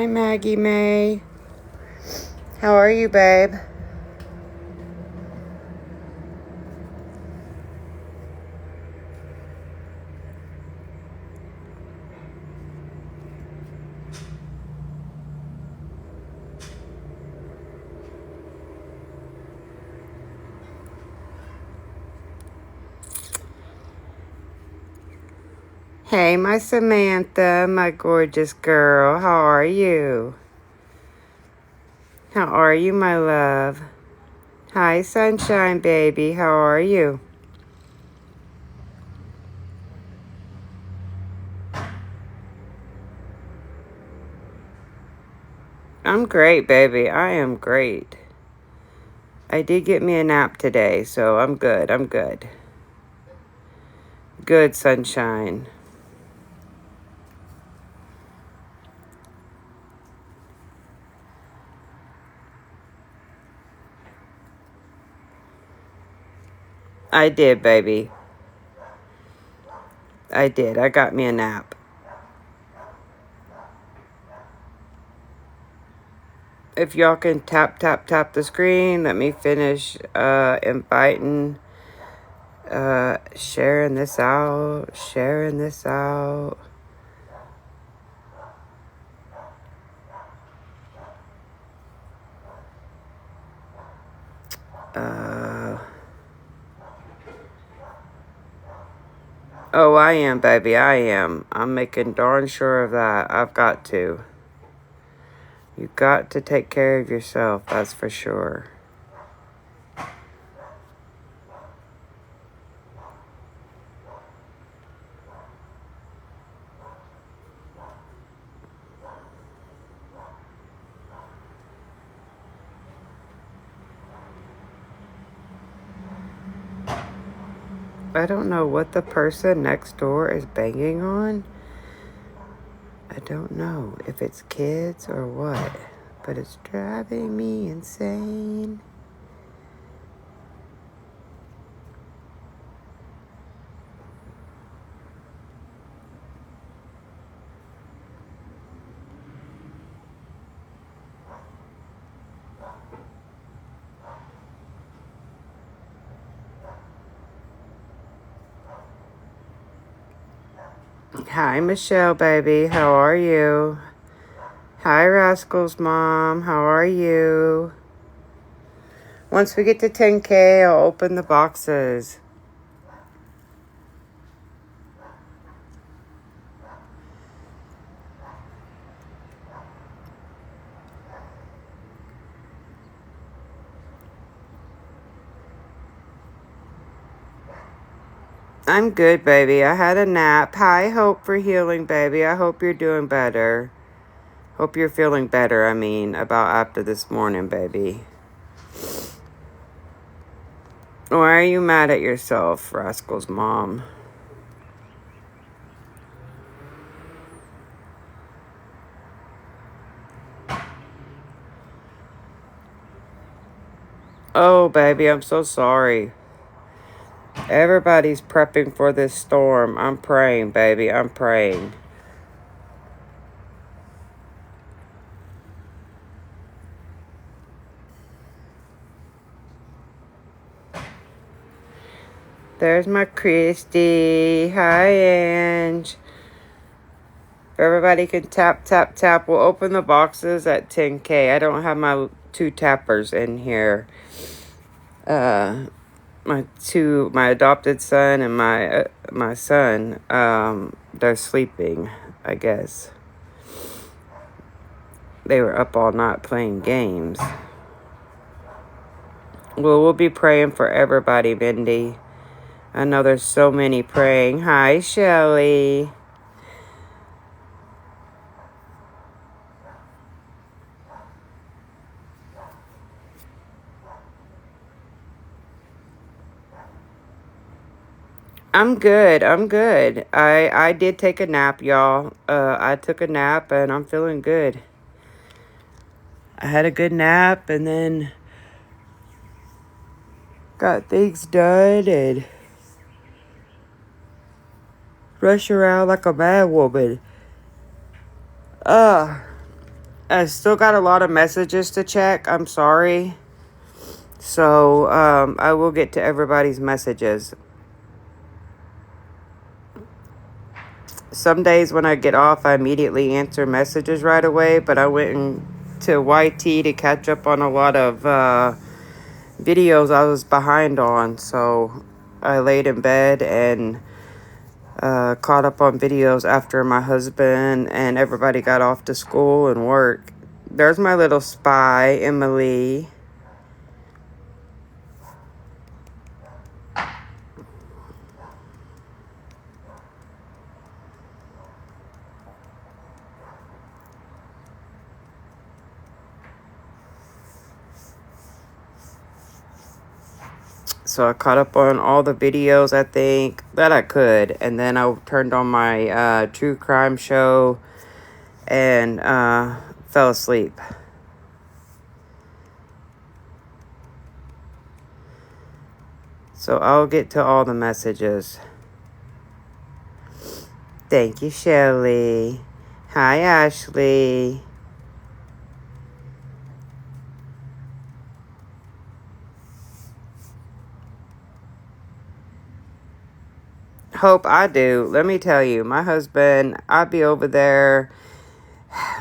Hi, Maggie May. How are you, babe? Hey, my Samantha, my gorgeous girl. How are you? How are you, my love? Hi, sunshine baby. How are you? I'm great, baby. I am great. I did get me a nap today, so I'm good. I'm good. Good, sunshine. I did, baby. I did. I got me a nap. If y'all can tap the screen, let me finish inviting, sharing this out. Oh, I am, baby. I am. I'm making darn sure of that. I've got to. You got to take care of yourself, that's for sure. I don't know what the person next door is banging on. I don't know if it's kids or what, but it's driving me insane. Hi, Michelle, baby. How are you? Hi, Rascal's mom. How are you? Once we get to 10K, I'll open the boxes. I'm good, baby. I had a nap. Hi, Hope for healing, baby. I hope you're doing better. Hope you're feeling better, about after this morning, baby. Why are you mad at yourself, Rascal's mom? Oh, baby, I'm so sorry. Everybody's prepping for this storm. I'm praying, baby. I'm praying. There's my Christy. Hi, Ange. If everybody can tap. We'll open the boxes at 10K. I don't have my 2 tappers in here. My adopted son and my son, they're sleeping, I guess. They were up all night playing games. Well, we'll be praying for everybody, Mindy. I know there's so many praying. Hi, Shelly. I'm good. I did take a nap, y'all. I took a nap and I'm feeling good. I had a good nap and then got things done and rush around like a mad woman. I still got a lot of messages to check. I'm sorry. So, I will get to everybody's messages. Some days when I get off, I immediately answer messages right away, but I went to YT to catch up on a lot of videos I was behind on. So, I laid in bed and caught up on videos after my husband and everybody got off to school and work. There's my little spy, Emily. So I caught up on all the videos, I think, that I could. And then I turned on my true crime show and fell asleep. So I'll get to all the messages. Thank you, Shelly. Hi, Ashley. Hope I do. Let me tell you, my husband, I'll be over there.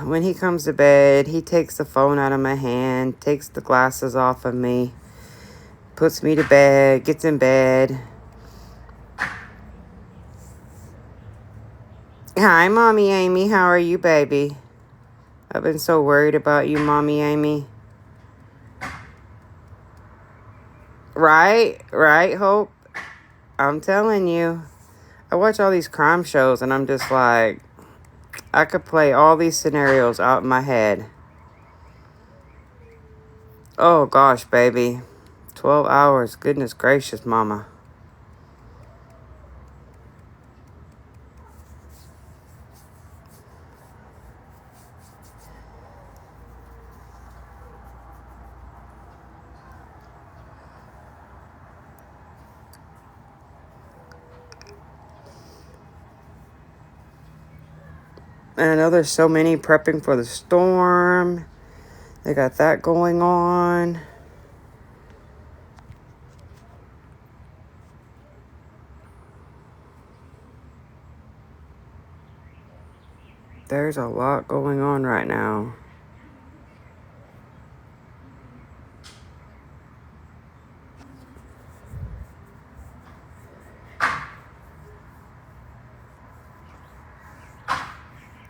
When he comes to bed, he takes the phone out of my hand, takes the glasses off of me, puts me to bed, gets in bed. Hi, Mommy Amy. How are you, baby? I've been so worried about you, Mommy Amy. Right, Hope? I'm telling you. I watch all these crime shows and I'm just like, I could play all these scenarios out in my head. Oh, gosh, baby. 12 hours. Goodness gracious, Mama. And I know there's so many prepping for the storm. They got that going on. There's a lot going on right now.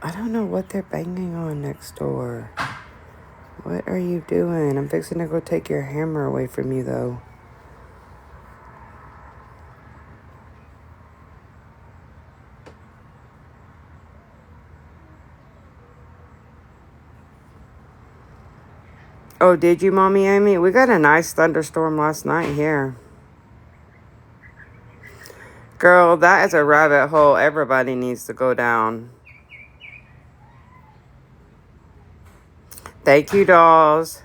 I don't know what they're banging on next door. What are you doing? I'm fixing to go take your hammer away from you, though. Oh, did you, Mommy Amy? We got a nice thunderstorm last night here. Girl, that is a rabbit hole everybody needs to go down. Thank you, dolls.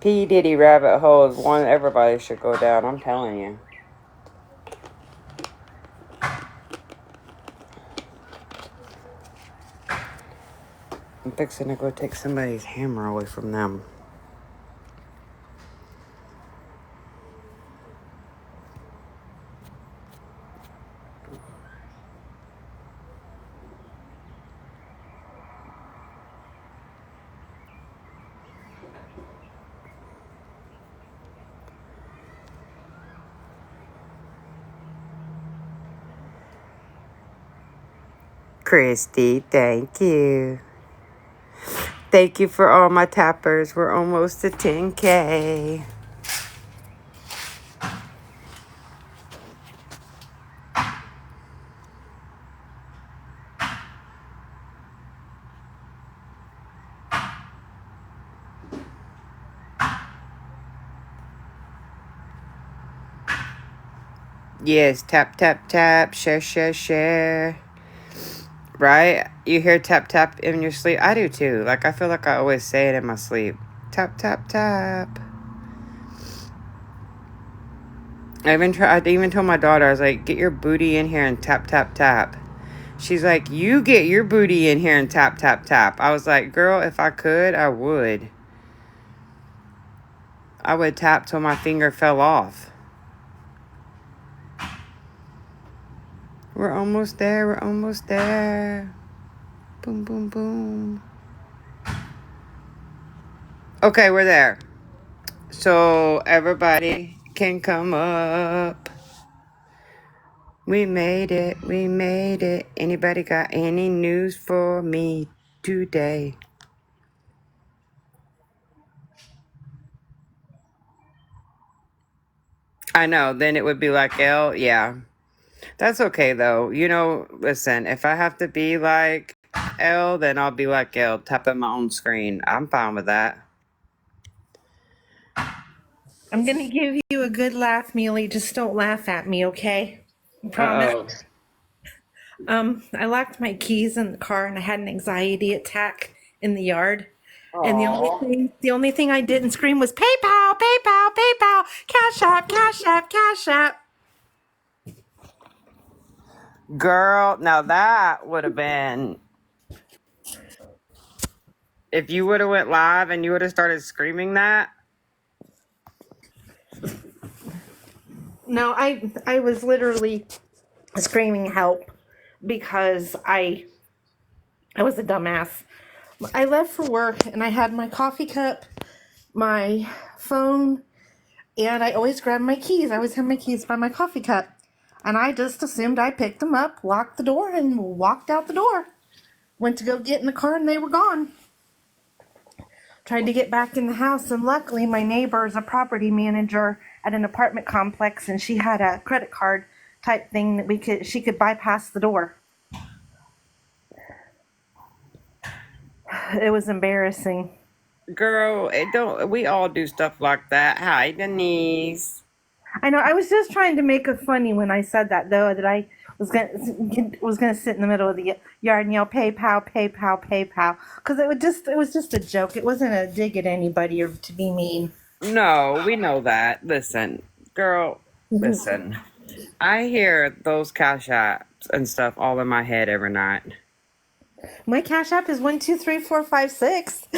P. Diddy rabbit hole is one everybody should go down, I'm telling you. I'm fixing to go take somebody's hammer away from them. Christy, thank you. Thank you for all my tappers. We're almost to 10K. Yes, tap, tap, tap, share, share, share. Right? You hear tap, tap in your sleep? I do too. Like, I feel like I always say it in my sleep. Tap, tap, tap. I even told my daughter, I was like, get your booty in here and tap, tap, tap. She's like, you get your booty in here and tap, tap, tap. I was like, girl, if I could, I would. I would tap till my finger fell off. We're almost there. We're almost there. Boom, boom, boom. Okay, we're there. So everybody can come up. We made it. We made it. Anybody got any news for me today? I know. Then it would be like L. Yeah. That's okay, though. Listen, if I have to be like L, then I'll be like L, tapping my own screen. I'm fine with that. I'm going to give you a good laugh, Meley. Just don't laugh at me, okay? I promise. I locked my keys in the car and I had an anxiety attack in the yard. And the only thing I didn't scream was PayPal, PayPal, PayPal, Cash App, Cash App, Cash App. Girl, now that would have been... If you would have went live and you would have started screaming that... No, I was literally screaming help because I was a dumbass. I left for work and I had my coffee cup, my phone, and I always grab my keys. I always have my keys by my coffee cup. And I just assumed I picked them up, locked the door, and walked out the door. Went to go get in the car and they were gone. Tried to get back in the house, and luckily my neighbor is a property manager at an apartment complex, and she had a credit card type thing that she could bypass the door. It was embarrassing. Girl, we all do stuff like that. Hi, Denise. I know. I was just trying to make it funny when I said that, though, that I was gonna sit in the middle of the yard and yell PayPal, PayPal, PayPal, because it was just a joke. It wasn't a dig at anybody or to be mean. No, we know that. Listen, girl, listen. I hear those Cash Apps and stuff all in my head every night. My Cash App is 1, 2, 3, 4, 5, 6.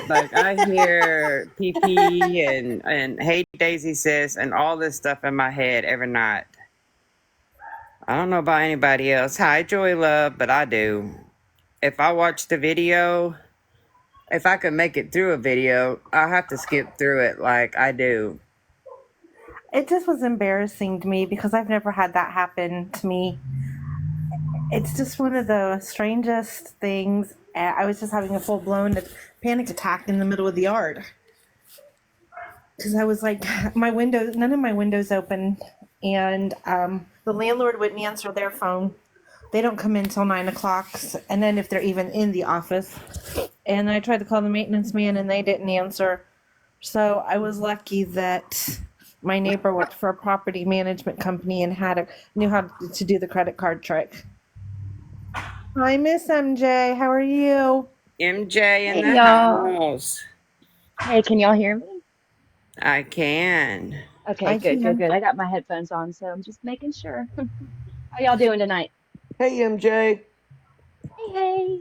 Like I hear PP and Hey Daisy Sis and all this stuff in my head every night. I don't know about anybody else. Hi Joy Love, but I do. If I watch the video, if I could make it through a video, I'll have to skip through it like I do. It just was embarrassing to me because I've never had that happen to me. It's just one of the strangest things. I was just having a full-blown panic attack in the middle of the yard. Because I was like, none of my windows open. And the landlord wouldn't answer their phone. They don't come in till 9 o'clock. And then if they're even in the office. And I tried to call the maintenance man and they didn't answer. So I was lucky that my neighbor worked for a property management company and knew how to do the credit card trick. Hi, Miss MJ. How are you? MJ in the house. Hey, can y'all hear me? I can. Okay, good. I got my headphones on, so I'm just making sure. How y'all doing tonight? Hey, MJ. Hey.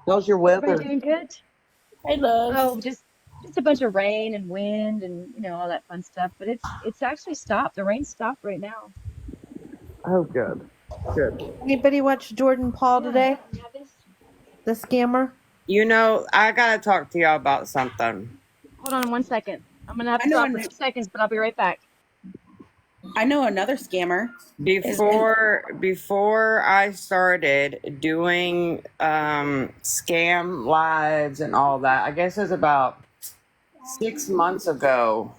How's your weather? Everybody doing good? Hey, love. Oh, just a bunch of rain and wind and all that fun stuff. But it's actually stopped. The rain stopped right now. Oh, good. Anybody watch Jordan Paul today? The scammer? I gotta talk to y'all about something. Hold on 1 second. I'm gonna have to stop for 2 seconds, but I'll be right back. I know another scammer. Before I started doing scam lives and all that, I guess it was about 6 months ago,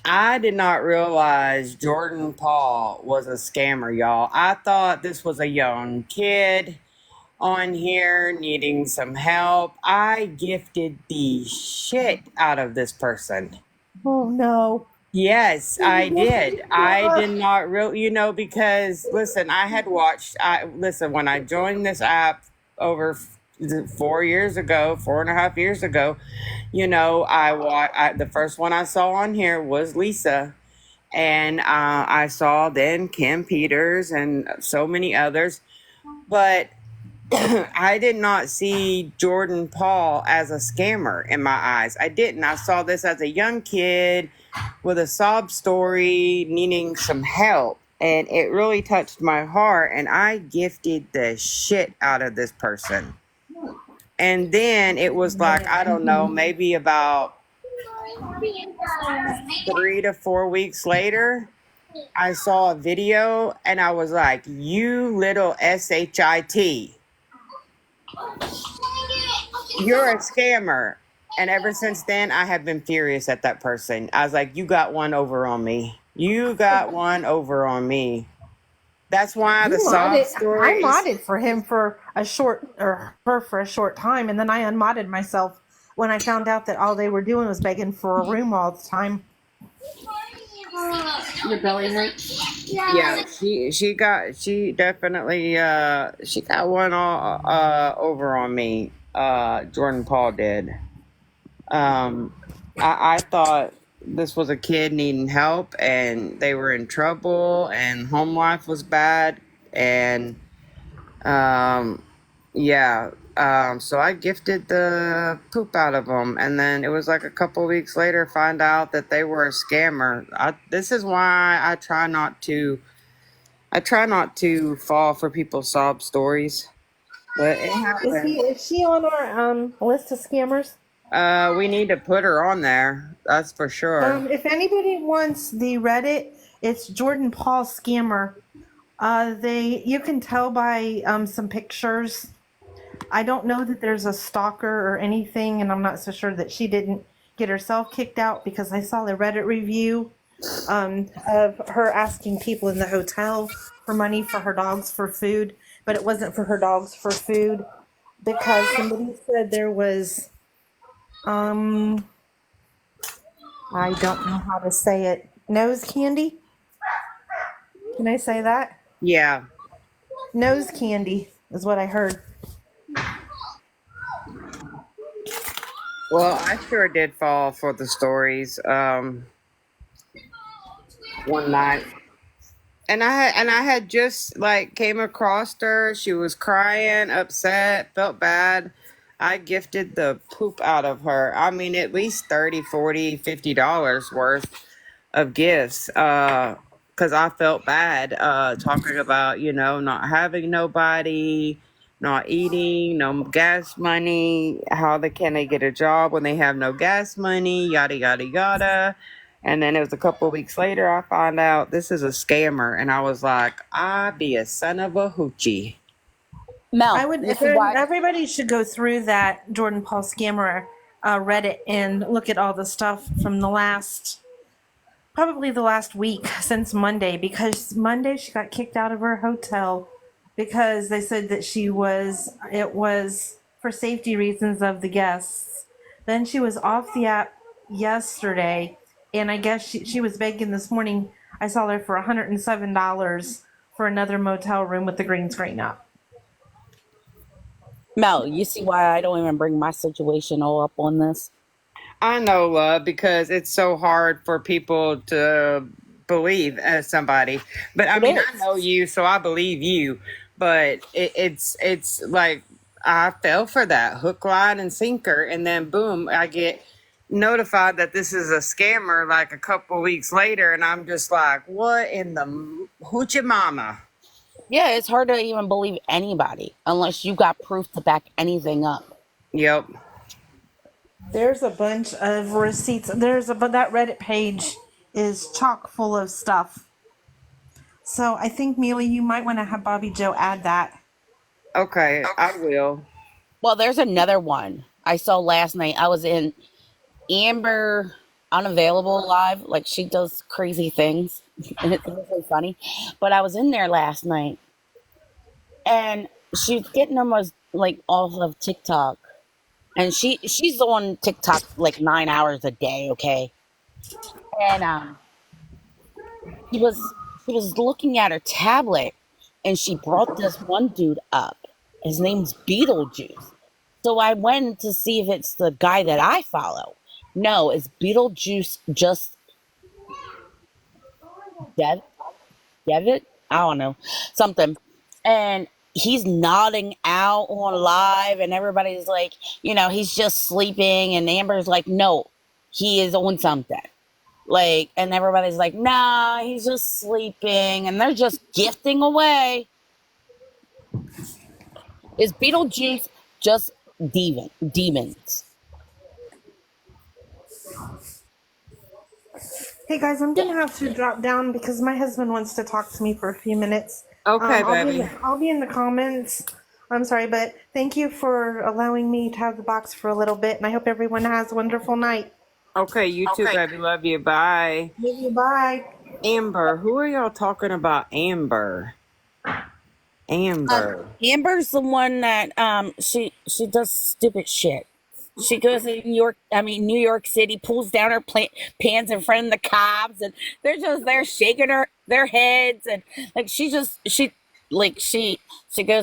I did not realize Jordan Paul was a scammer, y'all. I thought this was a young kid on here needing some help. I gifted the shit out of this person. Oh, no. Yes, I did. I did not really, because listen, I had watched, when I joined this app over 4 years ago, 4.5 years ago, the first one I saw on here was Lisa. And I saw then Kim Peters and so many others, but I did not see Jordan Paul as a scammer in my eyes. I didn't. I saw this as a young kid with a sob story needing some help. And it really touched my heart. And I gifted the shit out of this person. And then it was like, I don't know, maybe about 3 to 4 weeks later, I saw a video and I was like, you little SHIT. You're a scammer. And ever since then, I have been furious at that person. I was like, you got one over on me. You got one over on me. That's why the sob I stories. modded for him for a short, or her for a short time, and then I unmodded myself when I found out that all they were doing was begging for a room all the time. Your belly hurts? Yeah, she definitely she got one all over on me. Jordan Paul did. I thought this was a kid needing help and they were in trouble and home life was bad and yeah. So I gifted the poop out of them, and then it was like a couple weeks later, find out that they were a scammer. This is why I try not to. I try not to fall for people's sob stories, but it happens. Is she on our list of scammers? We need to put her on there. That's for sure. If anybody wants the Reddit, it's Jordan Paul Scammer. You can tell by some pictures. I don't know that there's a stalker or anything, and I'm not so sure that she didn't get herself kicked out, because I saw the Reddit review of her asking people in the hotel for money for her dogs for food, but it wasn't for her dogs for food, because somebody said there was I don't know how to say it. Nose candy? Can I say that? Yeah. Nose candy is what I heard. Well, I sure did fall for the stories. One night, and I had just like came across her. She was crying, upset, felt bad. I gifted the poop out of her. I mean, at least 30, 40, $50 worth of gifts. Because I felt bad talking about, not having nobody, not eating, no gas money. Can they get a job when they have no gas money? Yada, yada, yada. And then it was a couple of weeks later, I found out this is a scammer. And I was like, I be a son of a hoochie. Mel, Everybody should go through that Jordan Paul Scammer Reddit and look at all the stuff from probably the last week since Monday, because Monday she got kicked out of her hotel because they said that it was for safety reasons of the guests. Then she was off the app yesterday, and I guess she was begging this morning. I saw her for $107 for another motel room with the green screen up. Mel, you see why I don't even bring my situation all up on this? I know, love, because it's so hard for people to believe as somebody. But I mean, I know you, so I believe you. But it's like I fell for that hook, line, and sinker, and then boom, I get notified that this is a scammer like a couple weeks later, and I'm just like, what in the hoochie mama? Yeah, it's hard to even believe anybody unless you got proof to back anything up. Yep. There's a bunch of receipts. But that Reddit page is chock full of stuff. So I think, Mealy, you might want to have Bobby Joe add that. Okay, I will. Well, there's another one I saw last night. I was in Amber Unavailable Live. Like, she does crazy things, and it's really funny. But I was in there last night, and she's getting almost like off of TikTok. And she's on TikTok like 9 hours a day, okay? And she was looking at her tablet, and she brought this one dude up. His name's Beetlejuice. So I went to see if it's the guy that I follow. No, it's Beetlejuice, just Dev, Devitt, I don't know, something, and he's nodding out on live, and everybody's like, he's just sleeping, and Amber's like, no, he is on something. Like, and everybody's like, nah, he's just sleeping, and they're just gifting away. Is Beetlejuice just demons? Hey guys, I'm Yeah. gonna have to drop down because my husband wants to talk to me for a few minutes. Okay, I'll be baby. I'll be in the comments. I'm sorry, but thank you for allowing me to have the box for a little bit, and I hope everyone has a wonderful night. Okay, you too, baby. Love you. Bye. Love you. Bye. Amber. Who are y'all talking about? Amber. Amber. Amber's the one that she does stupid shit. She goes to New York City, pulls down her pants in front of the cops, and they're just there shaking their heads, and like she goes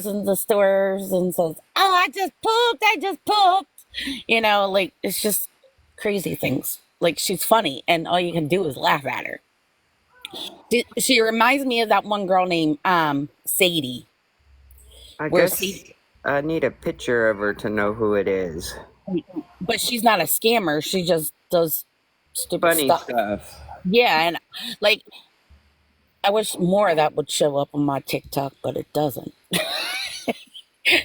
into stores and says, "Oh, I just pooped." Like it's just crazy things. Like she's funny, and all you can do is laugh at her. She reminds me of that one girl named Sadie. I Where guess I need a picture of her to know who it is. but she's not a scammer. She just does stupid Funny stuff. Yeah, and like I wish more of that would show up on my TikTok, but it doesn't.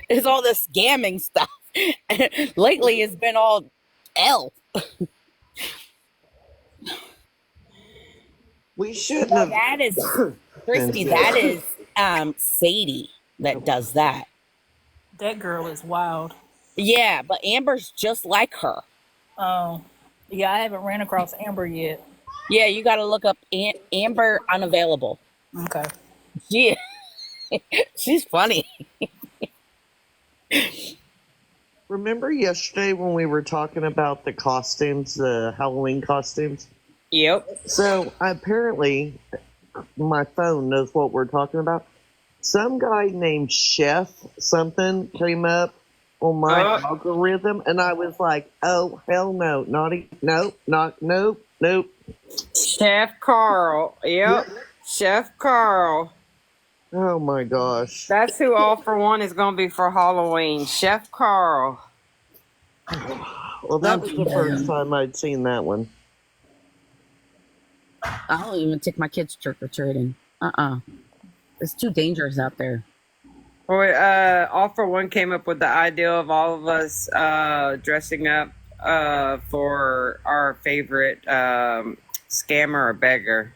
It's all the scamming stuff. Lately, it's been all L. We shouldn't No, have. that is Christy. That is Sadie that does that. That girl is wild. Yeah, but Amber's just like her. Oh, yeah, I haven't ran across Amber yet. Yeah, you got to look up Amber Unavailable. Okay. Yeah, she's funny. Remember yesterday when we were talking about the costumes, the Halloween costumes? Yep. So apparently, my phone knows what we're talking about. Some guy named Chef something came up on my algorithm, and I was like, "Oh hell no, nope." Chef Carl. Yep. Chef Carl. Oh my gosh. That's who All for One is going to be for Halloween. Chef Carl. Well, that was the first time I'd seen that one. I don't even take my kids trick or treating. It's too dangerous out there. Well, All for One came up with the idea of all of us dressing up for our favorite scammer or beggar.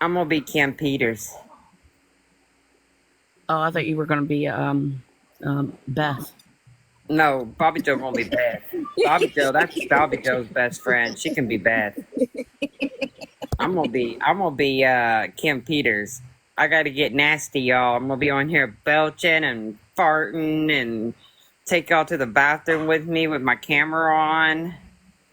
I'm gonna be Kim Peters. Oh, I thought you were going to be Beth. No, Bobby Joe won't be Beth. Bobby Joe, that's Bobby Joe's best friend. She can be Beth. I'm gonna be Kim Peters. I gotta get nasty, y'all. I'm gonna be on here belching and farting and take y'all to the bathroom with me with my camera on.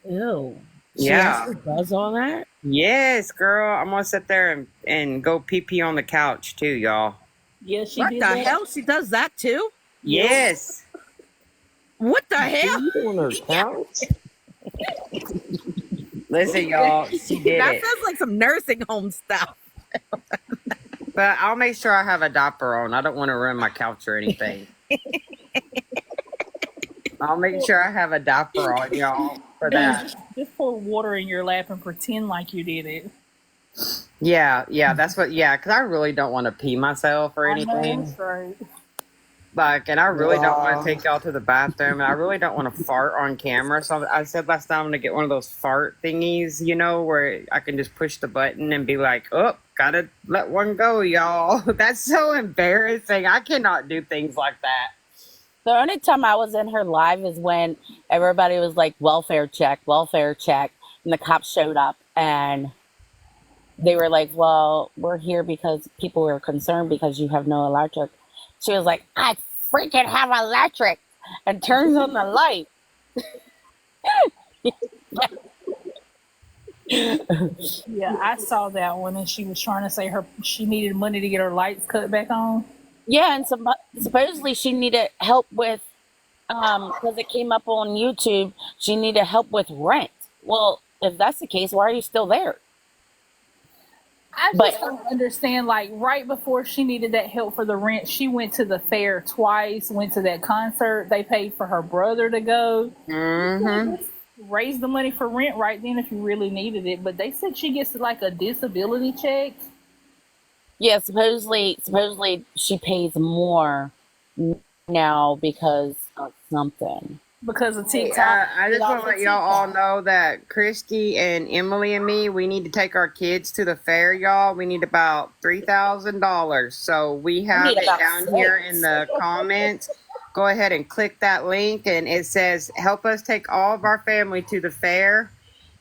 Ew. Yeah. She does all that? Yes, girl. I'm gonna sit there and go pee pee on the couch too, y'all. Yeah, she What did the that. hell? She does that too? Yes. What the hell? On her couch? Listen, y'all, she did That it. sounds like some nursing home stuff. But I'll make sure I have a diaper on. I don't want to ruin my couch or anything. I'll make sure I have a diaper on, y'all, for that. Just pour water in your lap and pretend like you did it. Yeah, that's what, because I really don't want to pee myself or I know anything. that's right. Like, and I really don't want to take y'all to the bathroom, and I really don't want to fart on camera. So I said last time I'm going to get one of those fart thingies, where I can just push the button and be like, oh, gotta let one go, y'all. That's so embarrassing. I cannot do things like that. The only time I was in her live is when everybody was like, welfare check, and the cops showed up and they were like, well, we're here because people were concerned because you have no electric. She was like, I freaking have electric, and turns on the light. Yeah, I saw that one, and she was trying to say she needed money to get her lights cut back on. Yeah, and supposedly she needed help with, because it came up on YouTube, she needed help with rent. Well, if that's the case, why are you still there? I But just don't understand. Like right before she needed that help for the rent, she went to the fair twice. Went to that concert. They paid for her brother to go. Mm-hmm. Raise the money for rent right then if you really needed it. But they said she gets like a disability check. yeah, supposedly she pays more now because of something. Because of Hey, TikTok. I just want to let y'all all know that Christy and Emily and me, we need to take our kids to the fair, y'all. We need about $3,000. So we have it about down 6. here in the comments. Go ahead and click that link, and it says, help us take all of our family to the fair.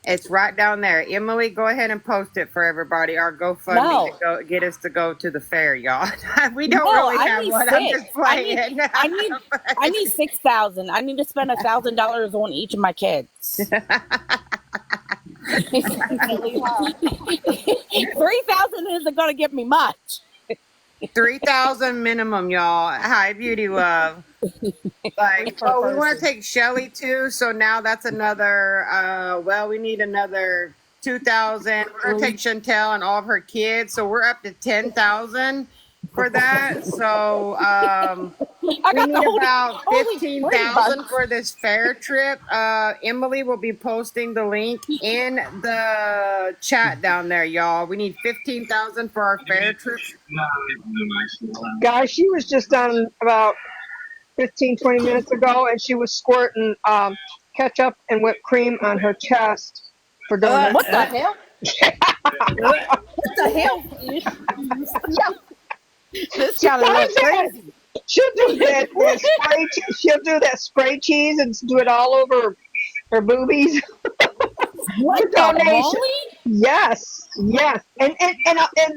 It's right down there. Emily, go ahead and post it for everybody. Our GoFundMe to go get us to go to the fair, y'all. We don't really have one. I'm just playing. I need 6,000. I need to spend $1,000 on each of my kids. 3,000 isn't gonna get me much. 3,000 minimum, y'all. Hi, Beauty Love. Like, oh, we want to take Shelly too. So now that's another. Well, we need another 2,000. We're gonna take Chantel and all of her kids. So we're up to 10,000 for that. So we need about 15,000 for this fair trip. Emily will be posting the link in the chat down there, y'all. We need 15,000 for our fair trip. Guys, she was just on about 15, 20 minutes ago, and she was squirting ketchup and whipped cream on her chest for doing that. What the hell? What the hell? This gotta look crazy. She'll do that spray. She'll do that spray cheese and do it all over her boobies. What donation? Yes, and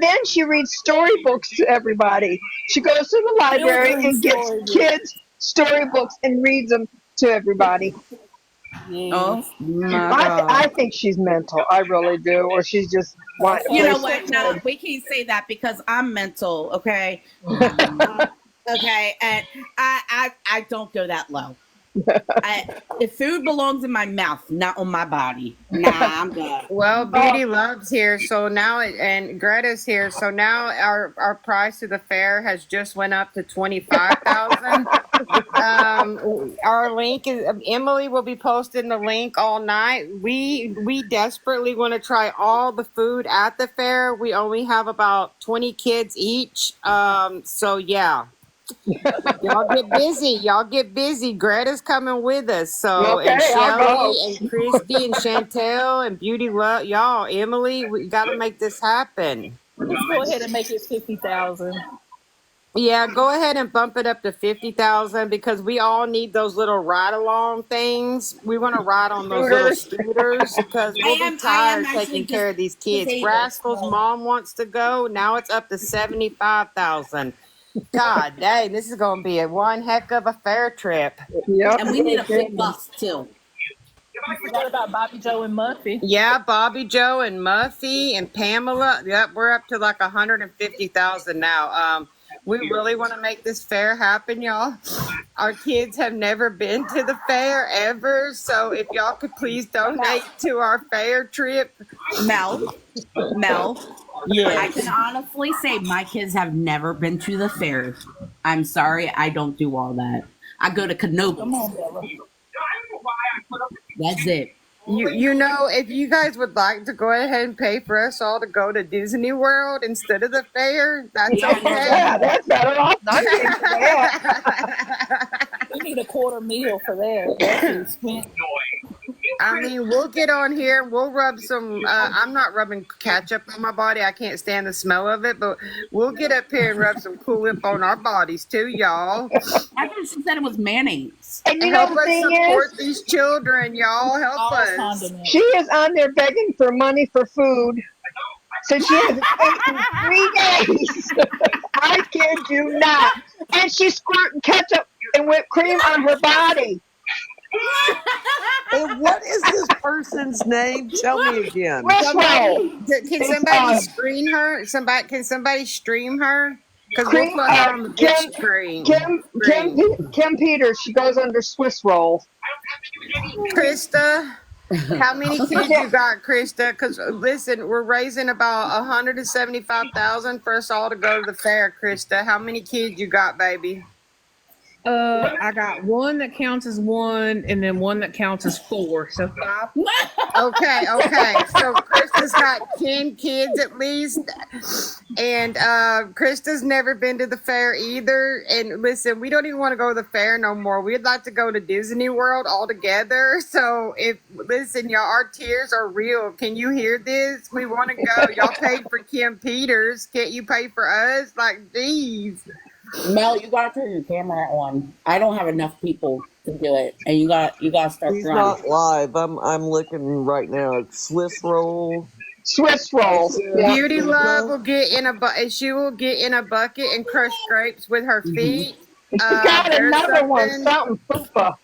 then she reads storybooks to everybody. She goes to the library and gets kids storybooks and reads them to everybody. Oh my God. I think she's mental. I really do, or she's just. You know what? No, we can't say that because I'm mental. Okay. Okay, and I don't go that low. If food belongs in my mouth, not on my body, nah, I'm good. Well, Beauty Love's here, so now and Greta's here, so now our price to the fair has just went up to 25,000. Our link is Emily will be posting the link all night. We desperately want to try all the food at the fair. We only have about 20 kids each, so yeah. Y'all get busy. Greta's coming with us. So Okay, and I'll Shelly go. and Christy and Chantel and Beauty Love, y'all, Emily, we got to make this happen. Let's go ahead and make it 50,000. Yeah, go ahead and bump it up to 50,000 because we all need those little ride along things. We want to ride on those little scooters because we'll be tired taking care of these kids. Rascal's mom wants to go. Now it's up to 75,000. God dang, this is going to be one heck of a fair trip. Yep. And we need a big bus too. You forgot about Bobby Joe and Muffy. Yeah, Bobby Joe and Muffy and Pamela. Yep, we're up to like 150,000 now. We really want to make this fair happen, y'all. Our kids have never been to the fair ever, so if y'all could please donate to our fair trip. Mel, yes. I can honestly say my kids have never been to the fair. I'm sorry, I don't do all that. I go to Kenobi. Come on, Bella. That's it. You know, if you guys would like to go ahead and pay for us all to go to Disney World instead of the fair, that's okay. Yeah, that's better off. We need a quarter meal for that. That's expensive. I mean, we'll get on here. We'll rub some. I'm not rubbing ketchup on my body. I can't stand the smell of it. But we'll get up here and rub some Cool Whip on our bodies too, y'all. I thought she said it was mayonnaise. And you know Help the us thing support is, these children, y'all. Help us. she is on there begging for money for food. So she hasn't eaten in 3 days. I kid you not. And she's squirting ketchup and whipped cream on her body. And what is this person's name? Tell me again. Can somebody screen her? Can somebody stream her? Because we'll put her on the big screen. Kim Peters. She goes under Swiss roll. Krista. How many kids you got, Krista? Because listen, we're raising about 175,000 for us all to go to the fair, Krista. How many kids you got, baby? I got one that counts as one, and then one that counts as four. So 5. Okay. So Krista's got 10 kids at least. And Krista's never been to the fair either. And listen, we don't even want to go to the fair no more. We'd like to go to Disney World all together. So listen, y'all, our tears are real. Can you hear this? We want to go. Y'all paid for Kim Peters. Can't you pay for us? Like, geez. Mel, you gotta turn your camera on. I don't have enough people to do it, and you got to start. He's not live. I'm looking right now. It's Swiss roll. Swiss rolls. Yeah. Beauty Love will get in she will get in a bucket and crush grapes with her feet. She got another one, something fupa.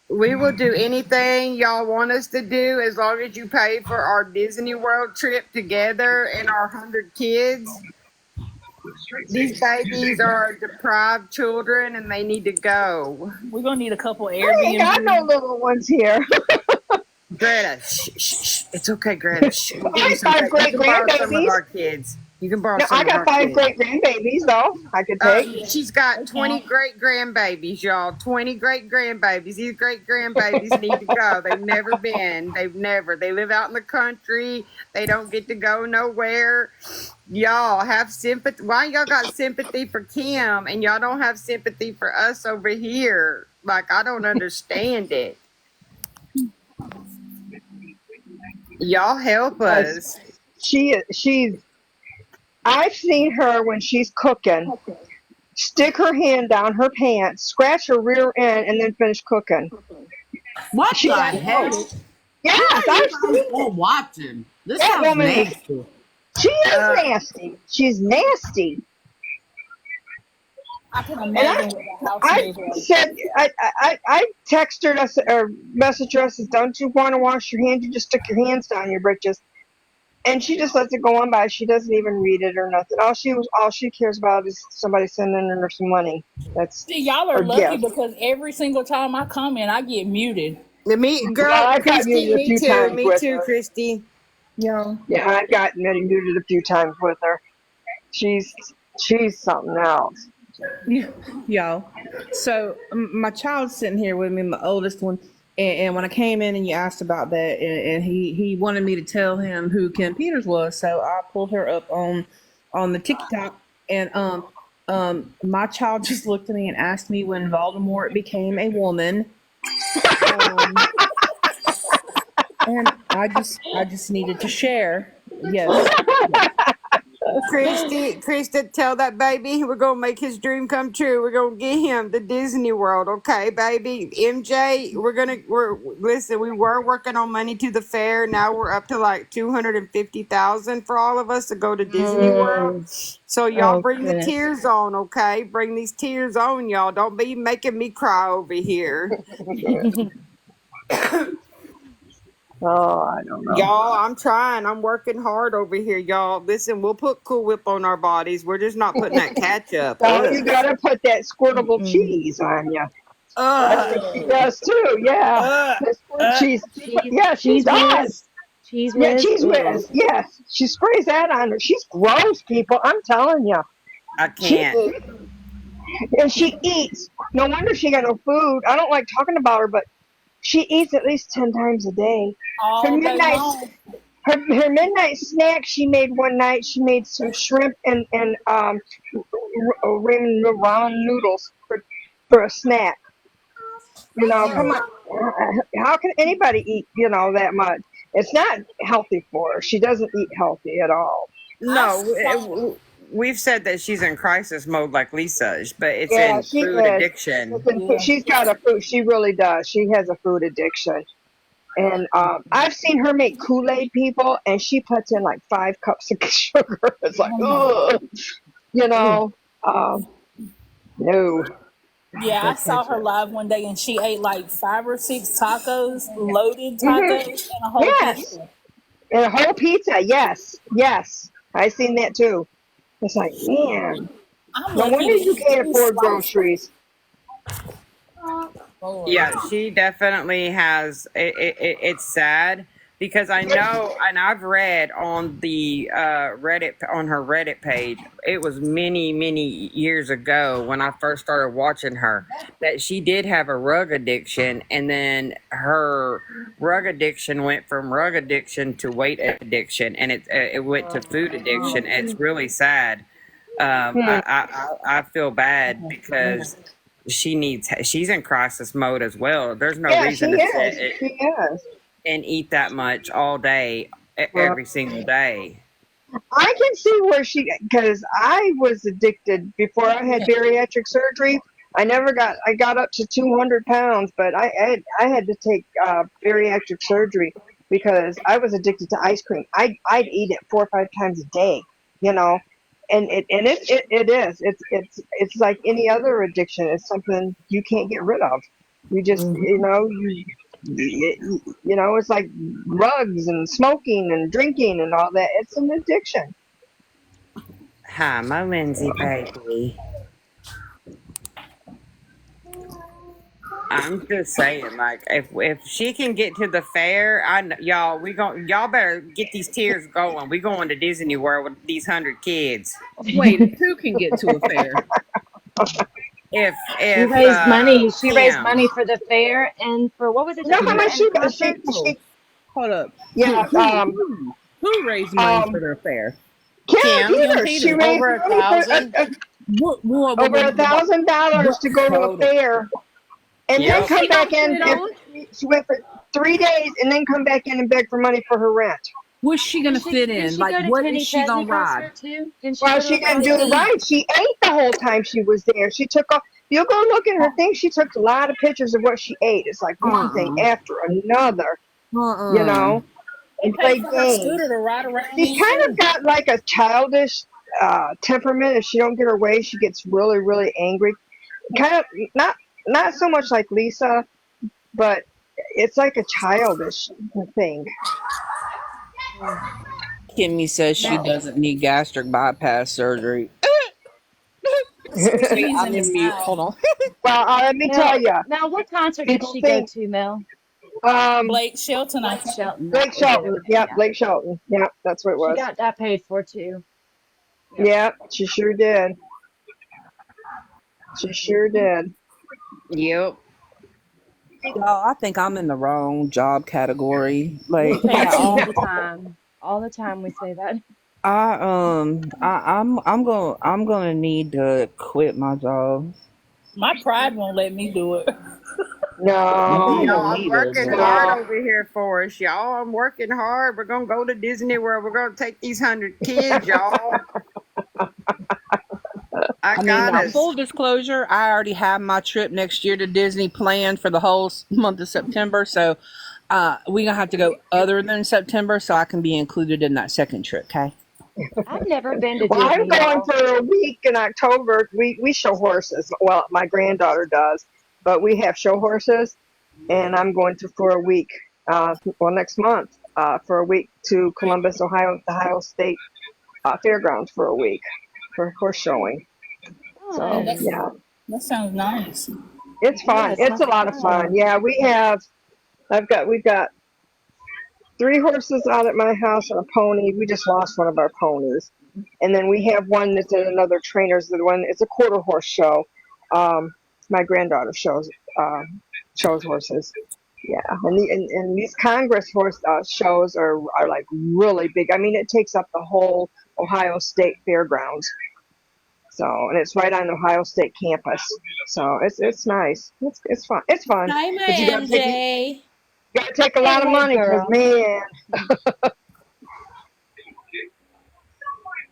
We will do anything y'all want us to do as long as you pay for our Disney World trip together and our 100 kids. These babies are deprived children and they need to go. We're gonna need a couple I ain't got no little ones here. Greta, shh. It's okay, Greta. Shh. I have 5 great grandbabies. Some of our kids. You can borrow some I got 5 great grandbabies though. I could take. She's got 20 great grandbabies, y'all. 20 great grandbabies. These great grandbabies need to go. They've never been. They live out in the country. They don't get to go nowhere. Y'all have sympathy. Why y'all got sympathy for Kim and y'all don't have sympathy for us over here? Like, I don't understand it. Y'all help us. She's I've seen her when she's cooking stick her hand down her pants, scratch her rear end, and then finish cooking. What the heck? Yes, I've seen it. Watching. This that woman nasty. She is nasty. She's nasty. I can imagine what the house is. Said I texted us or messaged her. I said, "Don't you want to wash your hands? You just stick your hands down your britches." And she just lets it go on by. She doesn't even read it or nothing. All she cares about is somebody sending her some money. See, y'all are lucky because every single time I comment, I get muted. Girl, Christy, me too, Christy. Yeah, I've gotten muted a few times with her. She's something else. Yo, so my child's sitting here with me, my oldest one. And when I came in and you asked about that, and he wanted me to tell him who Kim Peters was, so I pulled her up on the TikTok, and my child just looked at me and asked me when Voldemort became a woman, and I just needed to share. Yes. Krista, tell that baby we're gonna make his dream come true. We're gonna get him to Disney World, okay, baby? MJ, listen. We were working on money to the fair. Now we're up to like 250,000 for all of us to go to Disney World. So y'all bring the tears on, okay? Bring these tears on, y'all. Don't be making me cry over here. Oh, I don't know. Y'all, I'm trying. I'm working hard over here, y'all. Listen, we'll put Cool Whip on our bodies. We're just not putting that ketchup. Oh, you gotta put that squirtable cheese on you. That's what she does too. Yeah, cheese. Yeah, she does. Cheese whiz. Yeah, cheese whiz. Yes, she sprays that on her. She's gross, people. I'm telling you. I can't. And she eats. No wonder she got no food. I don't like talking about her, but she eats at least 10 times a day. Her midnight snack she made one night. She made some shrimp and ramen noodles for a snack. You know, come on. How can anybody eat, that much? It's not healthy for her. She doesn't eat healthy at all. No, we've said that she's in crisis mode like Lisa, but it's in food addiction. She's got a food. She really does. She has a food addiction. And I've seen her make Kool-Aid, people, and she puts in like 5 cups of sugar. It's like, ugh. No. Yeah, I saw her live one day, and she ate like 5 or 6 tacos, loaded tacos, and a whole pizza. And a whole pizza, yes. I seen that too. It's like, man, no wonder you can't afford groceries. Lord. Yeah, she definitely has. It's sad because I know, and I've read on the Reddit, on her Reddit page. It was many, many years ago when I first started watching her that she did have a rug addiction, and then her rug addiction went from rug addiction to weight addiction, and it went to food addiction. It's really sad. I feel bad because she's in crisis mode as well. There's no Yeah, she reason to is. sit She is. and eat that much all day, Well, every single day. I can see where she, because I was addicted before I had bariatric surgery. I got up to 200 pounds, but I had to take bariatric surgery because I was addicted to ice cream. I'd eat it 4 or 5 times a day, you know, and it is. It's like any other addiction. It's something you can't get rid of. You just, it's like drugs and smoking and drinking and all that. It's an addiction. Hi, my Lindsay baby. I'm just saying, like, if she can get to the fair, y'all better get these tears going. We going to Disney World with these 100 kids. Wait, if who can get to a fair? She If raised money. She raised Kim, money for the fair and for what was it? You The know how fair much and she, concert. she Hold up. yeah, Who raised money for their fair? Kim Kim, Kim Peters, she Peters. raised Over money for 1,000. over $1,000 to go to a Hold up. fair, and then yep. What's come she gonna back in. fit on? She went for 3 days, and then come back in and beg for money for her rent. What's she gonna fit Did in? she Like, go to what is Kenny she Chesney gonna ride? concert too? Didn't she Well, go to she a didn't concert? do the right. She ate the whole time she was there. She took off. You go look at her thing. She took a lot of pictures of what she ate. It's like one thing Uh-uh. after another, you Uh-uh. know, They and paid play for her games. scooter to ride around She's in kind too. of got like a childish temperament. If she don't get her way, she gets really, really angry. Kind of not so much like Lisa, but it's like a childish thing. Kimmy says she Now, doesn't need gastric bypass surgery. Wait, He's I'm in in his mute. Hold house. on. Well, let me tell you, now, what concert did people she go think to, Mel? Blake Shelton, I Blake think. Shelton. That Blake was it. Shelton. Okay, Yep, yeah. Blake Shelton. Yep, that's what it She was. got that paid for too. Yep. Yep, she sure did. She sure did. Yep. Y'all, I think I'm in the wrong job category. We Like, say that all the time. All the time we say that. I'm gonna need to quit my job. My pride won't let me do it. Mine No, Y'all, don't I'm either, working but hard no. over here for us, y'all. I'm working hard. We're gonna go to Disney World. We're gonna take these 100 kids, y'all. I I mean, got now us. full disclosure, I already have my trip next year to Disney planned for the whole month of September. So, we're gonna have to go other than September so I can be included in that second trip. Okay. I've never been to Well, I'm Disney, going y'all. for a week in October. We show horses. Well, my granddaughter does, but we have show horses, and I'm going to for a week. Next month, for a week to Columbus, Ohio, the Ohio State Fairgrounds for a week for horse showing. Oh, So Fun. yeah, that sounds nice. it's Yeah, fun. it It's sounds a lot of fun. fun. Yeah, we've got 3 horses out at my house and a pony. We just lost one of our ponies, and then we have one that's at another trainer's. The one it's a quarter horse show. Um, my granddaughter shows horses. Yeah, and these Congress horse shows are like really big. I mean, it takes up the whole Ohio State Fairgrounds. So, and it's right on Ohio State campus. So it's nice. It's fun. It's fun, Hi, my but MJ. gotta take a Hey, lot of hey, money because girl. man,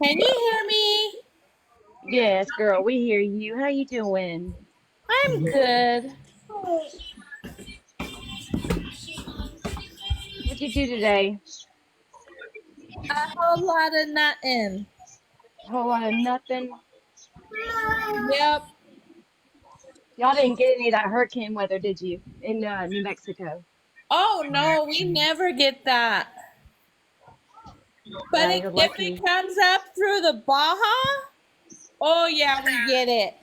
Can you hear me? Yes, girl, we hear you. How you doing? I'm good. What'd you do today? A whole lot of nothing. Whole lot of nothing. Yep. Y'all didn't get any of that hurricane weather, did you? In New Mexico. Oh no, we never get that. But Yeah, you're if it lucky. comes up through the Baja, oh yeah, we get it.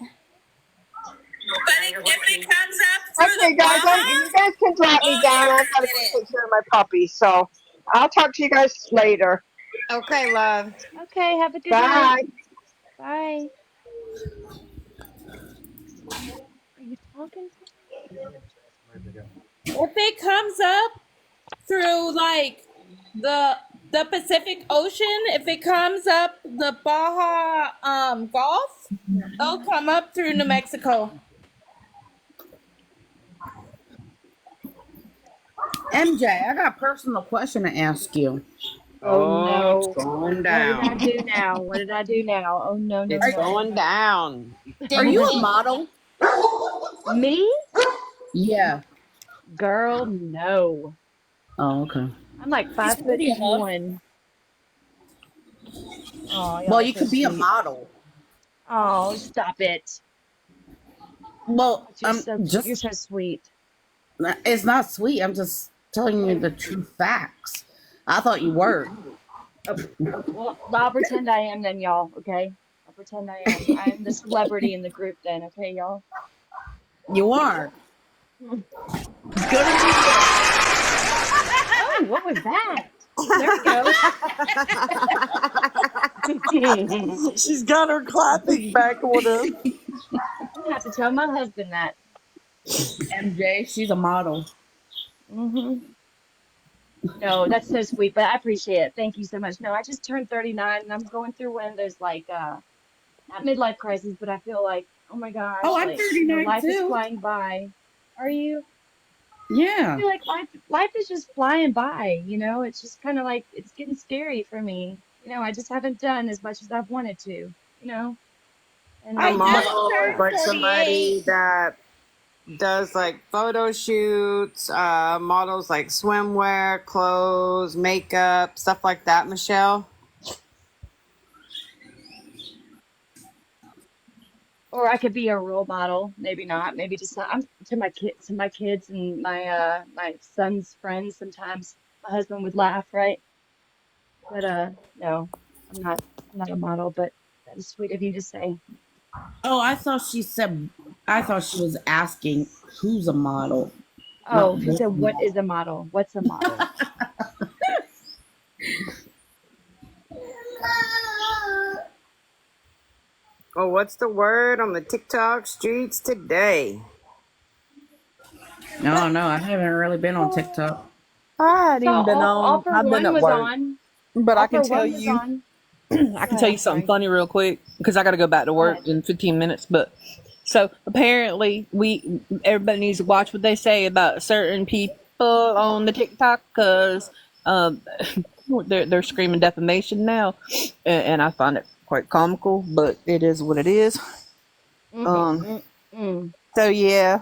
But if it comes up through Okay, the guys, Baja, you guys can drop me oh, down. you're I've got to go committed. take care of my puppy. So I'll talk to you guys later. Okay, love. Okay, have a good night. Bye. Bye. Are you talking to If it comes up through like the Pacific Ocean, if it comes up the Baja Gulf, it'll come up through New Mexico. MJ, I got a personal question to ask you. Oh Oh, it's no. going What did I down. do now? What did I do now? Oh no, no, It's no. going down. Are you a model? Me? Yeah. Girl, no. Oh, okay. I'm like He's 5 foot pretty enough. 1. Oh, y'all Well, are you so could be a sweet. model. Oh, stop it. Well, But you're just so sweet. it's not sweet. I'm just telling you the true facts. I thought you were. Oh, well, I'll pretend I am then, y'all. Okay, I'll pretend I am. I am the celebrity in the group then. Okay, y'all. You are. Oh, Go to what was that? There we go. She's got her clapping back on her. I'm gonna have to tell my husband that. MJ, she's a model. hmm No, that's so sweet, but I appreciate it. Thank you so much. No, I just turned 39 and I'm going through one of those like not midlife crises, but I feel like, oh my gosh, Oh, I'm like, you know, 39 life is too. flying by. Are you? I Yeah. feel like life is just flying by, you know? It's just kind of like it's getting scary for me. You know, I just haven't done as much as I've wanted to, you know? And A I just model is turned like 48. somebody that does like photo shoots, models like swimwear, clothes, makeup, stuff like that, Michelle. or I could be a role model, maybe not, maybe just I'm to my kids and my son's friends sometimes my husband would laugh, right? But no, I'm not a model, but that is sweet of you to say. Oh, I thought she was asking who's a model, not Oh, she what said, a what model. is a model? What's a model? Well, what's the word on the TikTok streets today? No, no, I haven't really been on TikTok. I I hadn't saw even been on. all for I've been one at was work, on. but I All can for tell one was you, on. I Go can tell ahead, you I'm something sorry. funny real quick because I got to go back to Go work ahead. in 15 minutes. But so apparently, everybody needs to watch what they say about certain people on the TikTok because um, they're screaming defamation now, and I find it quite comical. But it is what it is. Um. Mm, mm. So yeah,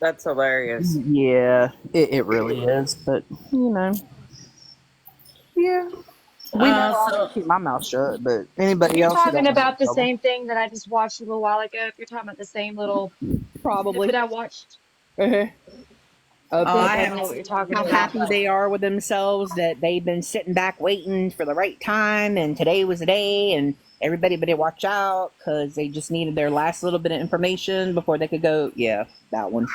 That's hilarious. yeah, it really is. But yeah. We know I always So keep my mouth shut, but If anybody you're else that talking don't want about to the trouble, same thing that I just watched a little while ago, if you're talking about the same little probably. snippet I watched, Uh-huh. oh, Of then I I haven't know what you're talking how about. happy they are with themselves that they've been sitting back waiting for the right time, and today was the day, and everybody better watch out because they just needed their last little bit of information before they could go. Yeah, that one.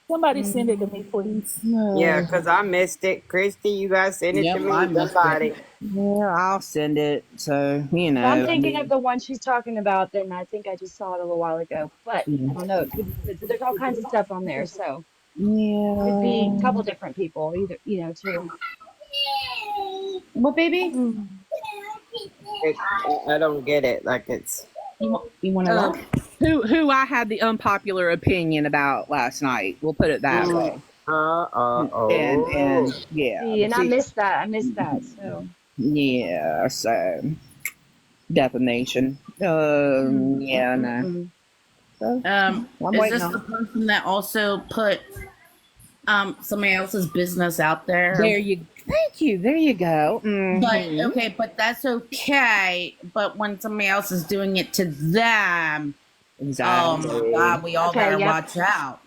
Somebody send it to me, Mm. please. Yeah, because I missed it. Christy, you guys send it to Yep, I me. missed it. Somebody. Yeah, I'll send it. So If I'm I thinking of mean, the one she's talking about, then I think I just saw it a little while ago. But yeah. I don't know. It could, there's all kinds of stuff on there, so could be a Yeah. couple different people, either, you know, too. What, baby? Mm. I don't get it. Like it's. You want to Um, what? Who I had the unpopular opinion about last night. We'll put it that way. And Oh. yeah, see, but and I see, missed that. I missed that. So, yeah, so defamation. Yeah, no. mm. So I'm Is waiting this the on. person that also put somebody else's business out there? There you. Thank you. There you go. But Hmm. okay, but that's okay. But when somebody else is doing it to them, oh my Exactly. God, we all Okay, better yep. watch out.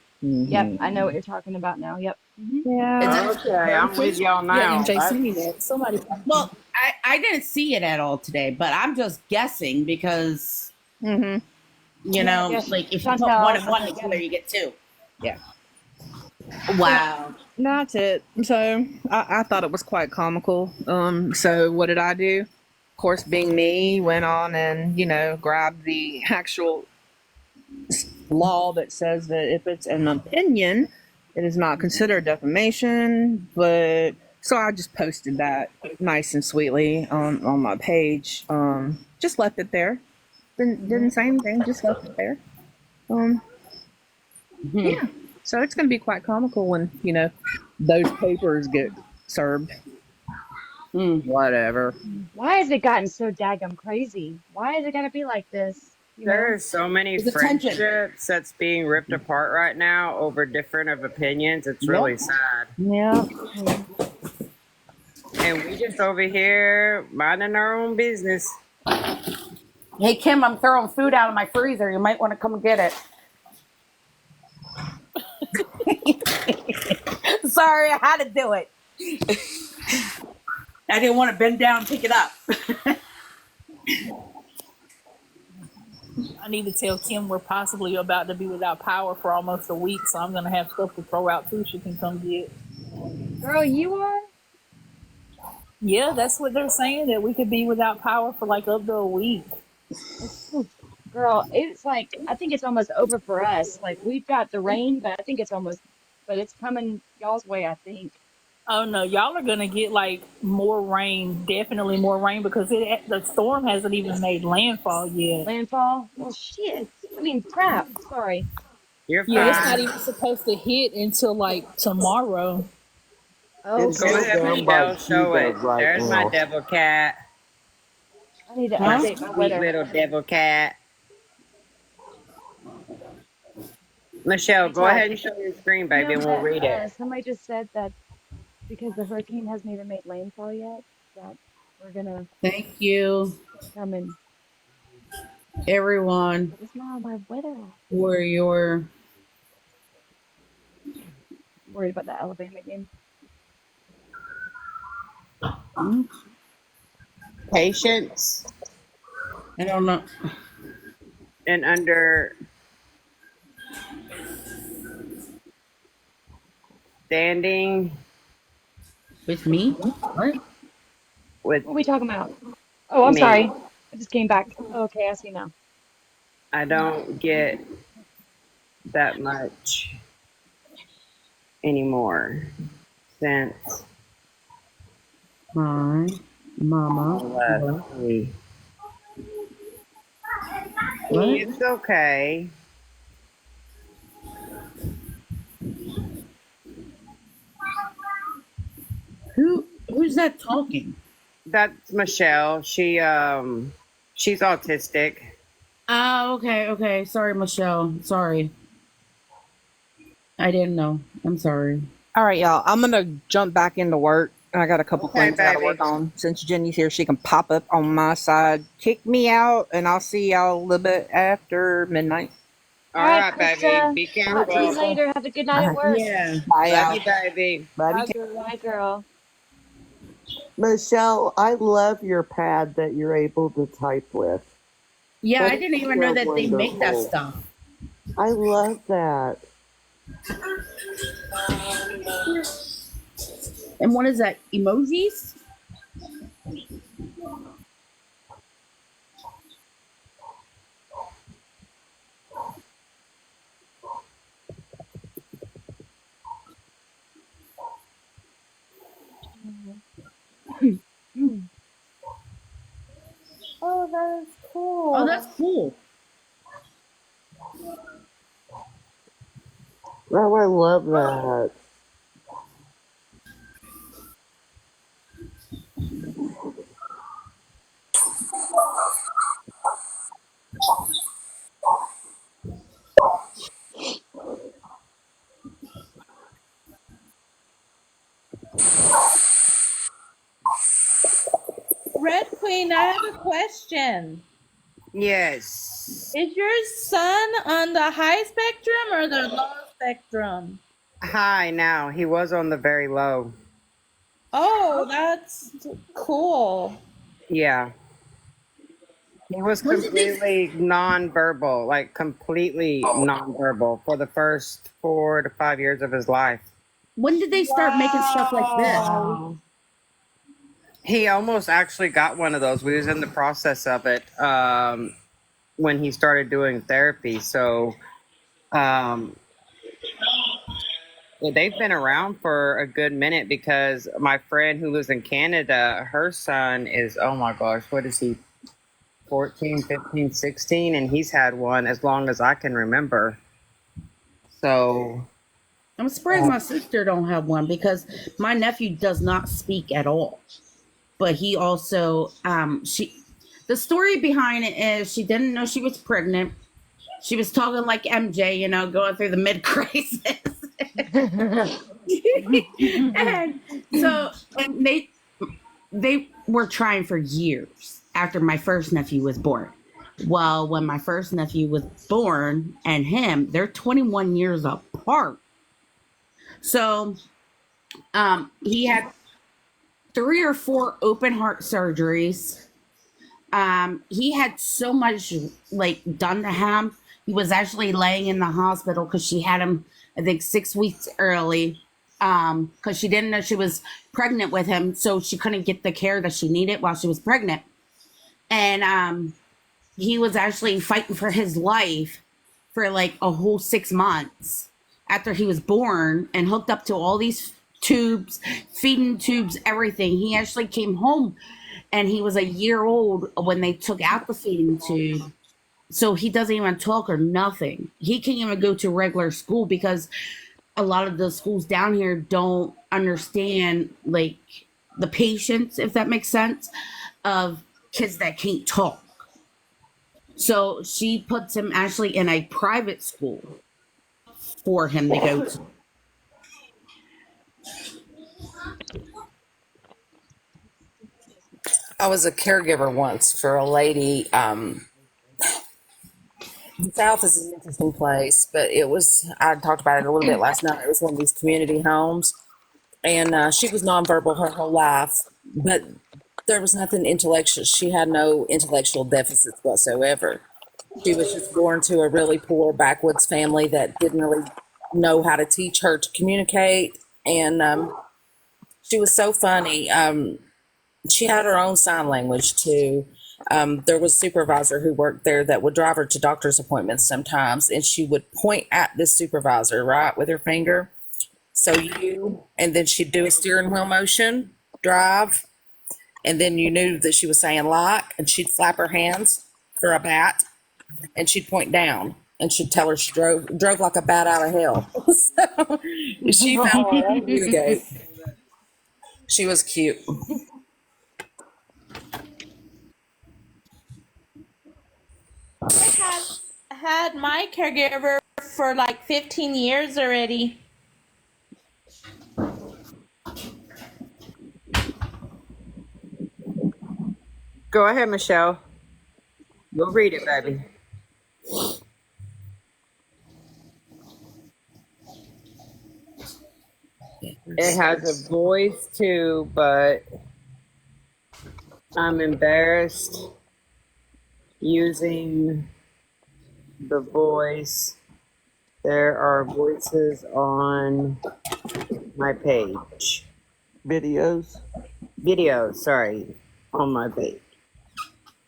Yep, I know Hmm. what you're talking about now. Yep. Is Yeah. it Okay, I'm with y'all Yeah, now. MJ, send me that. Somebody. well, I didn't see it at all today, but I'm just guessing because Hmm. You Yeah, know, yes. like if you put one Chantel and says one that together, too. you get two. Yeah. Wow. That's it. So I thought it was quite comical. So what did I do? Of course, being me, went on and grabbed the actual law that says that if it's an opinion, it is not considered defamation. But so I just posted that nice and sweetly on my page. Just left it there. Didn't say anything. Just left it there. Um, Mhm. yeah. So it's going to be quite comical when those papers get served. Mm. Whatever. Why has it gotten so daggum crazy? Why is it gotta be like this? You know? There's so many It's attention. friendships that's being ripped apart right now over different of opinions. It's really Yep. sad. Yeah. And we just over here minding our own business. Hey Kim, I'm throwing food out of my freezer. You might want to come and get it. Sorry, I had to do it. I didn't want to bend down and pick it up. I need to tell Kim we're possibly about to be without power for almost a week, so I'm gonna have stuff to throw out too. She can come get. Girl, you are? Yeah, that's what they're saying, that we could be without power for like up to a week. Girl, it's like I think it's almost over for us. Like we've got the rain, but I think it's almost but it's coming y'all's way, I think. Oh no, y'all are gonna get like more rain, definitely more rain, because the storm hasn't even made landfall yet. Landfall? Well shit. I mean crap. Sorry. You're Yeah, it's fine. not even supposed to hit until like tomorrow. Oh, It's Go okay. still ahead, down by Michelle. Show it. Cuba right There's my now. devil cat. I need to My update my sweet weather. little devil cat. Michelle, Hey go Todd, ahead and show your screen, you baby, know and we'll that read it. somebody just said that because the hurricane hasn't even made landfall yet, that we're gonna Thank you, come and everyone, but it's not on my weather app. for your Worried about the Alabama game. Patience I don't know. and understanding With me? What? with What are we talking about? Oh, I'm me. sorry. I just came back. Oh, okay, I see now. I don't get that much anymore since Hi, I Mama. left. What? It's okay. Who's that talking? That's Michelle. She's autistic. Oh, okay. Sorry, Michelle. Sorry. I didn't know. I'm sorry. All right, y'all. I'm gonna jump back into work. I got a couple Okay, things I gotta baby. work on. Since Jenny's here, she can pop up on my side, kick me out, and I'll see y'all a little bit after midnight. All All right, right, baby. Krista. Be Talk to you careful. later. Have a good night All at right. work. Yeah. Bye, Love y'all. you, baby. Love you. Bye, girl. Bye, girl. Michelle, I love your pad that you're able to type with. Yeah, That I is didn't even know so that they make that wonderful. stuff. I love that. And what is that? Emojis? Oh, that is Oh, cool. that's cool. Oh, I love that. Red Queen, I have a question. Yes. Is your son on the high spectrum or the low spectrum? Hi, now. He was on the very low. Oh, that's cool. Yeah. He was When did they completely nonverbal, like completely nonverbal for the first 4 to 5 years of his life. when did they start making stuff like this? Wow. He almost actually got one of those. We was in the process of it when he started doing therapy. So um, they've been around for a good minute because my friend who lives in Canada, her son is, oh my gosh, what is he, 14, 15, 16? And he's had one as long as I can remember. So I'm surprised my sister don't have one because my nephew does not speak at all. But he also the story behind it is she didn't know she was pregnant. She was talking like MJ, going through the mid crisis. And so and they were trying for years after my first nephew was born. Well, when my first nephew was born and him, they're 21 years apart. So he had 3 or 4 open heart surgeries. He had so much done to him. He was actually laying in the hospital because she had him, I think, 6 weeks early. Because she didn't know she was pregnant with him, so she couldn't get the care that she needed while she was pregnant. And he was actually fighting for his life for like a whole 6 months after he was born and hooked up to all these tubes, feeding tubes, everything. He actually came home and he was a year old when they took out the feeding tube. So he doesn't even talk or nothing. He can't even go to regular school because a lot of the schools down here don't understand like the patience, if that makes sense, of kids that can't talk. So she puts him actually in a private school for him to go to. I was a caregiver once for a lady. The South is an interesting place, but I talked about it a little bit last night. It was one of these community homes, and she was nonverbal her whole life, but there was nothing intellectual. She had no intellectual deficits whatsoever. She was just born to a really poor backwoods family that didn't really know how to teach her to communicate, and she was so funny. She had her own sign language too. There was a supervisor who worked there that would drive her to doctor's appointments sometimes, and she would point at this supervisor, right, with her finger. And then she'd do a steering wheel motion, drive, and then you knew that she was saying like, and she'd flap her hands for a bat, and she'd point down, and she'd tell her she drove like a bat out of hell. So she found her own communicate. She was cute. I had my caregiver for like 15 years already. go ahead, Michelle. We'll read it, baby. It has a voice too, but I'm embarrassed using the voice. There are voices on my page. Videos. Sorry, on my page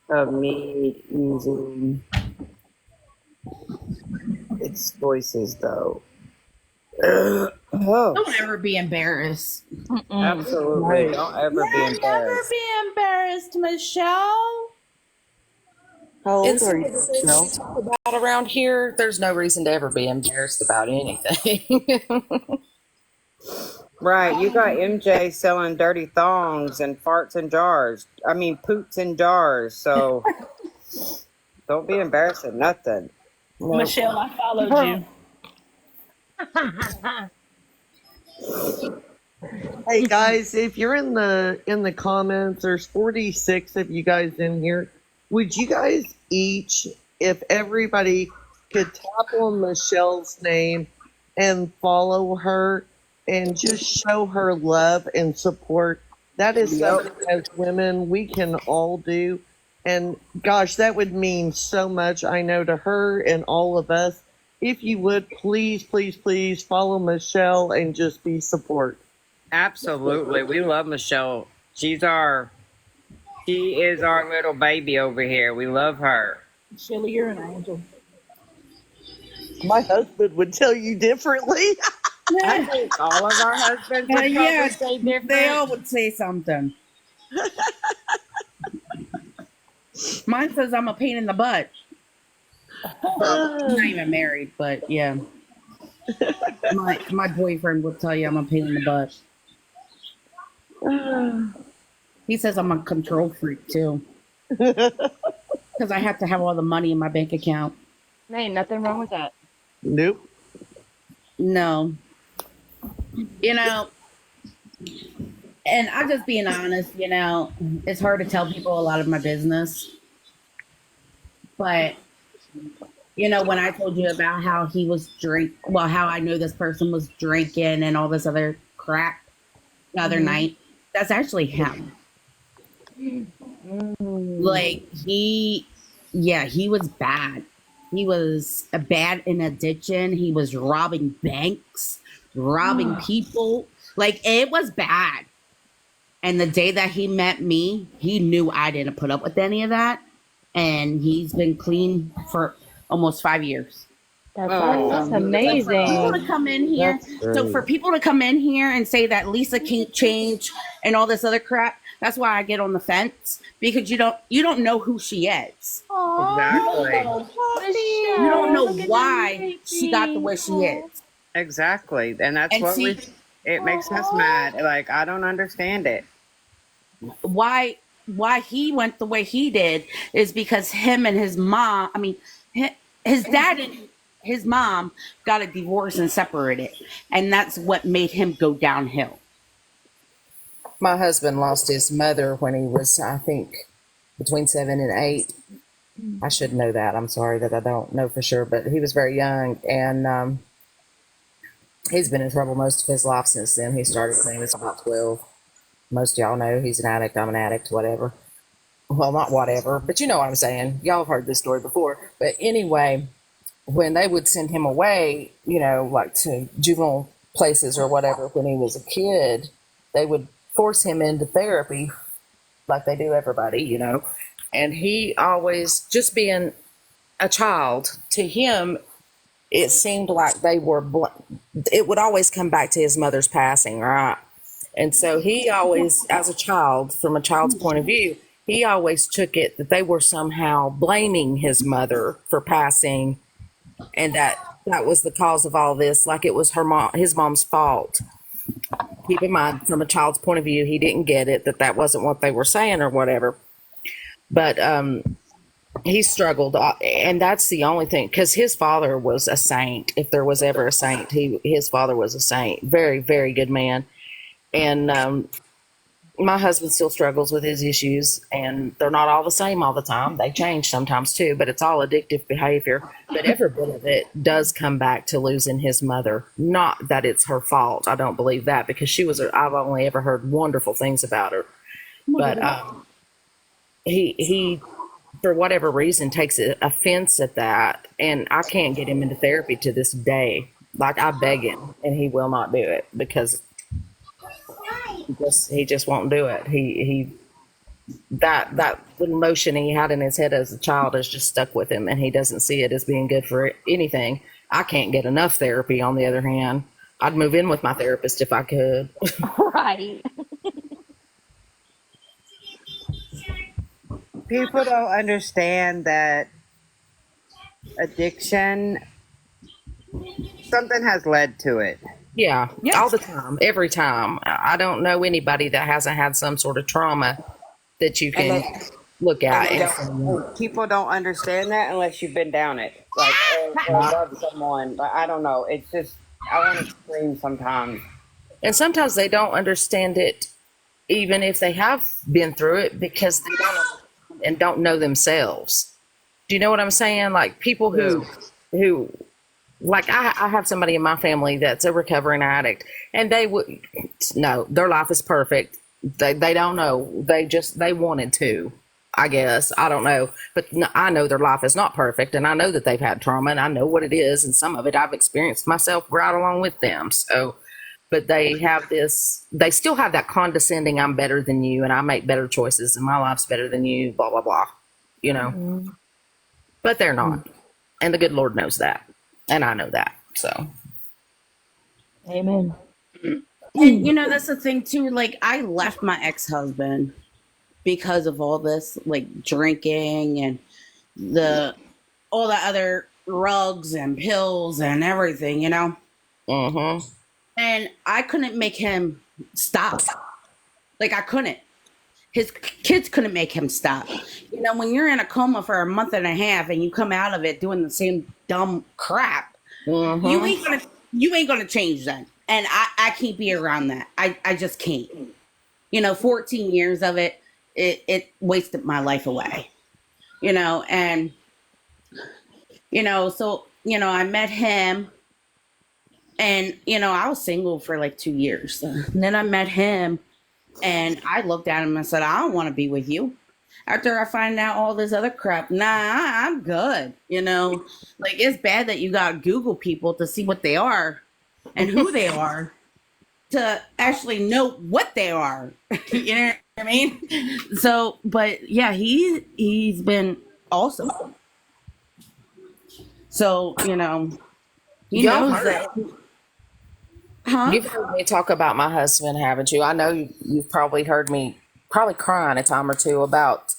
of me using its voices though. Oh, Don't ever be embarrassed. absolutely. Don't ever be Never embarrassed. be embarrassed, Michelle. How old It's are you, things we Michelle? talk about around here. There's no reason to ever be embarrassed about anything. Right, you got MJ selling dirty thongs and farts in jars. I mean, poops in jars. So don't be embarrassed at nothing. No. Michelle, I followed you. Hey guys, if you're in the comments, there's 46 of you guys in here. Would you guys each, if everybody could tap on Michelle's name and follow her and just show her love and support? That is something as women we can all do. And gosh, that would mean so much, I know, to her and all of us. If you would, please, please, please follow Michelle and just be support. Absolutely. We love Michelle. She is our little baby over here. We love her. Shelly, you're an angel. My husband would tell you differently. I think all of our husbands would probably Yes, say different. they all would say something. Mine says I'm a pain in the butt. I'm not even married, but yeah. My boyfriend would tell you I'm a pain in the butt. He says I'm a control freak too. Because I have to have all the money in my bank account. There ain't nothing wrong with that. Nope. No. You know, and I'm just being honest, you know, it's hard to tell people a lot of my business. But, you know, when I told you about how he was how I knew this person was drinking and all this other crap the other night, that's actually him. Like, he was bad. He was bad in addiction. He was robbing banks, robbing people. Like, it was bad. And the day that he met me, he knew I didn't put up with any of that. And he's been clean for almost 5 years. That's amazing. People to come in here. So for people to come in here and say that Lisa can't change and all this other crap, that's why I get on the fence, because you don't know who she is. Exactly. You don't know why she got the way she is. Exactly. And that's And what see- it makes us mad. Like, I don't understand it. Why he went the way he did is because him and his mom, his dad and his mom got a divorce and separated. And that's what made him go downhill. My husband lost his mother when he was, I think, between 7 and 8. I should know that. I'm sorry that I don't know for sure, but he was very young, and he's been in trouble most of his life since then. He started when he was about 12. Most of y'all know he's an addict. I'm an addict, whatever. Well, not whatever, but you know what I'm saying. Y'all have heard this story before. But anyway, when they would send him away, you know, like to juvenile places or whatever when he was a kid, they would force him into therapy like they do everybody, you know. And he always, just being a child, to him, it seemed like they were, it would always come back to his mother's passing, right? And so he always, as a child, from a child's point of view, he always took it that they were somehow blaming his mother for passing, and that was the cause of all this, like it was his mom's fault. Keep in mind, from a child's point of view, he didn't get it, that wasn't what they were saying or whatever. But he struggled, and that's the only thing, because his father was a saint. If there was ever a saint, his father was a saint. Very, very good man. And my husband still struggles with his issues, and they're not all the same all the time. They change sometimes too, but it's all addictive behavior. But every bit of it does come back to losing his mother. Not that it's her fault. I don't believe that, because I've only ever heard wonderful things about her. But he for whatever reason takes offense at that, and I can't get him into therapy to this day. Like, I beg him, and he will not do it, because he just won't do it. That little notion he had in his head as a child has just stuck with him, and he doesn't see it as being good for anything. I can't get enough therapy, on the other hand. I'd move in with my therapist if I could. Right. People don't understand that addiction, something has led to it. Yeah, all the time, every time. I don't know anybody that hasn't had some sort of trauma that you can look at. People don't understand that unless you've been down it. Like, or love someone. But I don't know. It's just, I want to scream sometimes. And sometimes they don't understand it, even if they have been through it, because they don't know themselves. Do you know what I'm saying? Like, people who like, I have somebody in my family that's a recovering addict, and their life is perfect. They don't know. They wanted to. I guess. I don't know. But I know their life is not perfect, and I know that they've had trauma, and I know what it is, and some of it I've experienced myself right along with them. So, but they have this, they still have that condescending, I'm better than you, and I make better choices, and my life's better than you, blah, blah, blah, you know. But they're not. And the good Lord knows that. And I know that. So, Amen. And you know, that's the thing too. Like, I left my ex-husband because of all this, like drinking and the all the other drugs and pills and everything, you know. And I couldn't make him stop. Like, I couldn't. His kids couldn't make him stop. You know, when you're in a coma for a month and a half and you come out of it doing the same dumb crap, you ain't gonna change that. And I can't be around that. I just can't. You know, 14 years of it wasted my life away. You know, and you know, so you know, I met him, and you know, I was single for like 2 years. And then I met him, and I looked at him and said, I don't want to be with you. After I find out all this other crap, nah, I'm good. You know, like, it's bad that you got to Google people to see what they are and who they are to actually know what they are. You know what I mean? So, but yeah, he's been awesome. So, you know, he knows that. Huh? You've heard me talk about my husband, haven't you? I know you've probably heard me probably crying a time or two about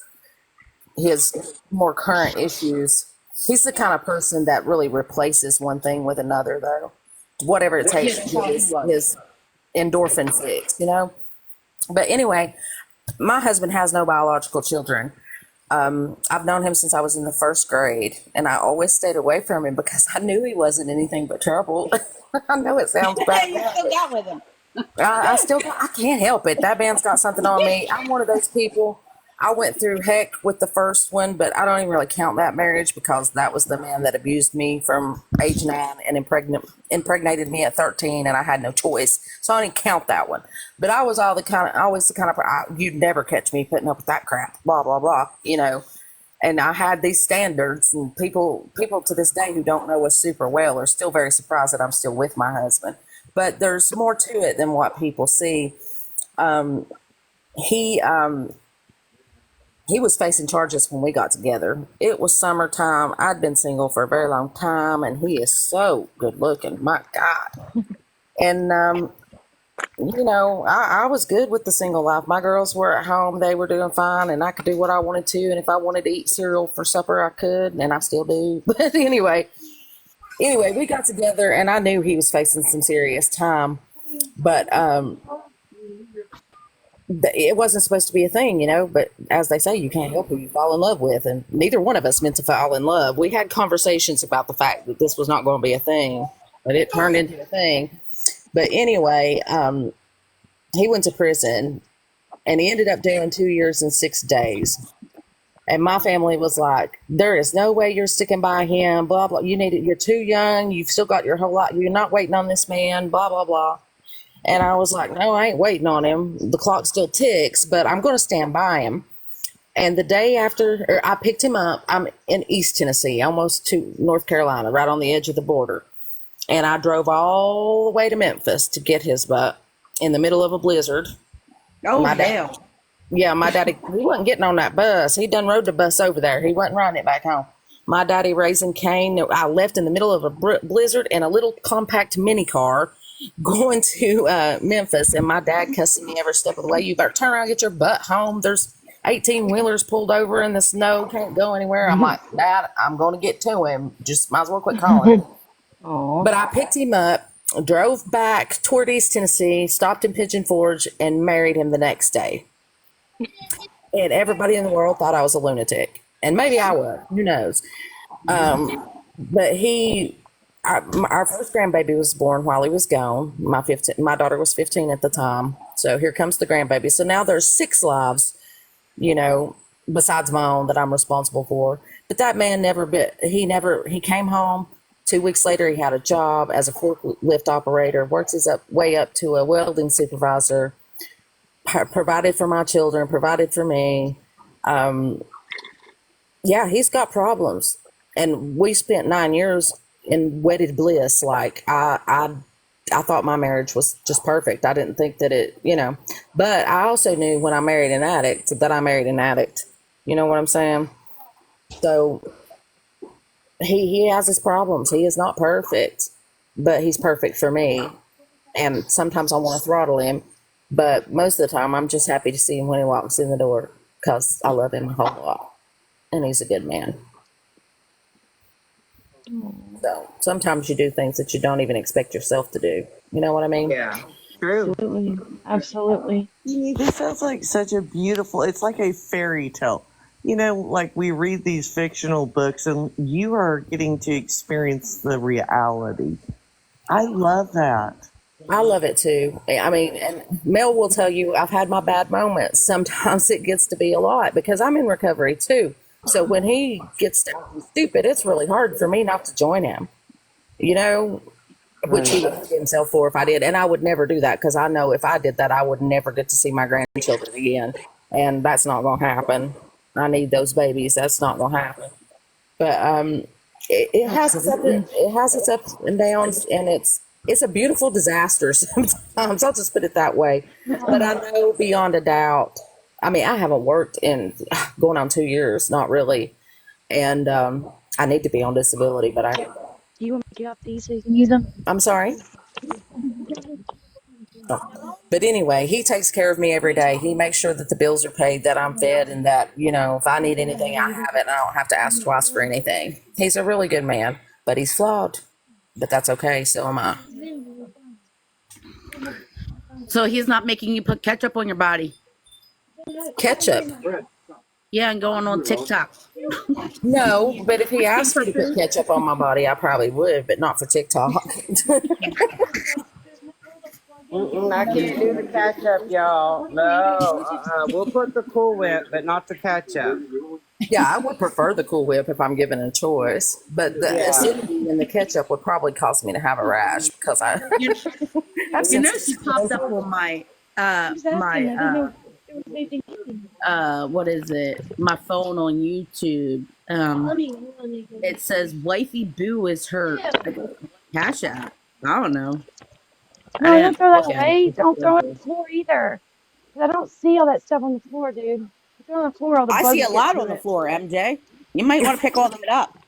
his more current issues. He's the kind of person that really replaces one thing with another, though. Whatever it takes to get his endorphin fix, you know? But anyway, my husband has no biological children. I've known him since I was in the first grade, and I always stayed away from him because I knew he wasn't anything but trouble. I know it sounds bad. You still got with him. I can't help it. That man's got something on me. I'm one of those people. I went through heck with the first one, but I don't even really count that marriage because that was the man that abused me from age 9 and impregnated me at 13, and I had no choice. So I didn't count that one. But I was always the kind of, you'd never catch me putting up with that crap, blah, blah, blah, you know. And I had these standards, and people to this day who don't know us super well are still very surprised that I'm still with my husband. But there's more to it than what people see. He was facing charges when we got together. It was summertime. I'd been single for a very long time, and he is so good looking. My God. And, you know, I was good with the single life. My girls were at home. They were doing fine, and I could do what I wanted to. And if I wanted to eat cereal for supper, I could, and I still do. But anyway, we got together, and I knew he was facing some serious time. But it wasn't supposed to be a thing, you know. But as they say, you can't help who you fall in love with. And neither one of us meant to fall in love. We had conversations about the fact that this was not going to be a thing, but it turned into a thing. But anyway, he went to prison, and he ended up doing 2 years and 6 days. And my family was like, there is no way you're sticking by him, blah, blah. You're too young. You've still got your whole life. You're not waiting on this man, blah, blah, blah. And I was like, no, I ain't waiting on him. The clock still ticks, but I'm going to stand by him. And the day after I picked him up, I'm in East Tennessee, almost to North Carolina, right on the edge of the border. And I drove all the way to Memphis to get his butt in the middle of a blizzard. Oh, damn. Yeah, my daddy, he wasn't getting on that bus. He done rode the bus over there. He wasn't riding it back home. My daddy raising Cain. I left in the middle of a blizzard in a little compact mini car going to Memphis, and my dad cussing me every step of the way. You better turn around and get your butt home. There's 18 wheelers pulled over in the snow. Can't go anywhere. I'm like, Dad, I'm going to get to him. Just might as well quit calling him. But I picked him up, drove back toward East Tennessee, stopped in Pigeon Forge, and married him the next day. And everybody in the world thought I was a lunatic. And maybe I was. Who knows? But our first grandbaby was born while he was gone. My daughter was 15 at the time. So here comes the grandbaby. So now there's 6 lives, you know, besides my own that I'm responsible for. But that man he came home. 2 weeks later, he had a job as a forklift operator, worked his way up to a welding supervisor, provided for my children, provided for me. Yeah, he's got problems, and we spent 9 years in wedded bliss. Like I thought my marriage was just perfect. I didn't think that but I also knew when I married an addict that I married an addict. You know what I'm saying? So he has his problems. He is not perfect, but he's perfect for me. And sometimes I want to throttle him, but most of the time I'm just happy to see him when he walks in the door because I love him a whole lot, and he's a good man. So sometimes you do things that you don't even expect yourself to do. You know what I mean? Yeah. True. Absolutely. Absolutely. This sounds like such a beautiful, it's like a fairy tale. Like we read these fictional books and you are getting to experience the reality. I love that. I love it too. I mean, and Mel will tell you I've had my bad moments. Sometimes it gets to be a lot because I'm in recovery too. So when he gets to acting stupid, it's really hard for me not to join him, which he would hate himself for if I did. And I would never do that because I know if I did that, I would never get to see my grandchildren again. And that's not going to happen. I need those babies. That's not going to happen. But it has its ups and downs, and it's a beautiful disaster sometimes. I'll just put it that way. But I know beyond a doubt. I mean, I haven't worked in going on 2 years, not really, and I need to be on disability. But Do you want me to get off these so you can use them? I'm sorry. But anyway, he takes care of me every day. He makes sure that the bills are paid, that I'm fed, and that, if I need anything, I have it, and I don't have to ask twice for anything. He's a really good man, but he's flawed. But that's okay. So am I. So he's not making you put ketchup on your body. Ketchup? Yeah, and going on TikTok. No, but if he asked me to put ketchup on my body, I probably would, but not for TikTok. I can't do the ketchup, y'all. No, we'll put the Cool Whip, but not the ketchup. Yeah, I would prefer the Cool Whip if I'm given a choice, but the acidity in the ketchup would probably cause me to have a rash because she popped up on my what is it? My phone on YouTube. It says Wifey Boo is her cash app. I don't know. No, don't throw that away. Don't throw it on the floor either. Because I don't see all that stuff on the floor, dude. If they're on the floor, all the bugs I see a get lot to on the it. floor, MJ. You might want to pick all of it up.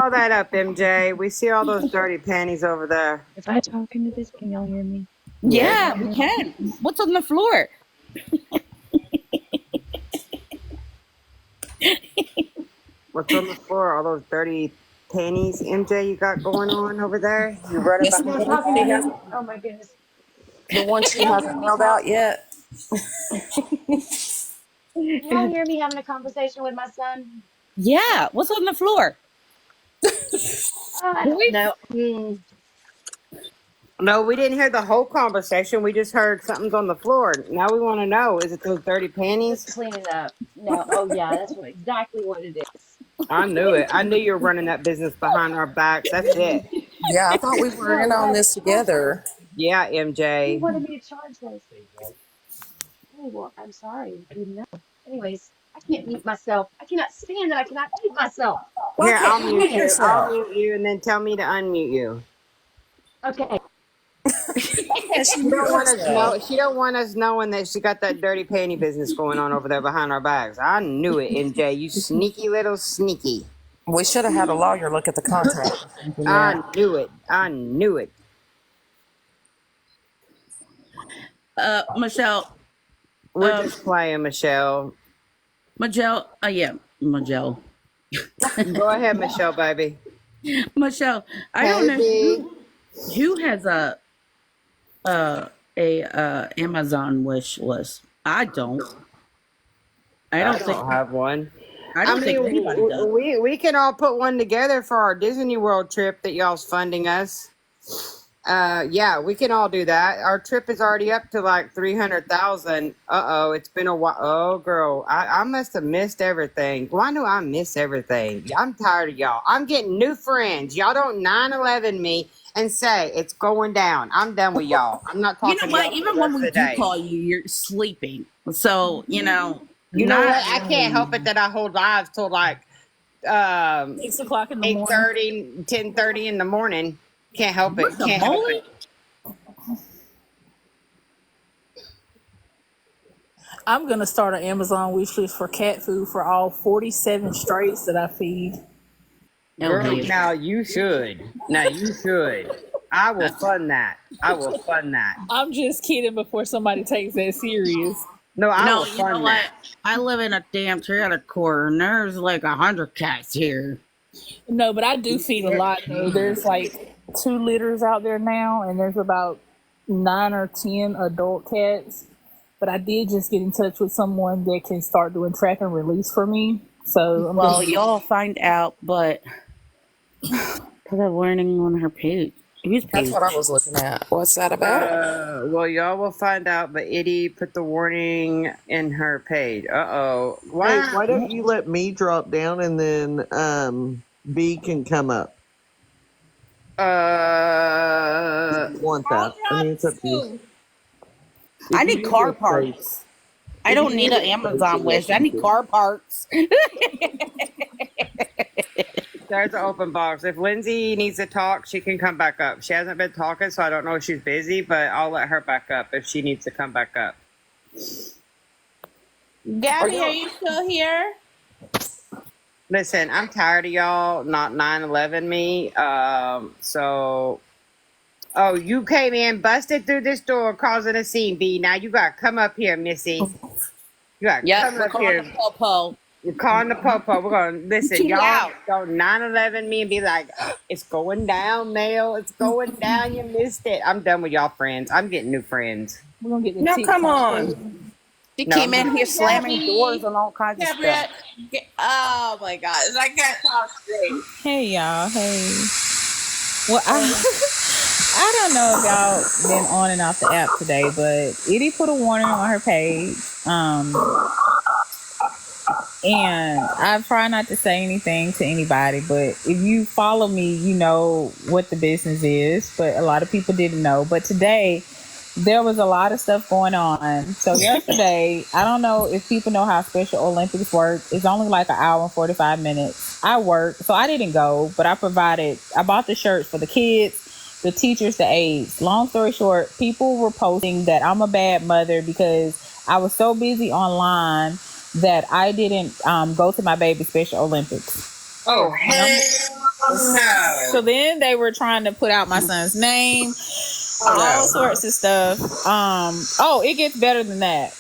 All that up, MJ. We see all those dirty panties over there. If I talk into this, can y'all hear me? Yeah, we can. What's on the floor? What's on the floor? All those dirty panties, MJ, you got going on over there? You running behind? Oh my goodness. the one she hasn't mailed out yet. Can y'all hear me having a conversation with my son? Yeah, what's on the floor? I don't know. No, we didn't hear the whole conversation. We just heard something's on the floor. Now we want to know, is it those dirty panties? Just clean it up. No. Oh yeah, that's exactly what it is. I knew it. I knew you were running that business behind our backs. That's it. Yeah, I thought we were in on this together. Yeah, You MJ. wanted me to charge those things. Oh, well, I'm sorry. I didn't know. Anyways, I can't mute myself. I cannot stand that I cannot mute myself. Here, I'll mute you. I'll mute you and then tell me to unmute you. Okay. She don't want us knowing that she got that dirty panty business going on over there behind our backs. I knew it, MJ. You sneaky little sneaky. We should have had a lawyer look at the contract. I knew it. I knew it. Michelle. We're just playing, Michelle. Michelle. Michelle. Go ahead, Michelle, baby. Michelle, I don't know who has a Amazon wish list. I don't have one. I don't think anybody does. We can all put one together for our Disney World trip that y'all's funding us. Yeah, we can all do that. Our trip is already up to like 300,000. It's been a while. Oh, girl, I must have missed everything. Why do I miss everything? I'm tired of y'all. I'm getting new friends. Y'all don't 9/11 me and say it's going down. I'm done with y'all. I'm not You talking know to what? y'all for Even the when rest of we the do day. call you, you're sleeping. So, You know not what? I can't help it that I hold lives till like 6 o'clock in the morning. 8:30, 10:30 in the morning. Can't help it. What the Can't help moly? it. I'm gonna start an Amazon wish list for cat food for all 47 straits that I feed. Girl, now you should. Now you should. I will fund that. I will fund that. I'm just kidding before somebody takes that serious. No, I No, will you know fund what? that. I live in a damn trailer court, and there's like 100 cats here. No, but I do feed a lot though. There's like 2 litters out there now, and there's about 9 or 10 adult cats. But I did just get in touch with someone that can start doing track and release for me. So Well, y'all find out, but put a warning on her page. That's what I was looking at. What's that about? Well, y'all will find out, but Edie put the warning in her page. Why? Hey, why don't you let me drop down and then B can come up? If you want that? I mean, it's up to you. I need car parts. I don't need an Amazon wish. I need car parts. There's an open box. If Lindsay needs to talk, she can come back up. She hasn't been talking, so I don't know if she's busy, but I'll let her back up if she needs to come back up. Gabby, are you still here? Listen, I'm tired of y'all not 9/11 me. Oh, you came in, busted through this door, causing a scene, B. Now you gotta come up here, Missy. You gotta come up here. Popo. We're calling the popo. We're gonna listen. Too Y'all loud. don't 9/11 me and be like, it's going down, Mel. It's going down. You missed it. I'm done with y'all friends. I'm getting new friends. We're gonna get the No, TikTok come on. version. She No, came in here slamming Gabby. doors and all kinds of Gabrielle. stuff. Oh my gosh, I can't talk straight. Hey y'all, hey. Well, I don't know if y'all been on and off the app today, but Edie put a warning on her page. And I try not to say anything to anybody, but if you follow me, you know what the business is, but a lot of people didn't know. But today, there was a lot of stuff going on. So yesterday, I don't know if people know how Special Olympics work. It's only like an hour and 45 minutes. I work, so I didn't go, but I bought the shirts for the kids, the teachers, the aides. Long story short, people were posting that I'm a bad mother because I was so busy online that I didn't go to my baby's Special Olympics. Oh, hell no. So then they were trying to put out my son's name, all sorts of stuff. It gets better than that.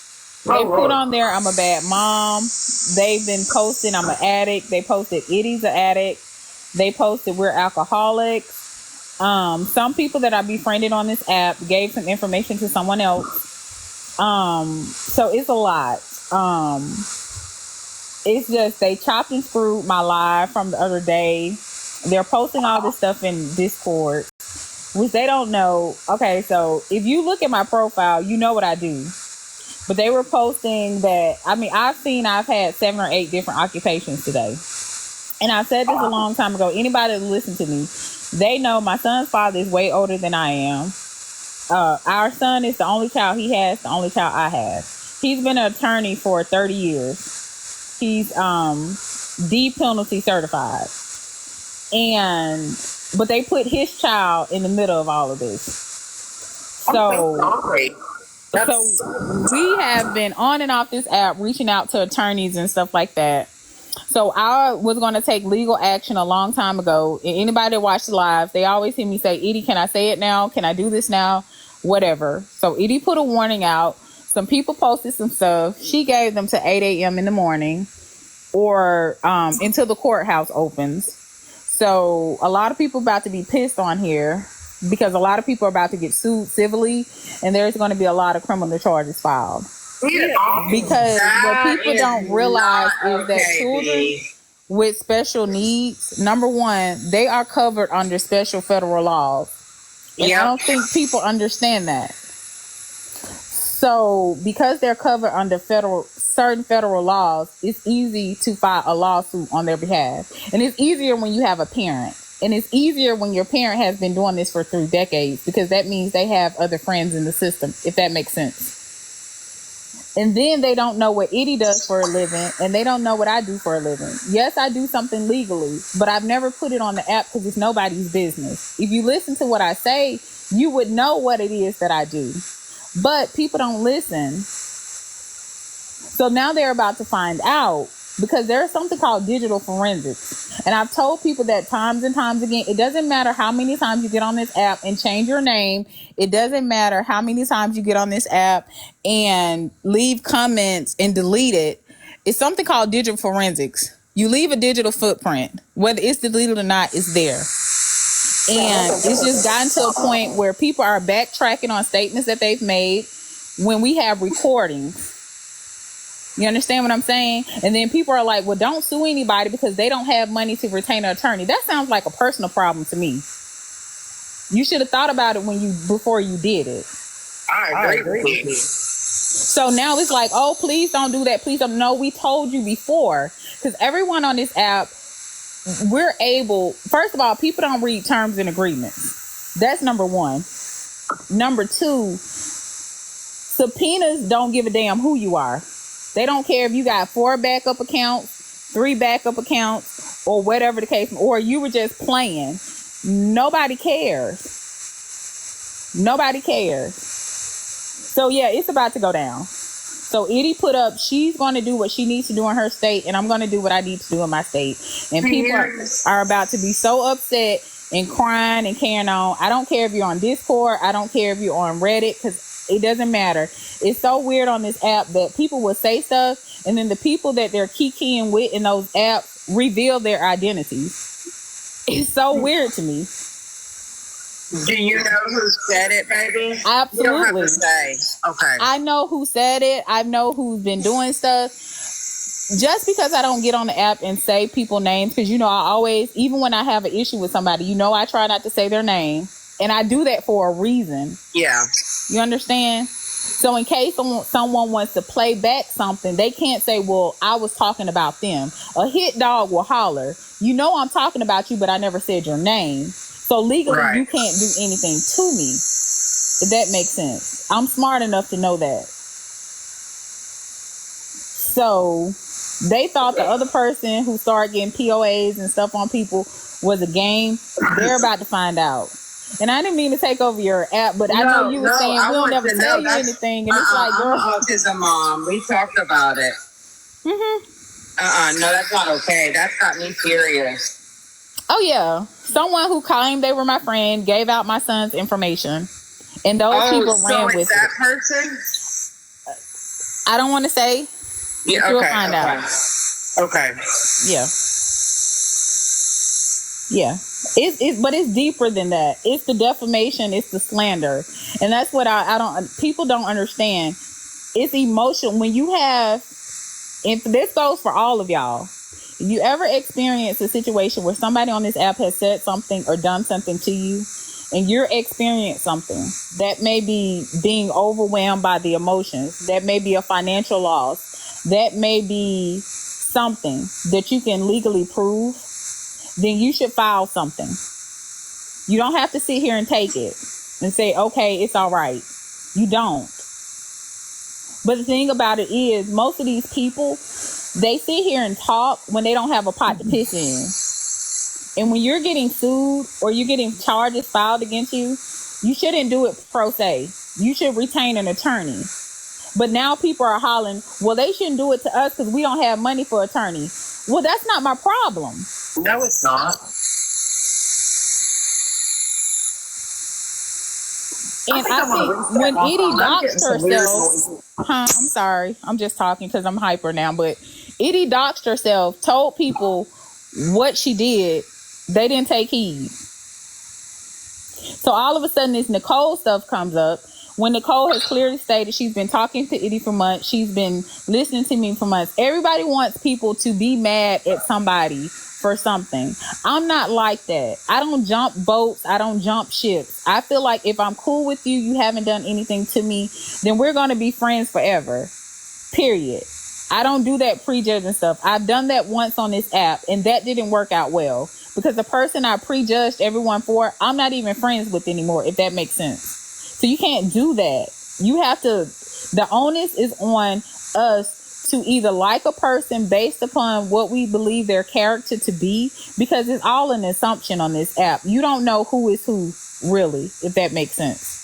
They put on there, I'm a bad mom. They've been posting, I'm an addict. They posted, Edie's an addict. They posted, we're alcoholics. Some people that I befriended on this app gave some information to someone else. So it's a lot. It's just, they chopped and screwed my live from the other day. They're posting all this stuff in Discord, which they don't know. Okay, so if you look at my profile, you know what I do. But they were posting that, I've had 7 or 8 different occupations today. And I said this a long time ago. Anybody that listens to me, they know my son's father is way older than I am. Our son is the only child he has, the only child I have. He's been an attorney for 30 years. He's D penalty certified. But they put his child in the middle of all of this. So we have been on and off this app reaching out to attorneys and stuff like that. So I was going to take legal action a long time ago. And anybody that watched the live, they always hear me say, Edie, can I say it now? Can I do this now? Whatever. So Edie put a warning out. Some people posted some stuff. She gave them to 8 a.m. in the morning or until the courthouse opens. So a lot of people about to be pissed on here because a lot of people are about to get sued civilly, and there's going to be a lot of criminal charges filed. Because what people don't realize is that children with special needs, number one, they are covered under special federal laws. And I don't think people understand that. So because they're covered under certain federal laws, it's easy to file a lawsuit on their behalf. And it's easier when you have a parent. And it's easier when your parent has been doing this for 3 decades, because that means they have other friends in the system, if that makes sense. And then they don't know what Edie does for a living, and they don't know what I do for a living. Yes, I do something legally, but I've never put it on the app because it's nobody's business. If you listen to what I say, you would know what it is that I do. But people don't listen. So now they're about to find out, because there's something called digital forensics. And I've told people that times and times again, it doesn't matter how many times you get on this app and change your name. It doesn't matter how many times you get on this app and leave comments and delete it. It's something called digital forensics. You leave a digital footprint. Whether it's deleted or not, it's there. And it's just gotten to a point where people are backtracking on statements that they've made when we have recordings. You understand what I'm saying? And then people are like, well, don't sue anybody because they don't have money to retain an attorney. That sounds like a personal problem to me. You should have thought about it before you did it. I agree with you. So now it's like, oh, please don't do that. Please don't. No, we told you before. Because everyone on this app, we're able, first of all, people don't read terms and agreements. That's number one. Number two, subpoenas don't give a damn who you are. They don't care if you got 4 backup accounts, 3 backup accounts, or whatever the case, or you were just playing. Nobody cares. Nobody cares. So yeah, it's about to go down. So Edie put up, she's going to do what she needs to do in her state, and I'm going to do what I need to do in my state. And people are about to be so upset and crying and carrying on. I don't care if you're on Discord. I don't care if you're on Reddit, because it doesn't matter. It's so weird on this app that people will say stuff, and then the people that they're kikiing with in those apps reveal their identities. It's so weird to me. Do you know who said it, baby? Absolutely. You don't have to say. Okay. I know who said it. I know who's been doing stuff. Just because I don't get on the app and say people's names, because, you know, I always, even when I have an issue with somebody, you know, I try not to say their name. And I do that for a reason. Yeah. You understand? So in case someone wants to play back something, they can't say, well, I was talking about them. A hit dog will holler, you know I'm talking about you, but I never said your name. So legally, you can't do anything to me, if that makes sense. I'm smart enough to know that. So they thought the other person who started getting POAs and stuff on people was a game. They're about to find out. And I didn't mean to take over your app, but I know you were saying we don't never tell you anything. And it's like, girl, I'm an autism mom. We talked about it. Mm-hmm. No, that's not okay. That's got me furious. Oh, yeah. Someone who claimed they were my friend gave out my son's information. And those people ran with that it. Person? I don't want to say. Yeah, You'll find out. Okay. Yeah. Yeah. But it's deeper than that. It's the defamation. It's the slander. And that's what people don't understand. It's emotional. When you have, and this goes for all of y'all. If you ever experience a situation where somebody on this app has said something or done something to you, and you're experiencing something, that may be being overwhelmed by the emotions, that may be a financial loss, that may be something that you can legally prove, then you should file something. You don't have to sit here and take it and say, okay, it's all right. You don't. But the thing about it is, most of these people, they sit here and talk when they don't have a pot to piss in. And when you're getting sued or you're getting charges filed against you, you shouldn't do it pro se. You should retain an attorney. But now people are hollering, well, they shouldn't do it to us because we don't have money for attorney. Well, that's not my problem. No, it's not. And I think when Edie doxed herself, I'm sorry, I'm just talking because I'm hyper now, but Edie doxed herself, told people what she did. They didn't take heed. So all of a sudden this Nicole stuff comes up when Nicole has clearly stated she's been talking to Edie for months. She's been listening to me for months. Everybody wants people to be mad at somebody for something. I'm not like that. I don't jump boats. I don't jump ships. I feel like if I'm cool with you, you haven't done anything to me, then we're going to be friends forever. Period. I don't do that prejudging stuff. I've done that once on this app, and that didn't work out well because the person I prejudged everyone for, I'm not even friends with anymore, if that makes sense. So you can't do that. You have to, the onus is on us to either like a person based upon what we believe their character to be, because it's all an assumption on this app. You don't know who is who, really, if that makes sense.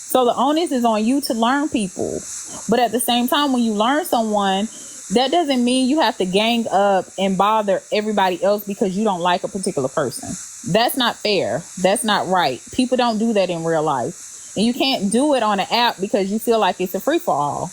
So the onus is on you to learn people. But at the same time, when you learn someone, that doesn't mean you have to gang up and bother everybody else because you don't like a particular person. That's not fair. That's not right. People don't do that in real life. And you can't do it on an app because you feel like it's a free-for-all.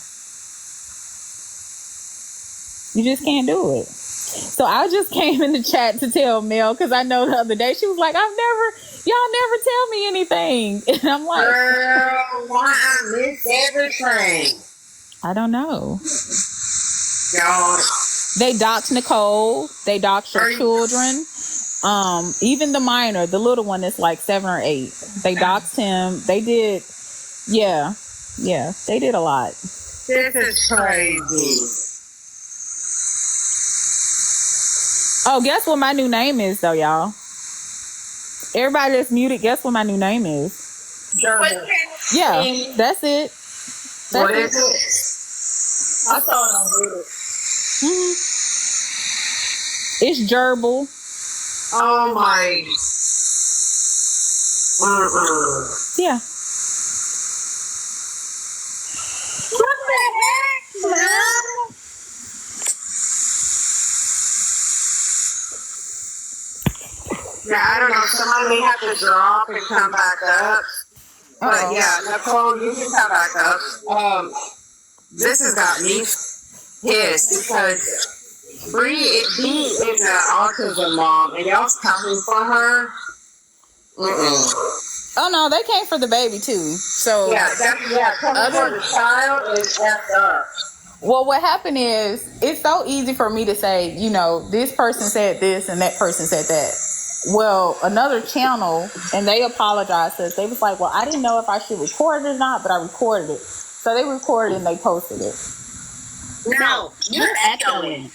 You just can't do it. So I just came in the chat to tell Mel, because I know the other day she was like, y'all never tell me anything. And I'm like, girl, why I miss everything? I don't know. Y'all. They doxed Nicole. They doxed your children. Even the minor, the little one that's like 7 or 8. They doxed him. They did, yeah, they did a lot. This is crazy. Oh, guess what my new name is, though, y'all? Everybody that's muted, guess what my new name is? Gerbil. Yeah, that's it. What is it? I saw it on Google. It's Gerbil. Oh my. Yeah. What the heck, man? Yeah, I don't know. Somebody may have to drop and come back up. But yeah, Nicole, you can come back up. This has got me pissed because Bree is an autism mom, and y'all's coming for her. Oh no, they came for the baby too. So coming for the child is effed up. Well, what happened is, it's so easy for me to say, this person said this and that person said that. Well, another channel, and they apologized to us. They was like, well, I didn't know if I should record it or not, but I recorded it. So they recorded it and they posted it. No, you're echoing.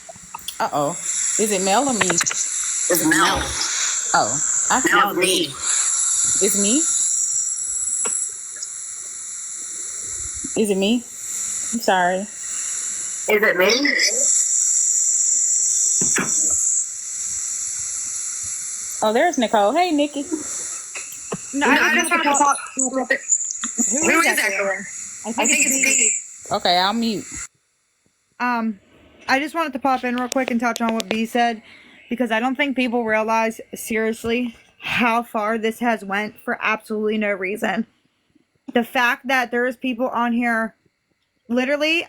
Uh-oh. Is it Mel or me? It's Mel. Oh. Mel, me. It's me? Is it me? I'm sorry. Is it me? Oh, there's Nicole. Hey, Nikki. No, I just want to talk. Who is that girl? I think it's me. Okay, I'll mute. I just wanted to pop in real quick and touch on what B said, because I don't think people realize seriously how far this has went for absolutely no reason. The fact that there's people on here, literally,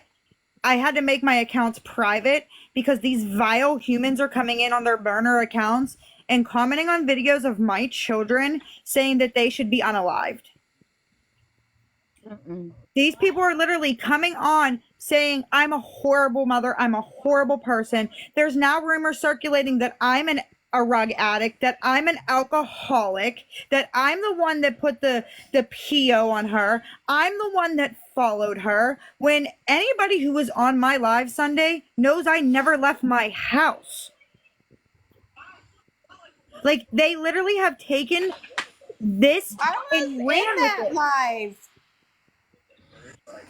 I had to make my accounts private because these vile humans are coming in on their burner accounts and commenting on videos of my children saying that they should be unalived. These people are literally coming on saying, I'm a horrible mother, I'm a horrible person. There's now rumors circulating that I'm a rug addict, that I'm an alcoholic, that I'm the one that put the PO on her. I'm the one that followed her. When anybody who was on my live Sunday knows I never left my house. Like, they literally have taken this and ran with it. Live.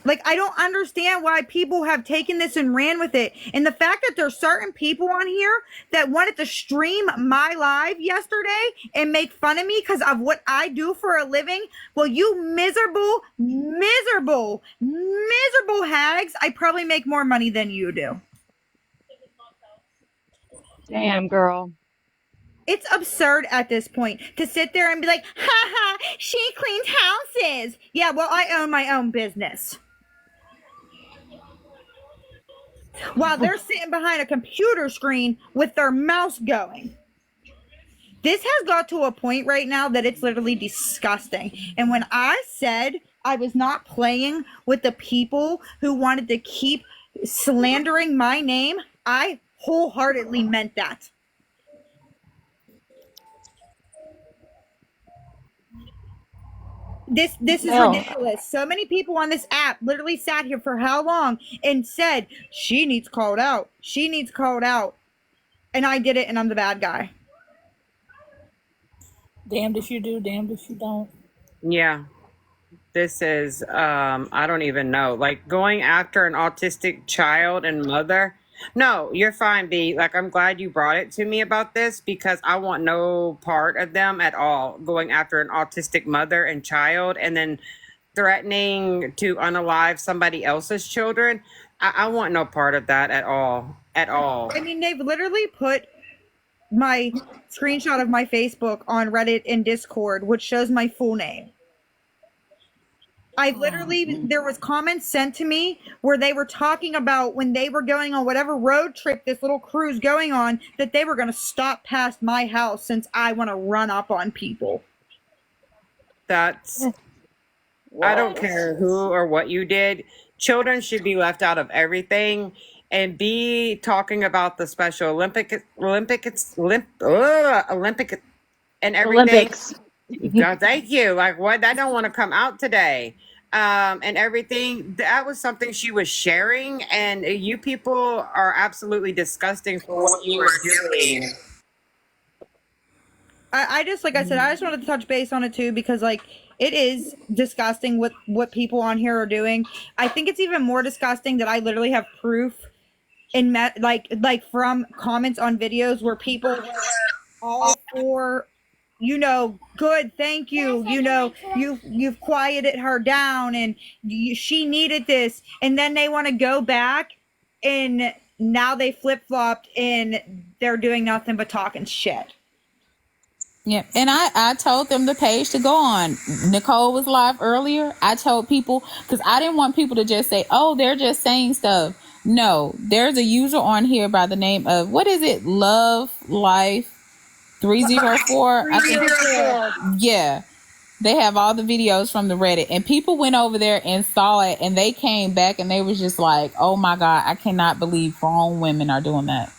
Like, I don't understand why people have taken this and ran with it. And the fact that there's certain people on here that wanted to stream my live yesterday and make fun of me because of what I do for a living. Well, you miserable hags, I probably make more money than you do. Damn, girl. It's absurd at this point to sit there and be like, ha, she cleans houses. Yeah, well, I own my own business. While they're sitting behind a computer screen with their mouse going. This has got to a point right now that it's literally disgusting. And when I said I was not playing with the people who wanted to keep slandering my name, I wholeheartedly meant that. This is No. ridiculous. So many people on this app literally sat here for how long and said she needs called out. She needs called out. And I did it and I'm the bad guy. Damned if you do, damned if you don't. Yeah. This is, I don't even know. Like, going after an autistic child and mother. No, you're fine, B. Like, I'm glad you brought it to me about this because I want no part of them at all going after an autistic mother and child and then threatening to unalive somebody else's children. I want no part of that at all. At all. I mean, they've literally put my screenshot of my Facebook on Reddit and Discord, which shows my full name. I literally, there was comments sent to me where they were talking about when they were going on whatever road trip this little crew's going on, that they were going to stop past my house since I want to run up on people. That's, I don't care who or what you did. Children should be left out of everything. And be talking about the Special Olympic and everything. Olympics. God, thank you. Like, what? I don't want to come out today. And everything. That was something she was sharing, and you people are absolutely disgusting for what you are doing. I just, like I said, I just wanted to touch base on it too because, like, it is disgusting what people on here are doing. I think it's even more disgusting that I literally have proof in like from comments on videos where people were all for, you know, good, thank you, you know, you've quieted her down and she needed this, and then they want to go back and now they flip-flopped and they're doing nothing but talking shit. Yeah, and I told them the page to go on. Nicole was live earlier. I told people, because I didn't want people to just say, oh, they're just saying stuff. No, there's a user on here by the name of, what is it? Love Life 304. I think. Yeah. They have all the videos from the Reddit, and people went over there and saw it, and they came back and they was just like, oh my God, I cannot believe grown women are doing that.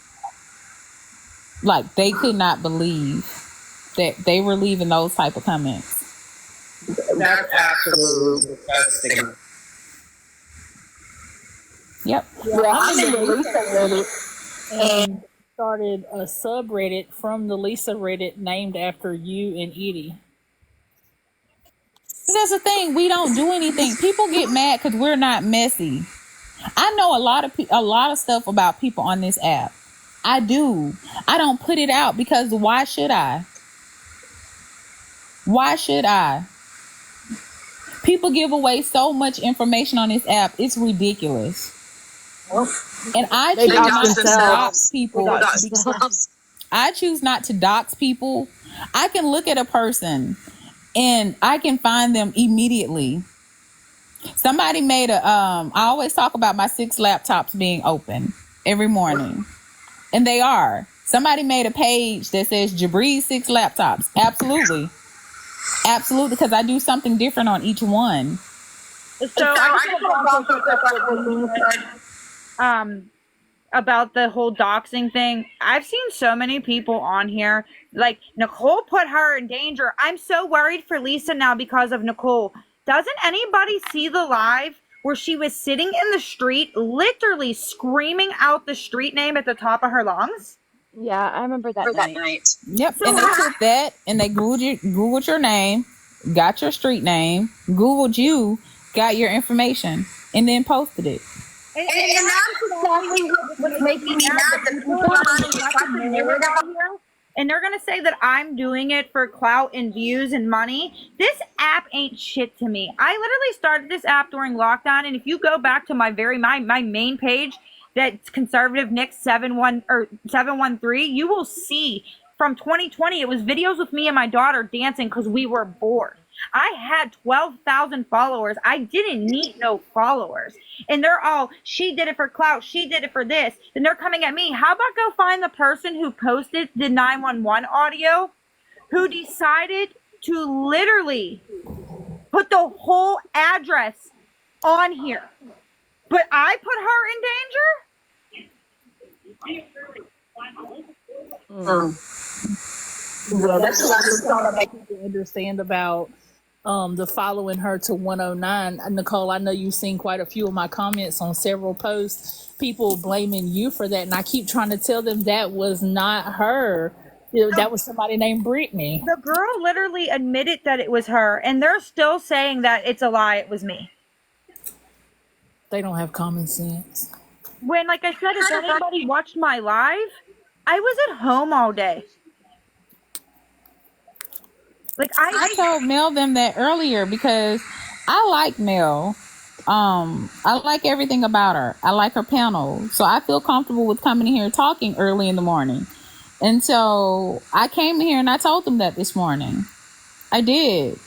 Like, they could not believe that they were leaving those type of comments. That's absolutely disgusting. Yep. Yeah, I'm in the Lisa Reddit and started a subreddit from the Lisa Reddit named after you and Edie. That's the thing. We don't do anything. People get mad because we're not messy. I know a lot of stuff about people on this app. I do. I don't put it out because why should I? Why should I? People give away so much information on this app. It's ridiculous. And I choose not to dox people. I choose not to dox people. I can look at a person and I can find them immediately. Somebody made I always talk about my 6 laptops being open every morning. And they are. Somebody made a page that says Jabri's 6 laptops. Absolutely. Absolutely, because I do something different on each one. So about the whole doxing thing. I've seen so many people on here, like Nicole put her in danger. I'm so worried for Lisa now because of Nicole. Doesn't anybody see the live where she was sitting in the street, literally screaming out the street name at the top of her lungs? Yeah, I remember that night. Yep, and they took that and they Googled your name, got your street name, Googled you, got your information, and then posted it. And that's exactly what's making me mad that people are running fucking narrative out here. And they're gonna say that I'm doing it for clout and views and money. This app ain't shit to me. I literally started this app during lockdown, and if you go back to my main page, that's conservative Nick 713, you will see from 2020 it was videos with me and my daughter dancing because we were bored. I had 12,000 followers. I didn't need no followers. And they're all, she did it for clout, she did it for this. And they're coming at me. How about go find the person who posted the 911 audio, who decided to literally put the whole address on here. But I put her in danger? Yeah, that's what I was trying to make people understand about the following her to 109. Nicole, I know you've seen quite a few of my comments on several posts, people blaming you for that, and I keep trying to tell them that was not her. That was somebody named Brittany. The girl literally admitted that it was her, and they're still saying that it's a lie, it was me. They don't have common sense. When, like I said, if anybody watched my live, I was at home all day. Like I told Mel them that earlier because I like Mel. I like everything about her. I like her panel. So I feel comfortable with coming in here talking early in the morning. And so I came in here and I told them that this morning. I did.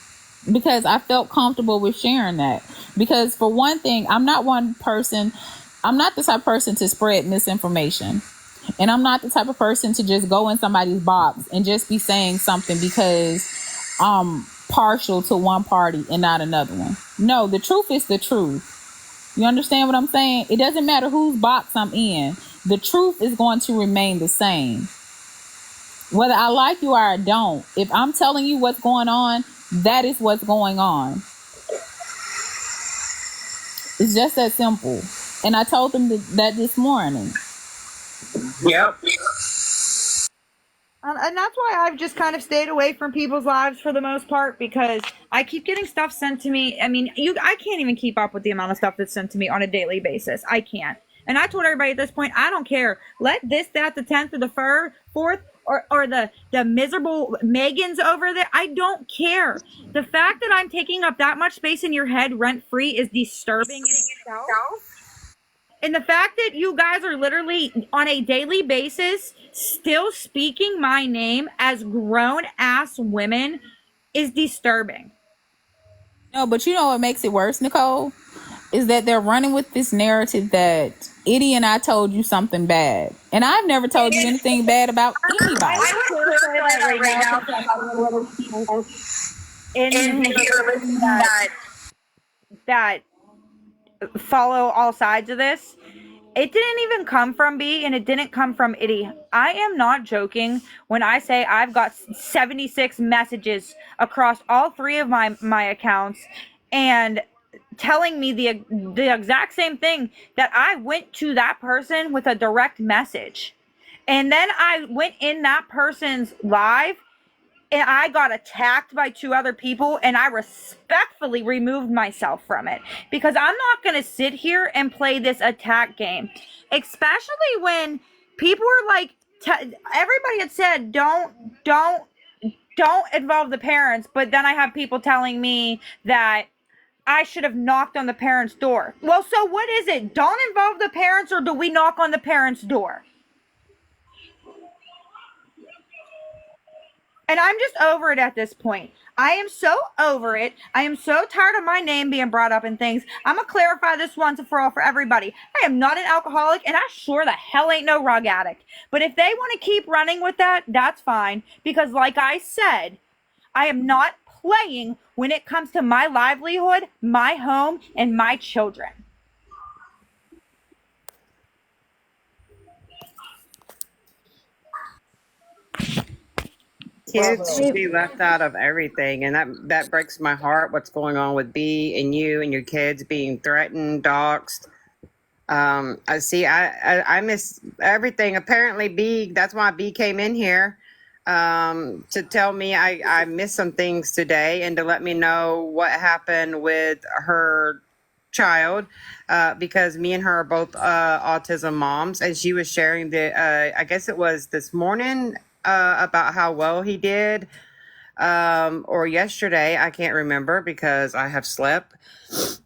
Because I felt comfortable with sharing that. Because for one thing, I'm not the type of person to spread misinformation. And I'm not the type of person to just go in somebody's box and just be saying something because I'm partial to one party and not another one. No, the truth is the truth. You understand what I'm saying? It doesn't matter whose box I'm in. The truth is going to remain the same. Whether I like you or I don't, if I'm telling you what's going on, that is what's going on. It's just that simple. And I told them that this morning. Yep. And that's why I've just kind of stayed away from people's lives for the most part, because I keep getting stuff sent to me. I mean, I can't even keep up with the amount of stuff that's sent to me on a daily basis. I can't. And I told everybody at this point, I don't care. Let this, that, the 10th or the 4th or the miserable Megans over there. I don't care. The fact that I'm taking up that much space in your head rent free is disturbing in itself. And the fact that you guys are literally on a daily basis still speaking my name as grown ass women is disturbing. No, but you know what makes it worse, Nicole? Is that they're running with this narrative that Itty and I told you something bad. And I've never told you anything bad about anybody. I would clarify that right now because I have other people in here that follow all sides of this. It didn't even come from B, and it didn't come from Itty. I am not joking when I say I've got 76 messages across all 3 of my accounts and telling me the exact same thing, that I went to that person with a direct message. And then I went in that person's live and I got attacked by 2 other people, and I respectfully removed myself from it because I'm not going to sit here and play this attack game, especially when people were like, everybody had said, don't involve the parents. But then I have people telling me that I should have knocked on the parents' door. Well, so what is it? Don't involve the parents, or do we knock on the parents' door? And I'm just over it at this point. I am so over it. I am so tired of my name being brought up in things. I'm going to clarify this once and for all for everybody. I am not an alcoholic, and I sure the hell ain't no rug addict. But if they want to keep running with that, that's fine. Because like I said, I am not playing when it comes to my livelihood, my home, and my children. Kids should be left out of everything, and that breaks my heart. What's going on with B and you and your kids being threatened, doxxed. I see. I miss everything. Apparently, B. That's why B came in here to tell me I missed some things today and to let me know what happened with her child, because me and her are both autism moms, and she was sharing I guess it was this morning, about how well he did, or yesterday, I can't remember because I have slept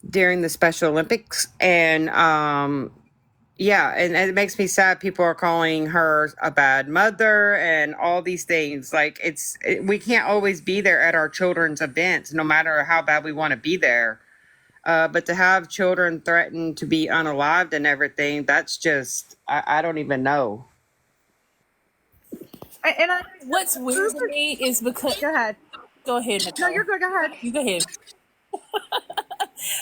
during the Special Olympics. And yeah, and it makes me sad. People are calling her a bad mother and all these things. Like, we can't always be there at our children's events, no matter how bad we want to be there. But to have children threatened to be unalived and everything, that's just, I don't even know. What's weird to me is because go ahead. Go ahead, Nicole. No, you're good. Go ahead. You go ahead.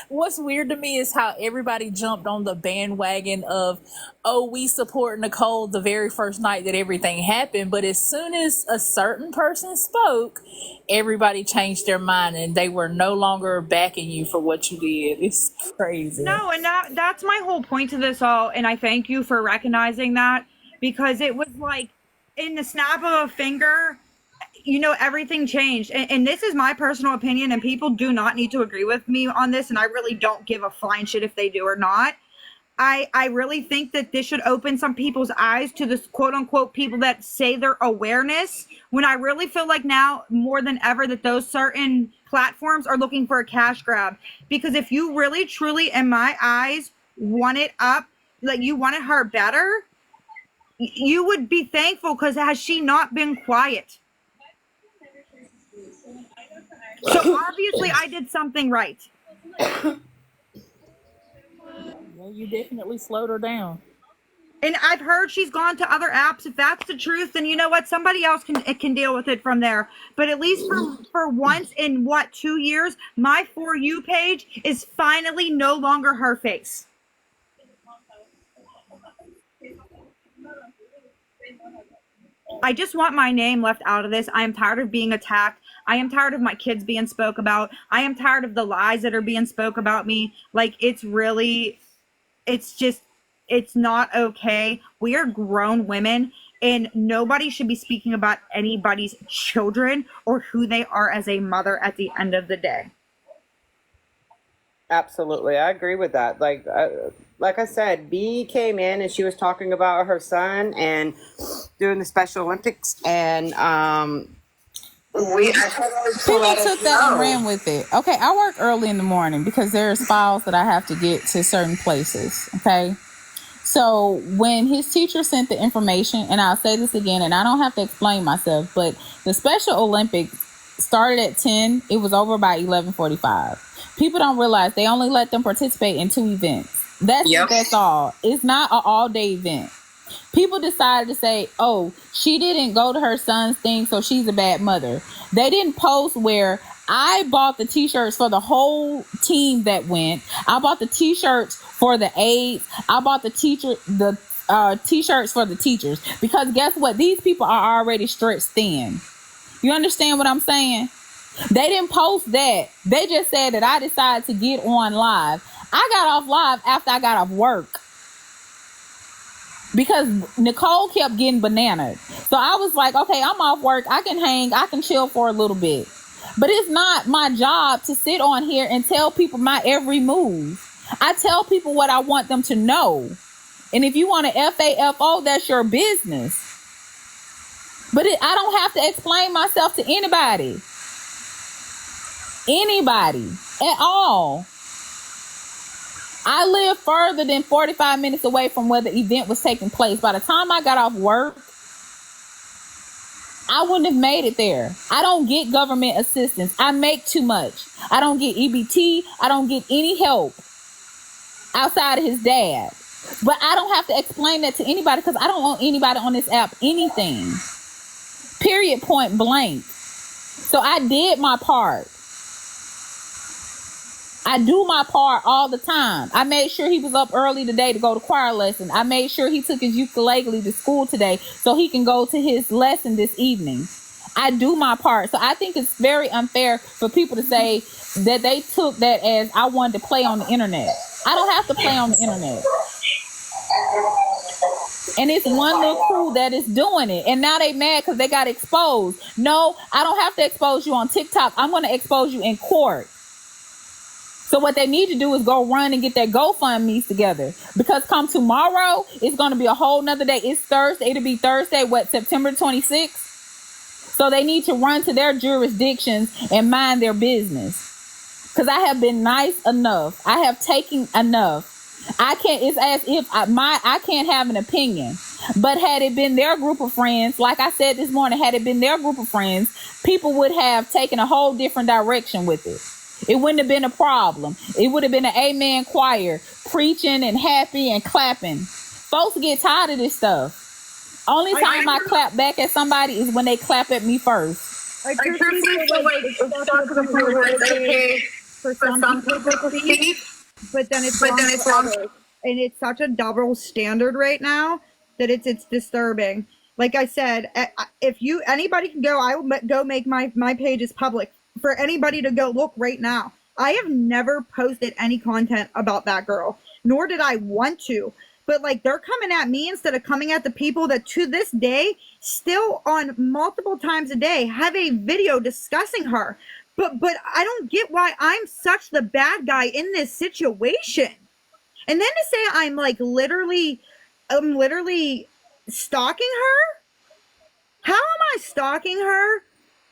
What's weird to me is how everybody jumped on the bandwagon of, oh, we support Nicole the very first night that everything happened. But as soon as a certain person spoke, everybody changed their mind and they were no longer backing you for what you did. It's crazy. No, and that's my whole point to this all, and I thank you for recognizing that, because it was like in the snap of a finger, you know, everything changed. And this is my personal opinion, and people do not need to agree with me on this, and I really don't give a flying shit if they do or not. I really think that this should open some people's eyes to this quote unquote people that say their awareness, when I really feel like now more than ever that those certain platforms are looking for a cash grab. Because if you really truly, in my eyes, wanted up, like you wanted her better, you would be thankful, because has she not been quiet? So obviously I did something right. Well, you definitely slowed her down. And I've heard she's gone to other apps. If that's the truth, then you know what? Somebody else can deal with it from there. But at least for once in, 2 years, my For You page is finally no longer her face. I just want my name left out of this. I am tired of being attacked. I am tired of my kids being spoke about. I am tired of the lies that are being spoke about me. Like, it's not okay. We are grown women, and nobody should be speaking about anybody's children or who they are as a mother at the end of the day. Absolutely, I agree with that. Like I said, B came in and she was talking about her son and doing the Special Olympics, and Penny took that and ran with it. Okay, I work early in the morning because there's files that I have to get to certain places. Okay, so when his teacher sent the information, and I'll say this again, and I don't have to explain myself, but the Special Olympics started at 10. It was over by 11:45. People don't realize they only let them participate in 2 events. That's all. It's not an all-day event. People decided to say, oh, she didn't go to her son's thing, so she's a bad mother. They didn't post where I bought the t-shirts for the whole team that went. I bought the t-shirts for the aides. I bought the t-shirts for the teachers. Because guess what? These people are already stretched thin. You understand what I'm saying? They didn't post that. They just said that I decided to get on live. I got off live after I got off work, because Nicole kept getting bananaed. So I was like, okay, I'm off work. I can hang. I can chill for a little bit. But it's not my job to sit on here and tell people my every move. I tell people what I want them to know. And if you want to FAFO, that's your business. But I don't have to explain myself to anybody. Anybody at all. I live further than 45 minutes away from where the event was taking place. By the time I got off work, I wouldn't have made it there. I don't get government assistance. I make too much. I don't get EBT. I don't get any help outside of his dad. But I don't have to explain that to anybody, because I don't want anybody on this app anything. Period, point blank. So I did my part. I do my part all the time. I made sure he was up early today to go to choir lesson. I made sure he took his ukulele to school today so he can go to his lesson this evening. I do my part. So I think it's very unfair for people to say that they took that as I wanted to play on the internet. I don't have to play on the internet. And it's one little crew that is doing it. And now they mad because they got exposed. No, I don't have to expose you on TikTok. I'm going to expose you in court. So what they need to do is go run and get their GoFundMe's together. Because come tomorrow, it's going to be a whole nother day. It's Thursday. It'll be Thursday, September 26th? So they need to run to their jurisdictions and mind their business. Because I have been nice enough. I have taken enough. It's as if I can't have an opinion. But had it been their group of friends, like I said this morning, had it been their group of friends, people would have taken a whole different direction with it. It wouldn't have been a problem. It would have been an amen choir preaching and happy and clapping. Folks get tired of this stuff. Only time I clap back at somebody is when they clap at me first. I heard people like, for some people to speak, but then it's wrong for others. And it's such a double standard right now that it's disturbing. Like I said, if anybody can go, I will go make my pages public for anybody to go look right now. I have never posted any content about that girl, nor did I want to. But like they're coming at me instead of coming at the people that to this day still on multiple times a day have a video discussing her. But I don't get why I'm such the bad guy in this situation. And then to say I'm literally stalking her? How am I stalking her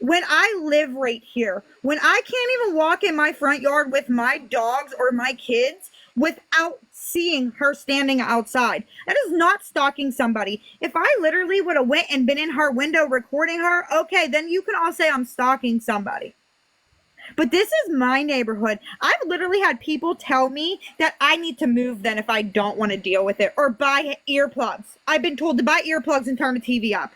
when I live right here? When I can't even walk in my front yard with my dogs or my kids without seeing her standing outside. That is not stalking somebody. If I literally would have went and been in her window recording her, okay, then you can all say I'm stalking somebody. But this is my neighborhood. I've literally had people tell me that I need to move then if I don't want to deal with it, or buy earplugs. I've been told to buy earplugs and turn the TV up.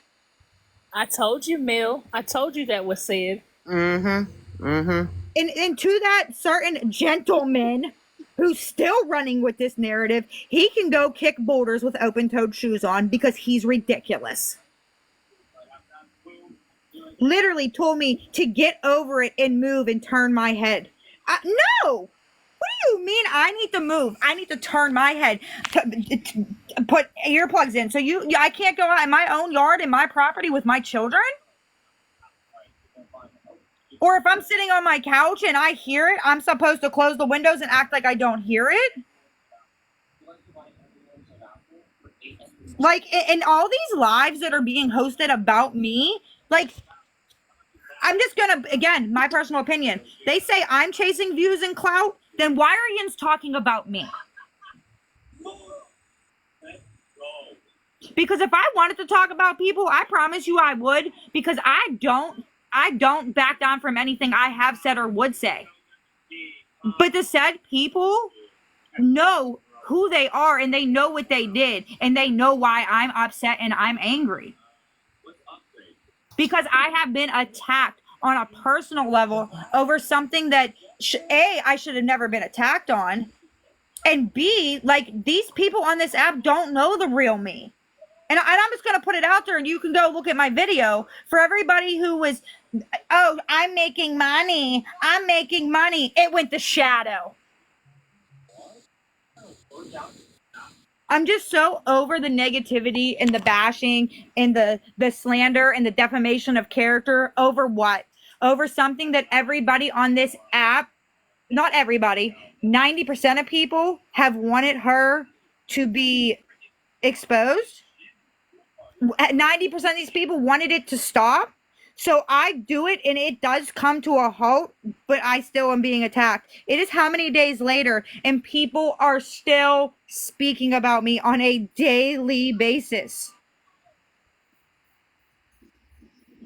I told you, Mel. I told you that was said. Mm-hmm. Mm-hmm. And to that certain gentleman who's still running with this narrative, he can go kick boulders with open-toed shoes on because he's ridiculous. Literally told me to get over it and move and turn my head. No! What do you mean I need to move? I need to turn my head, to put earplugs in. So I can't go out in my own yard in my property with my children? Or if I'm sitting on my couch and I hear it, I'm supposed to close the windows and act like I don't hear it? Like, in all these lives that are being hosted about me, like, I'm just gonna, again, my personal opinion. They say I'm chasing views and clout, then why are Yins talking about me? Because if I wanted to talk about people, I promise you I would, because I don't back down from anything I have said or would say. But the said people know who they are and they know what they did and they know why I'm upset and I'm angry. Because I have been attacked on a personal level over something that A, I should have never been attacked on, and B, like, these people on this app don't know the real me. And I'm just going to put it out there and you can go look at my video. For everybody who was, oh, I'm making money. It went to shadow. I'm just so over the negativity and the bashing and the slander and the defamation of character. Over what? Over something that everybody on this app, not everybody, 90% of people have wanted her to be exposed. 90% of these people wanted it to stop. So I do it and it does come to a halt, but I still am being attacked. It is how many days later and people are still speaking about me on a daily basis.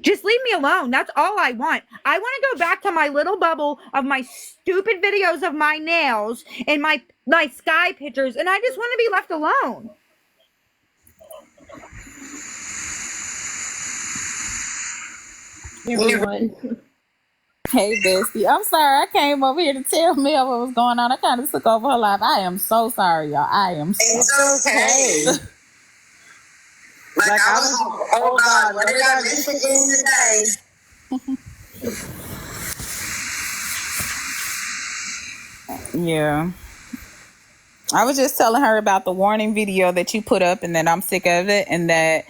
Just leave me alone. That's all I want. I want to go back to my little bubble of my stupid videos of my nails and my sky pictures, and I just want to be left alone. Everyone. Hey, bestie. I'm sorry. I came over here to tell Mel what was going on. I kind of took over her life. I am so sorry, y'all. I am so It's okay. Like I was, oh God, what did I miss again today? Yeah. I was just telling her about the warning video that you put up and that I'm sick of it, and then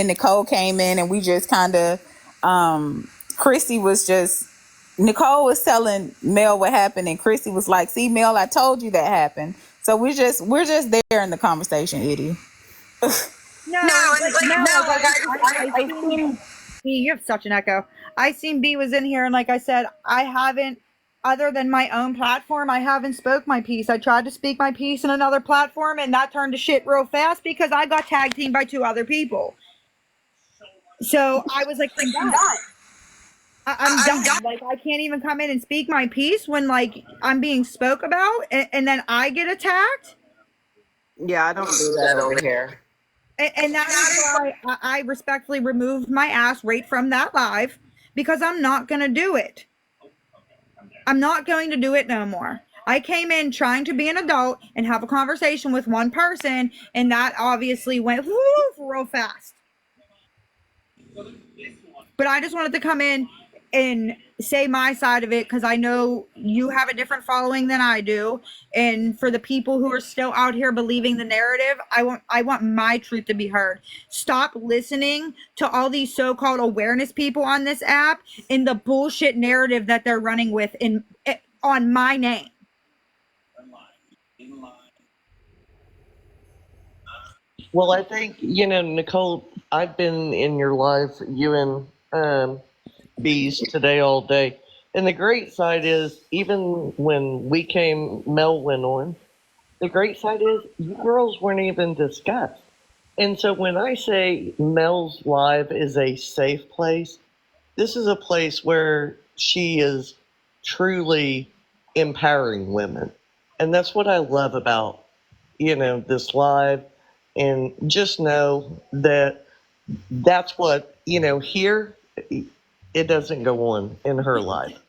Nicole came in and we just kind of Nicole was telling Mel what happened and Chrissy was like, see, Mel, I told you that happened. So we're just there in the conversation, Eddie. I seen B, you have such an echo. I seen B was in here and like I said, I haven't, other than my own platform, I haven't spoke my piece. I tried to speak my piece in another platform and that turned to shit real fast because I got tag teamed by 2 other people. So I was like, I'm done. I'm done. Like, I can't even come in and speak my piece when like I'm being spoke about and then I get attacked. Yeah, I don't do that over here. And that is why I respectfully removed my ass right from that live because I'm not going to do it. I'm not going to do it no more. I came in trying to be an adult and have a conversation with one person, and that obviously went real fast. But I just wanted to come in and say my side of it because I know you have a different following than I do. And for the people who are still out here believing the narrative, I want my truth to be heard. Stop listening to all these so-called awareness people on this app and the bullshit narrative that they're running with on my name. Well, I think, Nicole, I've been in your live, you and Bees today all day. And the great side is, even when Mel went on, the great side is you girls weren't even discussed. And so when I say Mel's live is a safe place, this is a place where she is truly empowering women. And that's what I love about, this live. And just know that that's what, here, it doesn't go on in her life.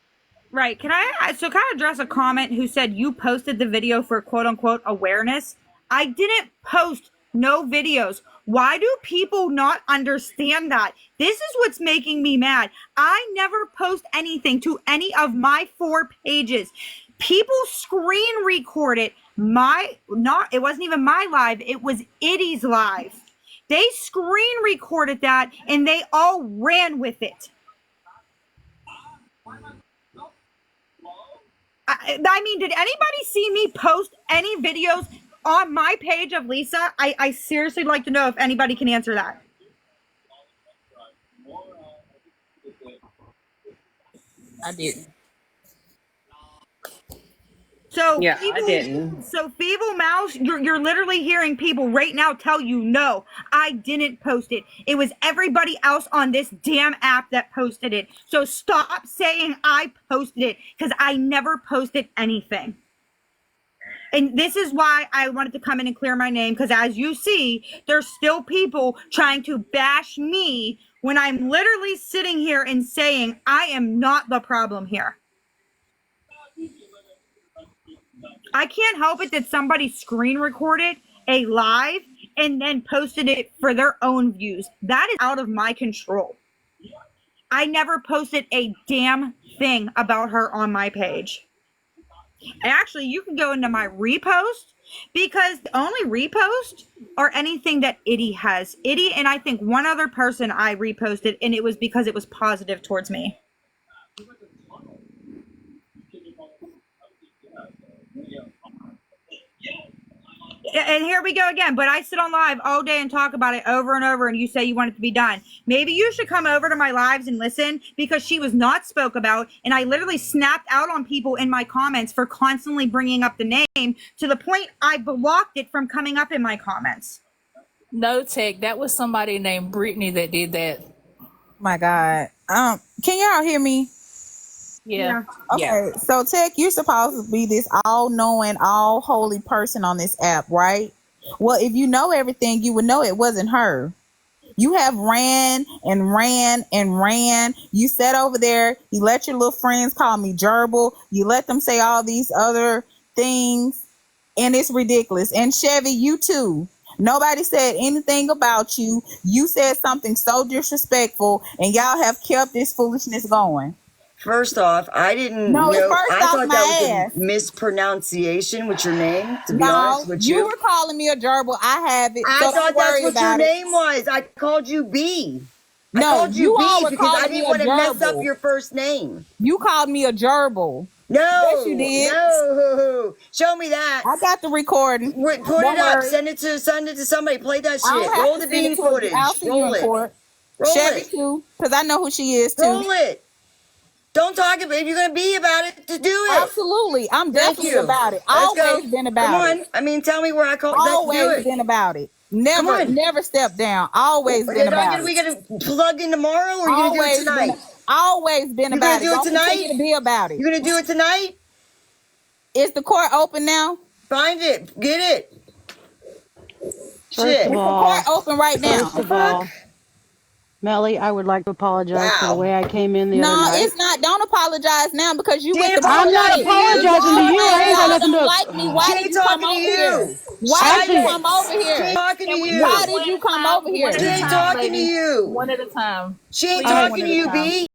Right. Can I address a comment who said you posted the video for quote unquote awareness? I didn't post no videos. Why do people not understand that? This is what's making me mad. I never post anything to any of my 4 pages. People screen record it. It wasn't even my live. It was Itty's live. They screen recorded that and they all ran with it. I mean, did anybody see me post any videos on my page of Lisa? I seriously like to know if anybody can answer that. I didn't. So yeah, I didn't. So Feeble Mouse, you're literally hearing people right now tell you, no, I didn't post it. It was everybody else on this damn app that posted it. So stop saying I posted it, because I never posted anything. And this is why I wanted to come in and clear my name, because as you see, there's still people trying to bash me when I'm literally sitting here and saying I am not the problem here. I can't help it that somebody screen recorded a live and then posted it for their own views. That is out of my control. I never posted a damn thing about her on my page. Actually, you can go into my repost, because the only repost are anything that Itty has. Itty and I think one other person I reposted, and it was because it was positive towards me. And here we go again, but I sit on live all day and talk about it over and over, and you say you want it to be done. Maybe you should come over to my lives and listen, because she was not spoke about, and I literally snapped out on people in my comments for constantly bringing up the name, to the point I blocked it from coming up in my comments. No, Tech, that was somebody named Brittany that did that. My God. Can y'all hear me? Yeah. Okay, yeah. So Tech, you're supposed to be this all-knowing, all-holy person on this app, right? Well, if you know everything, you would know it wasn't her. You have ran and ran and ran. You sat over there. You let your little friends call me gerbil. You let them say all these other things, and it's ridiculous. And Chevy, you too. Nobody said anything about you. You said something so disrespectful, and y'all have kept this foolishness going. First off, I didn't know. I thought that was a mispronunciation with your name, to be honest with you. You were calling me a gerbil. I have it. I thought that's what your name was. I called you B. I called you B because I didn't want to mess up your first name. You called me a gerbil. No. Yes, you did. No. Show me that. I got the recording. Put it up. Send it to somebody. Play that shit. Roll the bean footage. Roll it. Roll Chevy it. too, because I know who she is too. Roll it. Don't talk about it. You're going to be about it to do it. Absolutely. I'm definitely about it. Always been about it. Come on. I mean, tell me where I call it. Always been about it. Never step down. Always been about it. We going to plug in tomorrow, or are you going to do it tonight? Always been about it. You're going to do it tonight? Continue to be about it. You're going to do it tonight? Is the court open now? Find it. Get it. First of all, is the court open right now? First of all, Melly, I would like to apologize for the way I came in the other night. No, it's not. Don't apologize. apologize now because you with the I'm not bullshit. apologizing to you. I ain't got Y'all nothing don't to. like me. Why She did ain't you come talking to over here? you. Why did you Actually, come over she here? ain't talking to you. Why did you come over here? She ain't talking to you. One at a time. She ain't Please, talking one to at a you, time. B.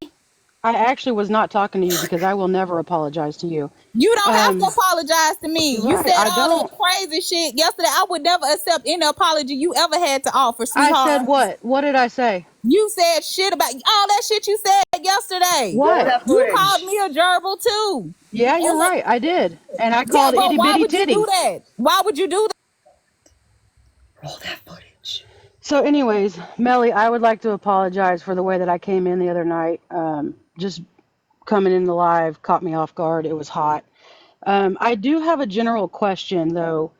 I actually was not talking to you because I will never apologize to you. You don't have to apologize to me. You Right, said I all that don't. crazy shit yesterday. I would never accept any apology you ever had to offer, I said sweetheart. what? What did I say? You said shit about all that shit you said yesterday. Roll What? that You footage. called me a gerbil too. Yeah, you're And like, right. I did. And I yeah, called but itty why bitty would you do titty. that? Why would you do that? Roll that footage. So, anyways, Melly, I would like to apologize for the way that I came in the other night. Just coming in the live caught me off guard. It was hot. I do have a general question, though.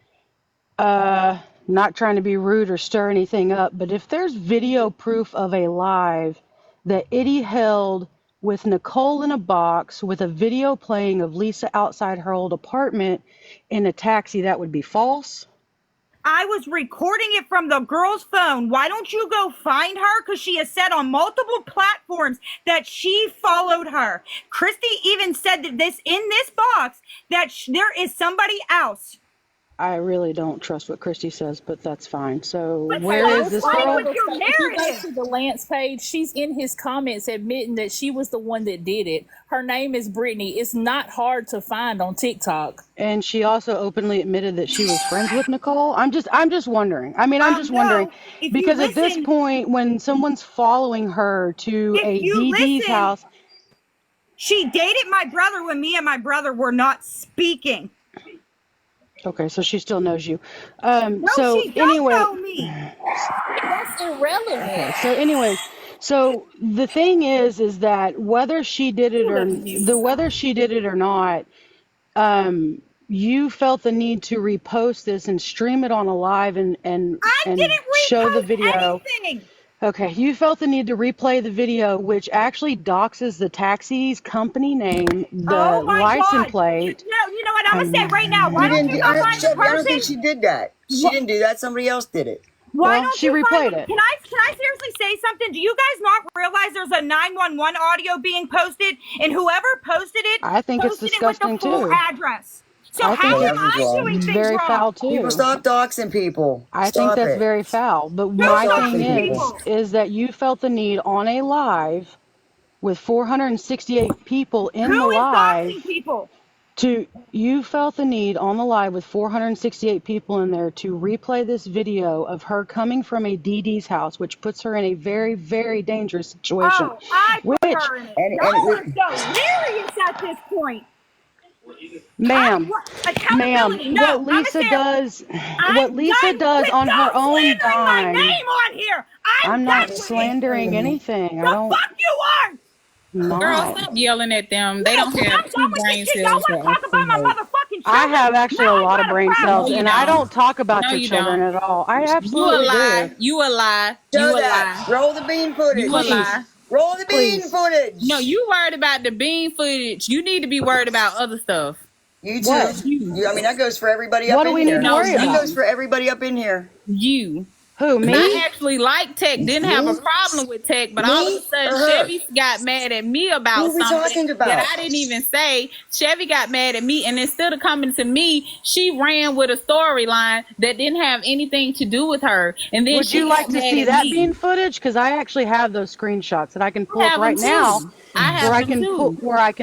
Not trying to be rude or stir anything up, but if there's video proof of a live that Itty held with Nicole in a box with a video playing of Lisa outside her old apartment in a taxi, that would be false? I was recording it from the girl's phone. Why don't you go find her? Because she has said on multiple platforms that she followed her. Christy even said that in this box that there is somebody else. I really don't trust what Christy says, but that's fine. So But where stop is this running girl? with your If you go narrative. to the Lance page, she's in his comments admitting that she was the one that did it. Her name is Brittany. It's not hard to find on TikTok. And she also openly admitted that she was friends with Nicole. I'm just wondering. I mean, I'm just wondering No. If you because at this listen, point, when someone's following her to if a you DD's listen, house, she dated my brother when me and my brother were not speaking. okay, so she still knows you. No, So she don't anyway, know me. That's irrelevant. okay. So anyways, so the thing is that whether she did it or not, you felt the need to repost this and stream it on a live and I didn't show the repost video. anything. Okay, you felt the need to replay the video, which actually doxes the taxi's company name, the Oh my license God. plate. You know what? I'm going to say right now. Why She don't didn't. you go find the Chevy, I don't think person? she did that. She didn't do that. Somebody else did it. Why Well, don't she you find replayed them? it. Can I seriously say something? Do you guys not realize there's a 911 audio being posted, and whoever posted it I think it's with the disgusting full too. address? So I how think am it's I doing things very wrong? foul People, too. stop doxing people. I think Stop that's it. very foul. But Stop my Who thing doxing doxing people. people? is that you felt the need on a live with 468 people in the Who is live doxing people? you felt the need on the live with 468 people in there to replay this video of her coming from a DD's house, which puts her in a very, very dangerous situation. Oh, I put Which, her in it. And Y'all are delirious at this point. ma'am, Accountability. No, what I'm gonna Lisa say does, I'm what Lisa done does with on her no own slandering my dime, name on here. I'm I'm done not with it. slandering anything. I The don't, fuck you are. Girl, not. stop yelling at them. They No, don't because have I'm two done with this brain shit. Y'all cells want that to talk about actually my work. motherfucking I children? have actually Now a I lot of got a brain No, cells, problem. you and I don't. don't talk about No, your you children don't. at all. I You a absolutely do. lie. You a lie. show You a that. lie. Roll the bean You a footage. Please, lie. Roll the bean please. No, footage. you worried about the bean footage. You need to be worried about other stuff. You too. What? I mean, that goes for everybody What up do in we need to here. No, worry That about? goes you. for everybody up in here. You. Who, Because I me? actually like Tech, didn't have a Me? problem with Tech, but all of a Me sudden or her? Chevy got mad at me Who about are we something talking that about? I didn't even say. Chevy got mad at me, and instead of coming to me, she ran with a storyline that didn't have anything to do with her. And then Would you she like got to mad see at that me. bean footage? Because I actually have those screenshots that I can pull I up have them right now, too. I have them too.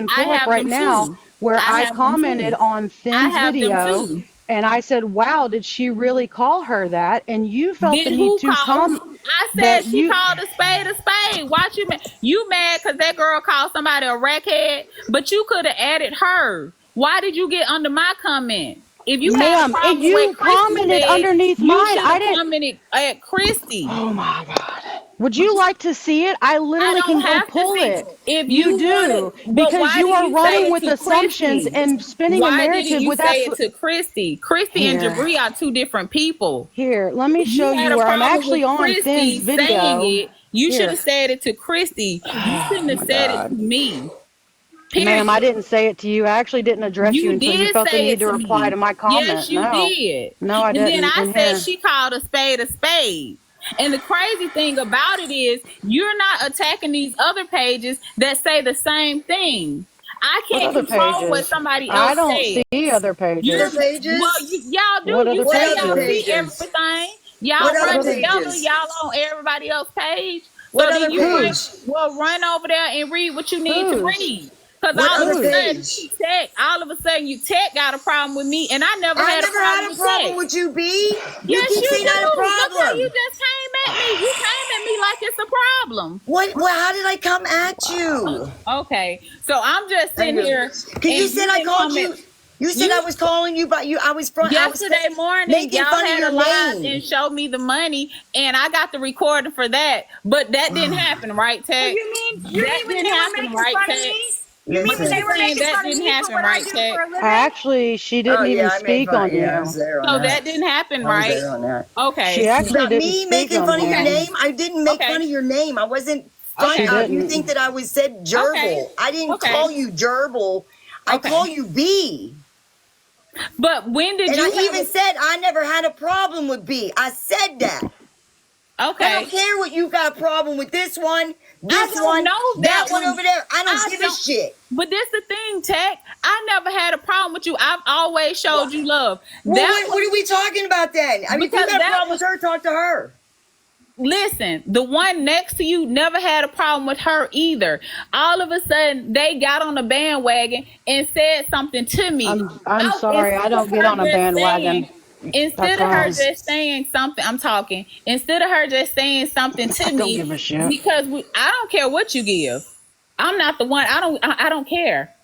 I pull up have right them now too. where I I have them commented too. on I Thin's have them video, too. and I said, "Wow, did she really call her that?" And you felt the Did need who to call? come I that said she you. called a spade a spade. Watch you mad. You mad because that girl called somebody a wreckhead, but you could have added her. Why did you get under my comment? If you had a Ma'am, and problem with what you Christy commented said, underneath you mine. should I have didn't. commented at Christy. Oh my God. Would you like to see it? I I literally can don't go have to pull see it. if You you do, wanted, but because why you didn't are you say running it with to assumptions Christy? and spinning a Why didn't narrative you with say it absolute. to Christy? Christy and Here, Jabri are two different people. here, let me If you show had you a where I'm problem actually with on Finn's Christy saying video. it, you should Here. have said it to Christy. You Oh shouldn't have my said it to God. me. Ma'am, I Period. didn't say it to you. I actually didn't address you You until you did felt the say need it to to reply me. to my Yes, comment. you No. did. No, I And then didn't. I In said here. she called a spade a spade. And the crazy thing about it is you're not attacking these other pages that say the same thing. I What can't other control what pages? somebody I else don't says. see other Other You're pages. well, pages? y'all do. What You other What say other y'all see pages? pages? everything. What Y'all What other run other? together. pages? Y'all on everybody else's page. What So then other you page? Whose? run over there and read what you need to Whose? read. Cause What all of other a Whose? sudden, page? all of a sudden, you tech got a problem with me, and I never I had a never problem had a with problem tech. with you, B. You Yes, keep you saying I had a do. Look how you problem. just came at me. You came at me like it's a problem. What? Well, how did I come at you? Okay, so I'm just sitting Anyway, here, because you and said you I didn't called come at you. You said I you. was calling you, but you. I was front. Yesterday morning, making y'all fun of had a your live and name. showed me the money, and I got the recording for that. But that didn't happen, right, So Tech? you That mean when didn't they were happen, making right, fun of Tech? me? You mean What when you Listen. they were saying? making That fun of didn't me for happen, what I right, do Tech? for a living? Actually, she Oh didn't even yeah, I made speak fun. on Yeah, I was you. there on So that. that didn't happen, I was right? there on that. Okay, She actually But didn't me speak making on fun of your okay, you. name, I didn't make okay, fun of your name. I wasn't fun. She okay, You think didn't. that I was said okay, gerbil? I didn't okay, call you gerbil. I okay. call you B. But when did And I you have even said I never had a problem with B. I said that. a? I don't Okay, care what you got a problem with this one, I this don't one, know that that one one. over there. I don't I give a don't. shit. But this the thing, Tech. I never had a problem with you. I've always showed you love. Well, That what was are we talking about then? I mean, if you because got a that problem was. with her, talk to her. Listen, the one next to you never had a problem with her either. All of a sudden, they got on the bandwagon and said something to me. I'm sorry. I Instead of don't get her on a just bandwagon. saying, That's instead of her wrong. just saying something, I'm talking. Instead of her just saying something to I don't me, give a shit. because I don't care what you give. I'm not the one. I don't care.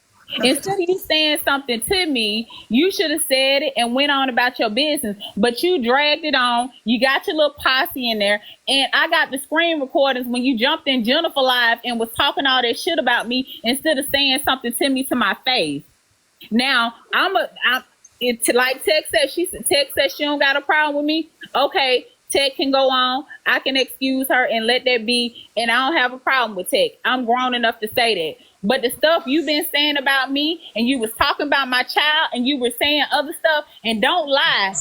Instead of you saying something to me, you should have said it and went on about your business. But you dragged it on. You got your little posse in there. And I got the screen recordings when you jumped in Jennifer Live and was talking all that shit about me instead of saying something to me to my face. Now, like Tech said, Tech said she don't got a problem with me. Okay, Tech can go on. I can excuse her and let that be. And I don't have a problem with Tech. I'm grown enough to say that. But the stuff you've been saying about me, and you was talking about my child, and you were saying other stuff, and don't lie.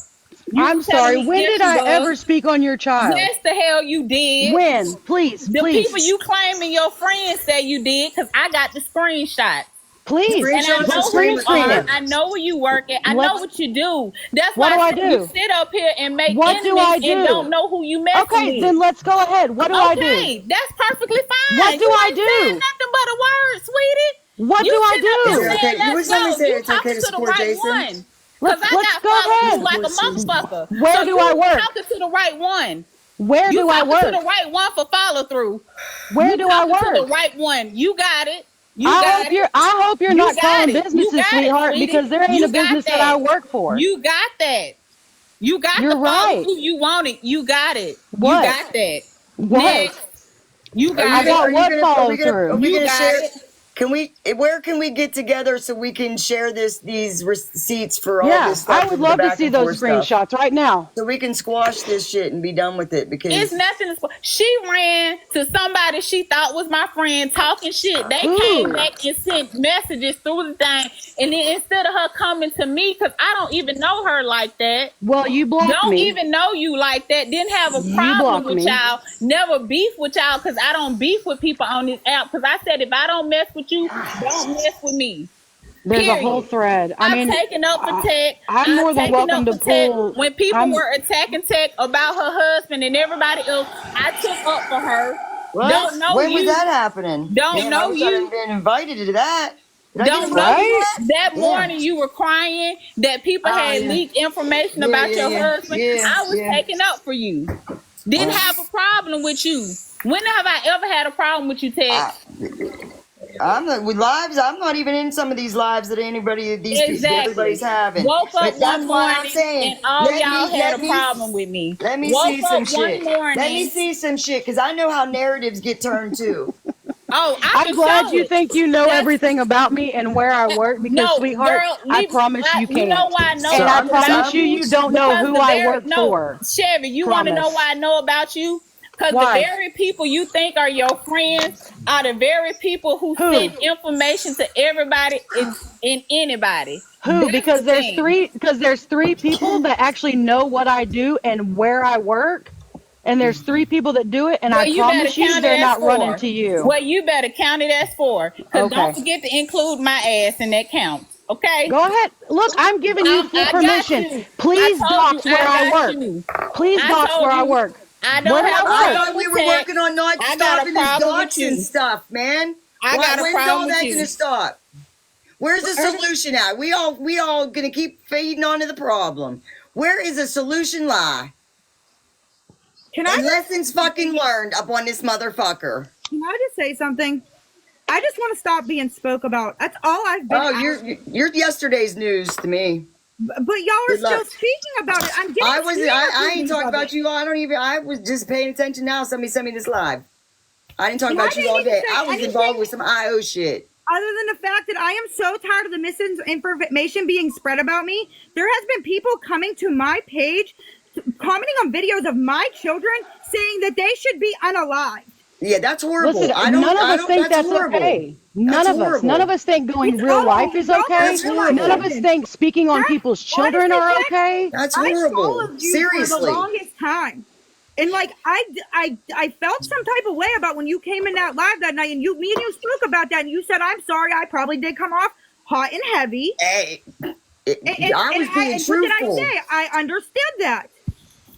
You I'm was telling sorry. me, When yes, did you I was. ever speak on your child? Yes, the hell you did. When? Please, The people please, you claiming your friends say you did, because I got the screenshot. please. And I Screenshots and know Let's who screen green you screen are. it. record. I know where you work at. I know Let's. what you do. That's What why do I I said you do? sit up here and make What do enemies I and don't do? know who you messing Okay, with. then let's go ahead. What do I do? Okay, that's perfectly What fine. do You I ain't said do? nothing but a word, sweetie. What You do I sitting up Is here it do? saying okay? You let's was let me go. say You it's okay talking to to the support right Jason. one. Cause I Let's got go followed You you ahead. like a support Sue. motherfucker. So Where do I you work? talking to the right one. Where You do I talking to the work? right one for follow through. Where You do I talking to the work? right one. You got it. You got it. I hope you're You not got calling it. You businesses, got it, sweetheart, sweetie. because there ain't a You got business that that. I work for. You got that. You got the You're follow right. through. You want it. You got it. You What? got that. What? Next. You Are you I got gonna? it. got Are you what gonna? follow Are through? we You gonna got share? it. Can we? Where can we get together so we can share these receipts for all Yeah, this I stuff would and the love to back see and those forth stuff, screenshots right now. so we can squash this shit and be done with it? It's Because nothing. She ran to somebody she thought was my friend talking shit. They came Who? back and sent messages through the thing. And then instead of her coming to me, because I don't even know her like that, Well, you blocked don't me. even know you like that, didn't have a You problem blocked with me. y'all, never beef with y'all, because I don't beef with people on this app. Because I said, if I don't mess with you, don't mess with me. There's a whole Period. thread. I I've mean, taken up for Tech. I'm I've more than taken welcome up to for Tech. pull. When people I'm were attacking Tech about her husband and everybody else, I took up for her. what? Don't know When was you. that happening? Don't Damn, I know wish I'd you. have been invited to that. Did I get Don't know invited to you. right. that? That Damn. morning you were crying that people Oh had yeah. leaked information Yeah, about yeah, your yeah, husband. yeah, I was yeah. taking up for you. Didn't have a problem with you. When have I ever had a problem with you, Tech? I'm not with lives. I'm not even in some of these lives that everybody's Exactly. having. Woke But up that's one why I'm morning saying and all y'all had a let problem with me. me Woke see some up one shit. Let me morning. see some shit because I know how narratives get turned too. Oh, I I'm can glad show you it. think you know That's everything about me and where I work because, no, sweetheart, girl. I promise you You know can't. why I know So And I I'm just about promise you, you? you don't know Because who the I very work no, for. Chevy. You want to know Promise. why I know about you? Because the Why? very people you think are your friends are the very people who Who? send information to everybody and anybody. Who? That's the thing. Because there's three people that actually know what I do and where I work. and there's 3 people that do it, and I Well, you better promise you, count it they're as not running 4. to you. Well, you better count it as 4. Because don't Okay. forget to include my ass in that count. Okay? Go ahead. Look, I'm giving you full I got permission. you. Please I told you dox where I I got work. you. Please I dox told where I you work. I Where don't do have a I I work? thought problem we with were that. working on not I got a stopping this problem with doxing you. stuff, man. I got a When's problem all with that you. gonna stop? Where's the solution at? We all gonna keep feeding onto the problem. Where is the solution lie? Can I And just lessons fucking learned upon this motherfucker. Can I just say something? I just want to stop being spoke about. That's all I've been. Oh, you're yesterday's news to me. But y'all are Good still luck. speaking about it. I'm getting. I wasn't. I ain't screen talking recordings about of you. I was just paying attention now. Somebody sent me this live. I didn't talk And I about you didn't all even day. say I was involved with some IO shit. other than the fact that I am so tired of the misinformation being spread about me. There has been people coming to my page, commenting on videos of my children, saying that they should be unalived. Yeah, that's horrible. Listen, none of us think that's okay. None of us. None of us think going real life is okay. None of us think speaking on people's children are okay. That's I horrible. followed you for the Seriously. longest time. And like I felt some type of way about when you came in that live that night, and me and you spoke about that, and you said, "I'm sorry, I probably did come off hot and heavy." Hey, I was being What did I truthful. say? I understood that.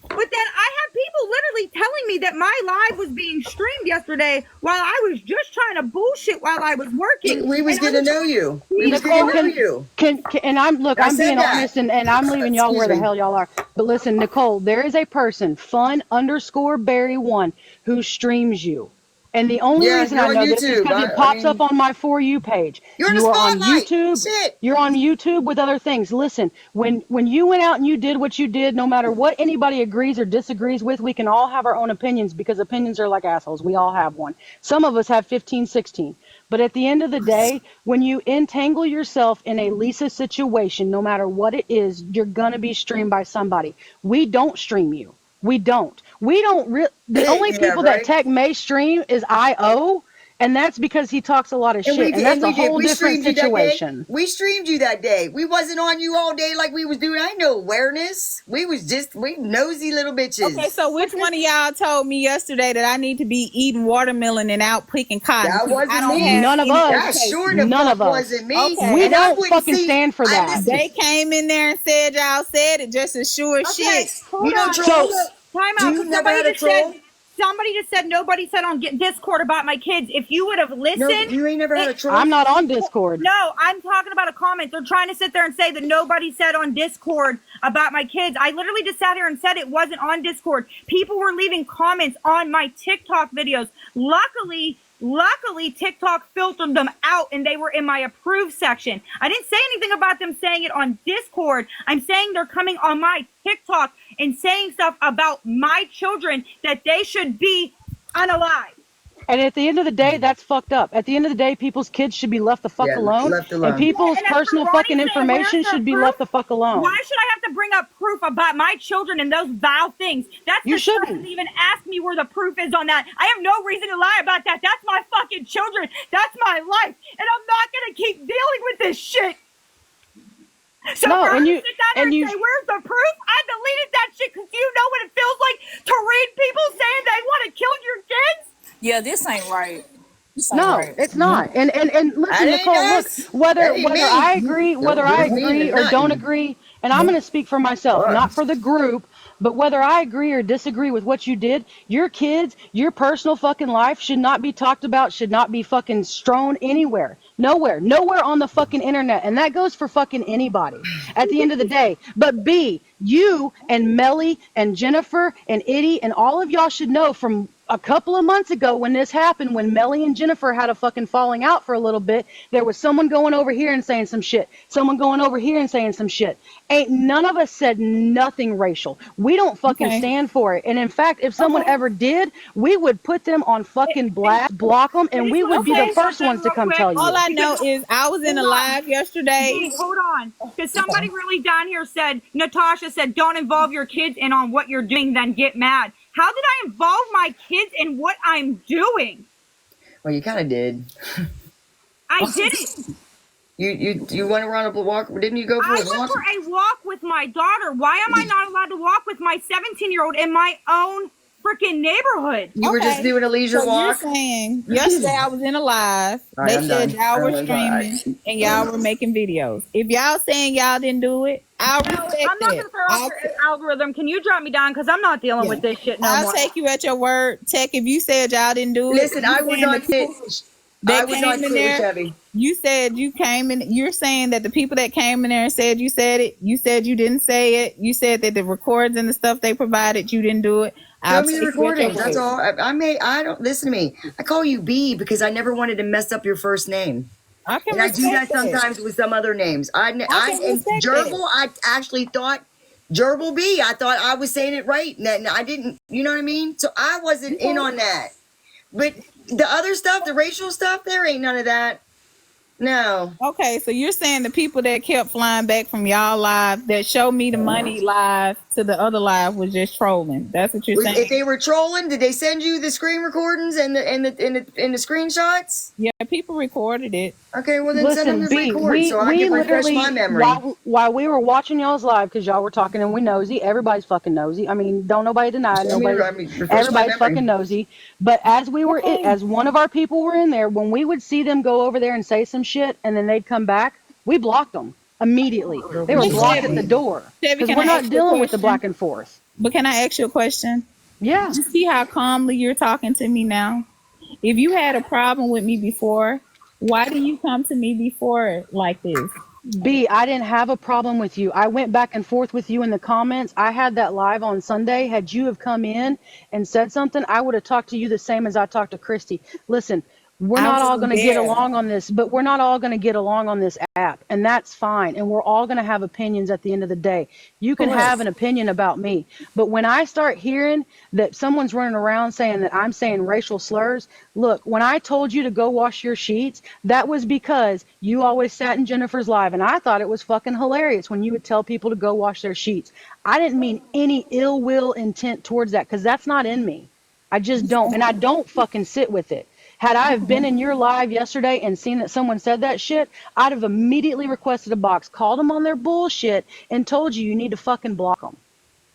But then I have people literally telling me that my live was being streamed yesterday while I was just trying to bullshit while I was working. We was getting to know you. We was Nicole, getting to know you. can and I'm look, I I'm said being that. honest, and I'm leaving y'all where Excuse the me. hell y'all are. But listen, Nicole, there is a person, fun_Barry1, who streams you. And the only Yeah, reason you're I on know this is YouTube. because it I pops mean, up on my For You page. you're in the You are on spotlight. YouTube. Shit. You're on YouTube with other things. Listen, when you went out and you did what you did, no matter what anybody agrees or disagrees with, we can all have our own opinions because opinions are like assholes. We all have one. Some of us have 15, 16. But at the end of the day, when you entangle yourself in a Lisa situation, no matter what it is, you're going to be streamed by somebody. We don't stream you. We don't. The only Yeah, people that right. Tech may stream is IO, and that's because he talks a lot of shit, and that's a whole different streamed you that day. situation. We streamed you that day. We wasn't on you all day like we was doing. I ain't no awareness. We nosy little bitches. Okay, so which one of y'all told me yesterday that I need to be eating watermelon and out picking cotton? That 'Cause wasn't I don't me. have None of any us. That sure the None fuck of us. wasn't me. Okay. We And I don't wouldn't fucking see- stand for that. listen, They came in there and said y'all said it just as sure as shit. Hold You know on. trolls? Time Do out. you 'Cause never had a troll? Somebody just said nobody said on Discord about my kids. If you would have listened, No, you ain't never had a troll. I'm not on Discord. No, I'm talking about a comment. They're trying to sit there and say that nobody said on Discord about my kids. I literally just sat here and said it wasn't on Discord. People were leaving comments on my TikTok videos. Luckily, TikTok filtered them out and they were in my approved section. I didn't say anything about them saying it on Discord. I'm saying they're coming on my TikTok and saying stuff about my children that they should be unalive. And at the end of the day, that's fucked up. At the end of the day, people's kids should be left the fuck alone. left alone. And people's And as for personal Ronnie fucking saying, information "Where's the should be proof?" left the fuck alone. Why should I have to bring up proof about my children and those vile things? That's You disgusting shouldn't. to even ask me where the proof is on that. I have no reason to lie about that. That's my fucking children. That's my life. And I'm not going to keep dealing with this shit. So No, for her and to you- sit down there and and you- say, where's the proof? I deleted that shit because you know what it feels like to read people saying they want to kill your kids? Yeah, this ain't right. This ain't No, right. it's not. And listen, That ain't Nicole, look, us. whether That ain't me. I agree, Don't whether I do me agree to or don't nothing. agree, and I'm going to speak for myself, not for the group, but whether I agree or disagree with what you did, your kids, your personal fucking life should not be talked about, should not be fucking strewn anywhere. Nowhere on the fucking internet. And that goes for fucking anybody at the end of the day. But B, you and Melly and Jennifer and Itty and all of y'all should know from a couple of months ago when this happened, when Melly and Jennifer had a fucking falling out for a little bit, there was someone going over here and saying some shit. Someone going over here and saying some shit. Ain't none of us said nothing racial. We don't fucking stand for it. And in fact, if someone ever did, we would put them on fucking blast, block them, and we would be the first ones to come tell you. All I know is I was in a live yesterday. Hey, hold on. Because somebody really down here said, Natasha said, don't involve your kids in on what you're doing, then get mad. How did I involve my kids in what I'm doing? Well, you kind of did. I didn't. You went around a walk? Didn't you go for I a went walk? for a walk with my daughter. Why am I not allowed to walk with my 17-year-old in my own freaking neighborhood. You were just doing a leisure so walk. You're saying yesterday I was in a live. All right, They I'm said done. y'all were Oh my God. streaming and y'all were making videos. If y'all saying y'all didn't do it, I'll respect I'm not that. gonna throw off your algorithm. Can you drop me down? Because I'm not dealing with this shit no I'll more. take you at your word. Tech, if you said y'all didn't do it, Listen, I would not sit. I would not sit with Chevy. You said you came in. You're saying that the people that came in there and said you said it. You said you didn't say it. You said that the records and the stuff they provided, you didn't do it. Show me the recordings. That's all. I don't listen to me. I call you B because I never wanted to mess up your first name. And I do that sometimes with some other names. And Gerbil, I actually thought Gerbil B. I thought I was saying it right. And I didn't, you know what I mean? So I wasn't in on that. But the other stuff, the racial stuff, there ain't none of that. No. Okay, so you're saying the people that kept flying back from y'all live that showed me the money live to the other live was just trolling. That's what you're saying. If they were trolling, did they send you the screen recordings and the screenshots? Yeah, people recorded it. Okay, well then send them the record so I can refresh my memory. While we were watching y'all's live, because y'all were talking and we nosy, everybody's fucking nosy. I mean, don't nobody deny it. Everybody's fucking nosy. But as we were, as one of our people were in there, when we would see them go over there and say some shit, and then they'd come back, we blocked them immediately. They were blocked at the door because we're not dealing with the back and forth. But can I ask you a question? Yeah. You see how calmly you're talking to me now? If you had a problem with me before, why do you come to me before like this? B, I didn't have a problem with you. I went back and forth with you in the comments. I had that live on Sunday. Had you have come in and said something, I would have talked to you the same as I talked to Christy. Listen, we're not all going to get along on this, but we're not all going to get along on this app, and that's fine. And we're all going to have opinions at the end of the day. You can have an opinion about me, but when I start hearing that someone's running around saying that I'm saying racial slurs, look, when I told you to go wash your sheets, that was because you always sat in Jennifer's live, and I thought it was fucking hilarious when you would tell people to go wash their sheets. I didn't mean any ill will intent towards that, because that's not in me. I just don't, and I don't fucking sit with it. Had I have been in your live yesterday and seen that someone said that shit, I'd have immediately requested a box, called them on their bullshit, and told you need to fucking block them.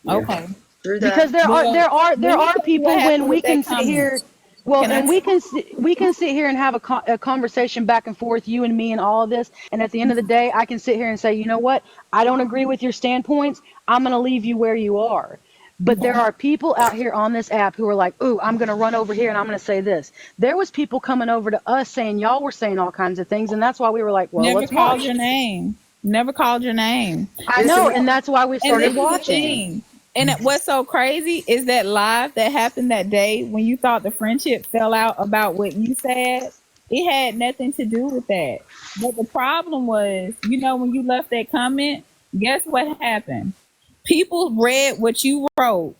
Okay. Because there are people when we can sit here, and we can sit here and have a conversation back and forth, you and me, and all of this, and at the end of the day, I can sit here and say, you know what, I don't agree with your standpoints. I'm going to leave you where you are. But there are people out here on this app who are like, ooh, I'm going to run over here and I'm going to say this. There was people coming over to us saying y'all were saying all kinds of things. And that's why we were like, well, Never let's called watch. your name. Never called your name. I know. And that's why we started watching. And what's so crazy is that live that happened that day when you thought the friendship fell out about what you said, it had nothing to do with that. But the problem was, when you left that comment, guess what happened? People read what you wrote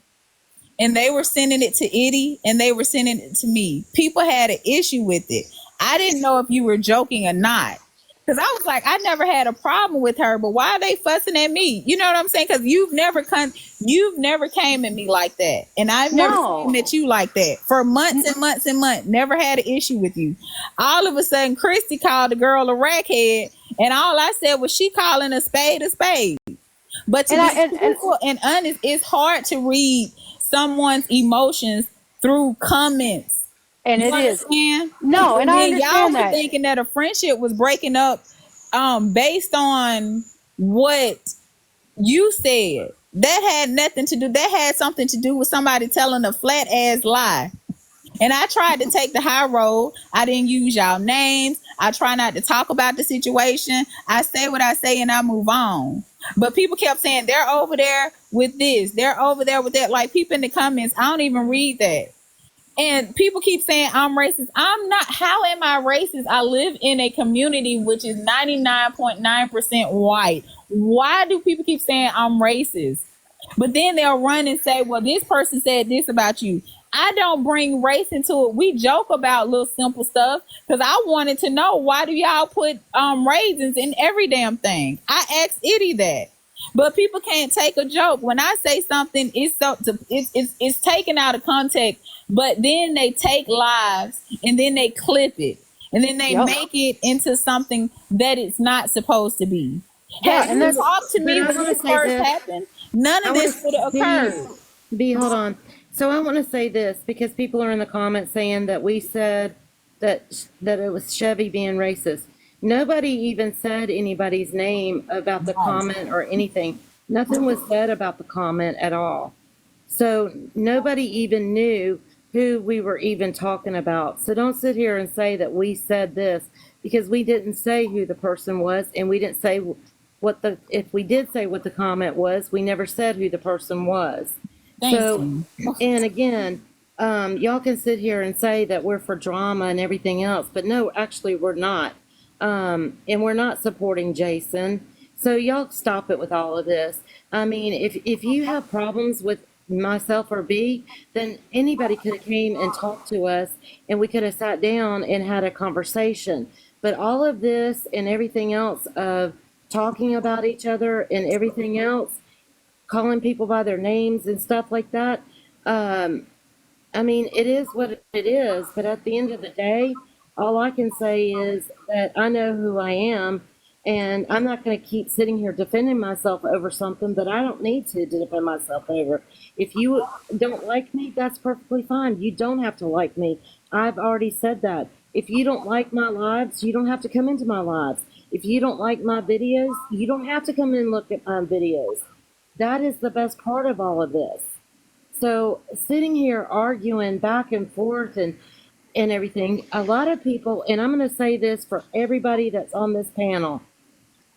and they were sending it to Itty and they were sending it to me. People had an issue with it. I didn't know if you were joking or not. Because I was like, I never had a problem with her, but why are they fussing at me? You know what I'm saying? Because you've never came at me like that. And I've never came at you like that for months and months and months. Never had an issue with you. All of a sudden, Christy called the girl a rackhead. And all I said was she calling a spade a spade. But to be truthful and honest, it's hard to read someone's emotions through comments. And it is. No, and I understand y'all that. were thinking that a friendship was breaking up based on what you said. That had nothing to do. That had something to do with somebody telling a flat ass lie. And I tried to take the high road. I didn't use y'all names. I try not to talk about the situation. I say what I say and I move on. But people kept saying they're over there with this. They're over there with that. Like people in the comments, I don't even read that. And people keep saying I'm racist. I'm not. How am I racist? I live in a community which is 99.9% white. Why do people keep saying I'm racist? But then they'll run and say, well, this person said this about you. I don't bring race into it. We joke about little simple stuff because I wanted to know, why do y'all put raisins in every damn thing? I asked Itty that. But people can't take a joke. When I say something, it's taken out of context. But then they take lives and then they clip it. And then they make it into something that it's not supposed to be. Had you talked to me when this first happened, none of this would have occurred. B, hold on. So I want to say this because people are in the comments saying that we said that it was Chevy being racist. Nobody even said anybody's name about the comment or anything. Nothing was said about the comment at all. So nobody even knew who we were even talking about. So don't sit here and say that we said this because we didn't say who the person was and we didn't say if we did say what the comment was, we never said who the person was. So, and again, y'all can sit here and say that we're for drama and everything else, but no, actually we're not. And we're not supporting Jason. So y'all stop it with all of this. I mean, if you have problems with myself or B, then anybody could have came and talked to us and we could have sat down and had a conversation. But all of this and everything else of talking about each other and everything else, calling people by their names and stuff like that. I mean, it is what it is, but at the end of the day, all I can say is that I know who I am, and I'm not going to keep sitting here defending myself over something that I don't need to defend myself over. If you don't like me, that's perfectly fine. You don't have to like me. I've already said that. If you don't like my lives, you don't have to come into my lives. If you don't like my videos, you don't have to come in and look at my videos. That is the best part of all of this. So sitting here arguing back and forth and everything, a lot of people, and I'm going to say this for everybody that's on this panel.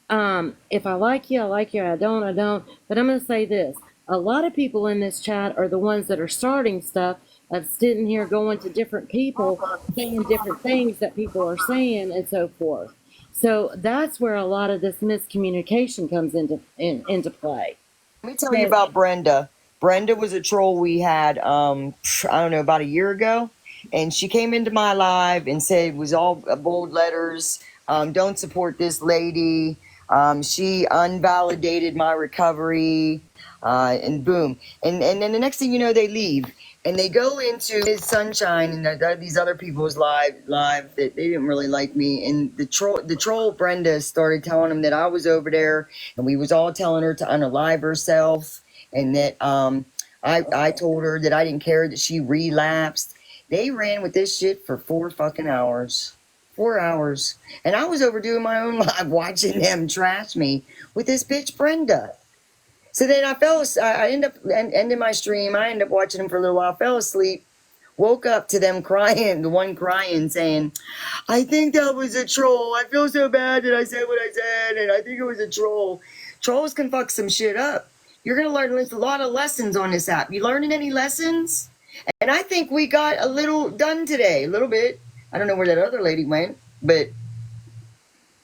If I like you, I like you. I don't. But I'm going to say this. A lot of people in this chat are the ones that are starting stuff of sitting here going to different people, saying different things that people are saying and so forth. So that's where a lot of this miscommunication comes into play. Let me tell you about Brenda. Brenda was a troll we had, I don't know, about a year ago. And she came into my live and said it was all bold letters. Don't support this lady. She unvalidated my recovery. And boom. And then the next thing you know, they leave. And they go into his Sunshine and these other people's live that they didn't really like me. And the troll Brenda started telling him that I was over there and we was all telling her to unalive herself. And that I told her that I didn't care that she relapsed. They ran with this shit for 4 fucking hours. 4 hours. And I was over doing my own live watching them trash me with this bitch Brenda. So then I ended up ending my stream. I ended up watching them for a little while, fell asleep, woke up to them crying, the one crying saying, I think that was a troll. I feel so bad that I said what I said, and I think it was a troll. Trolls can fuck some shit up. You're going to learn a lot of lessons on this app. You learning any lessons? And I think we got a little done today, a little bit. I don't know where that other lady went, but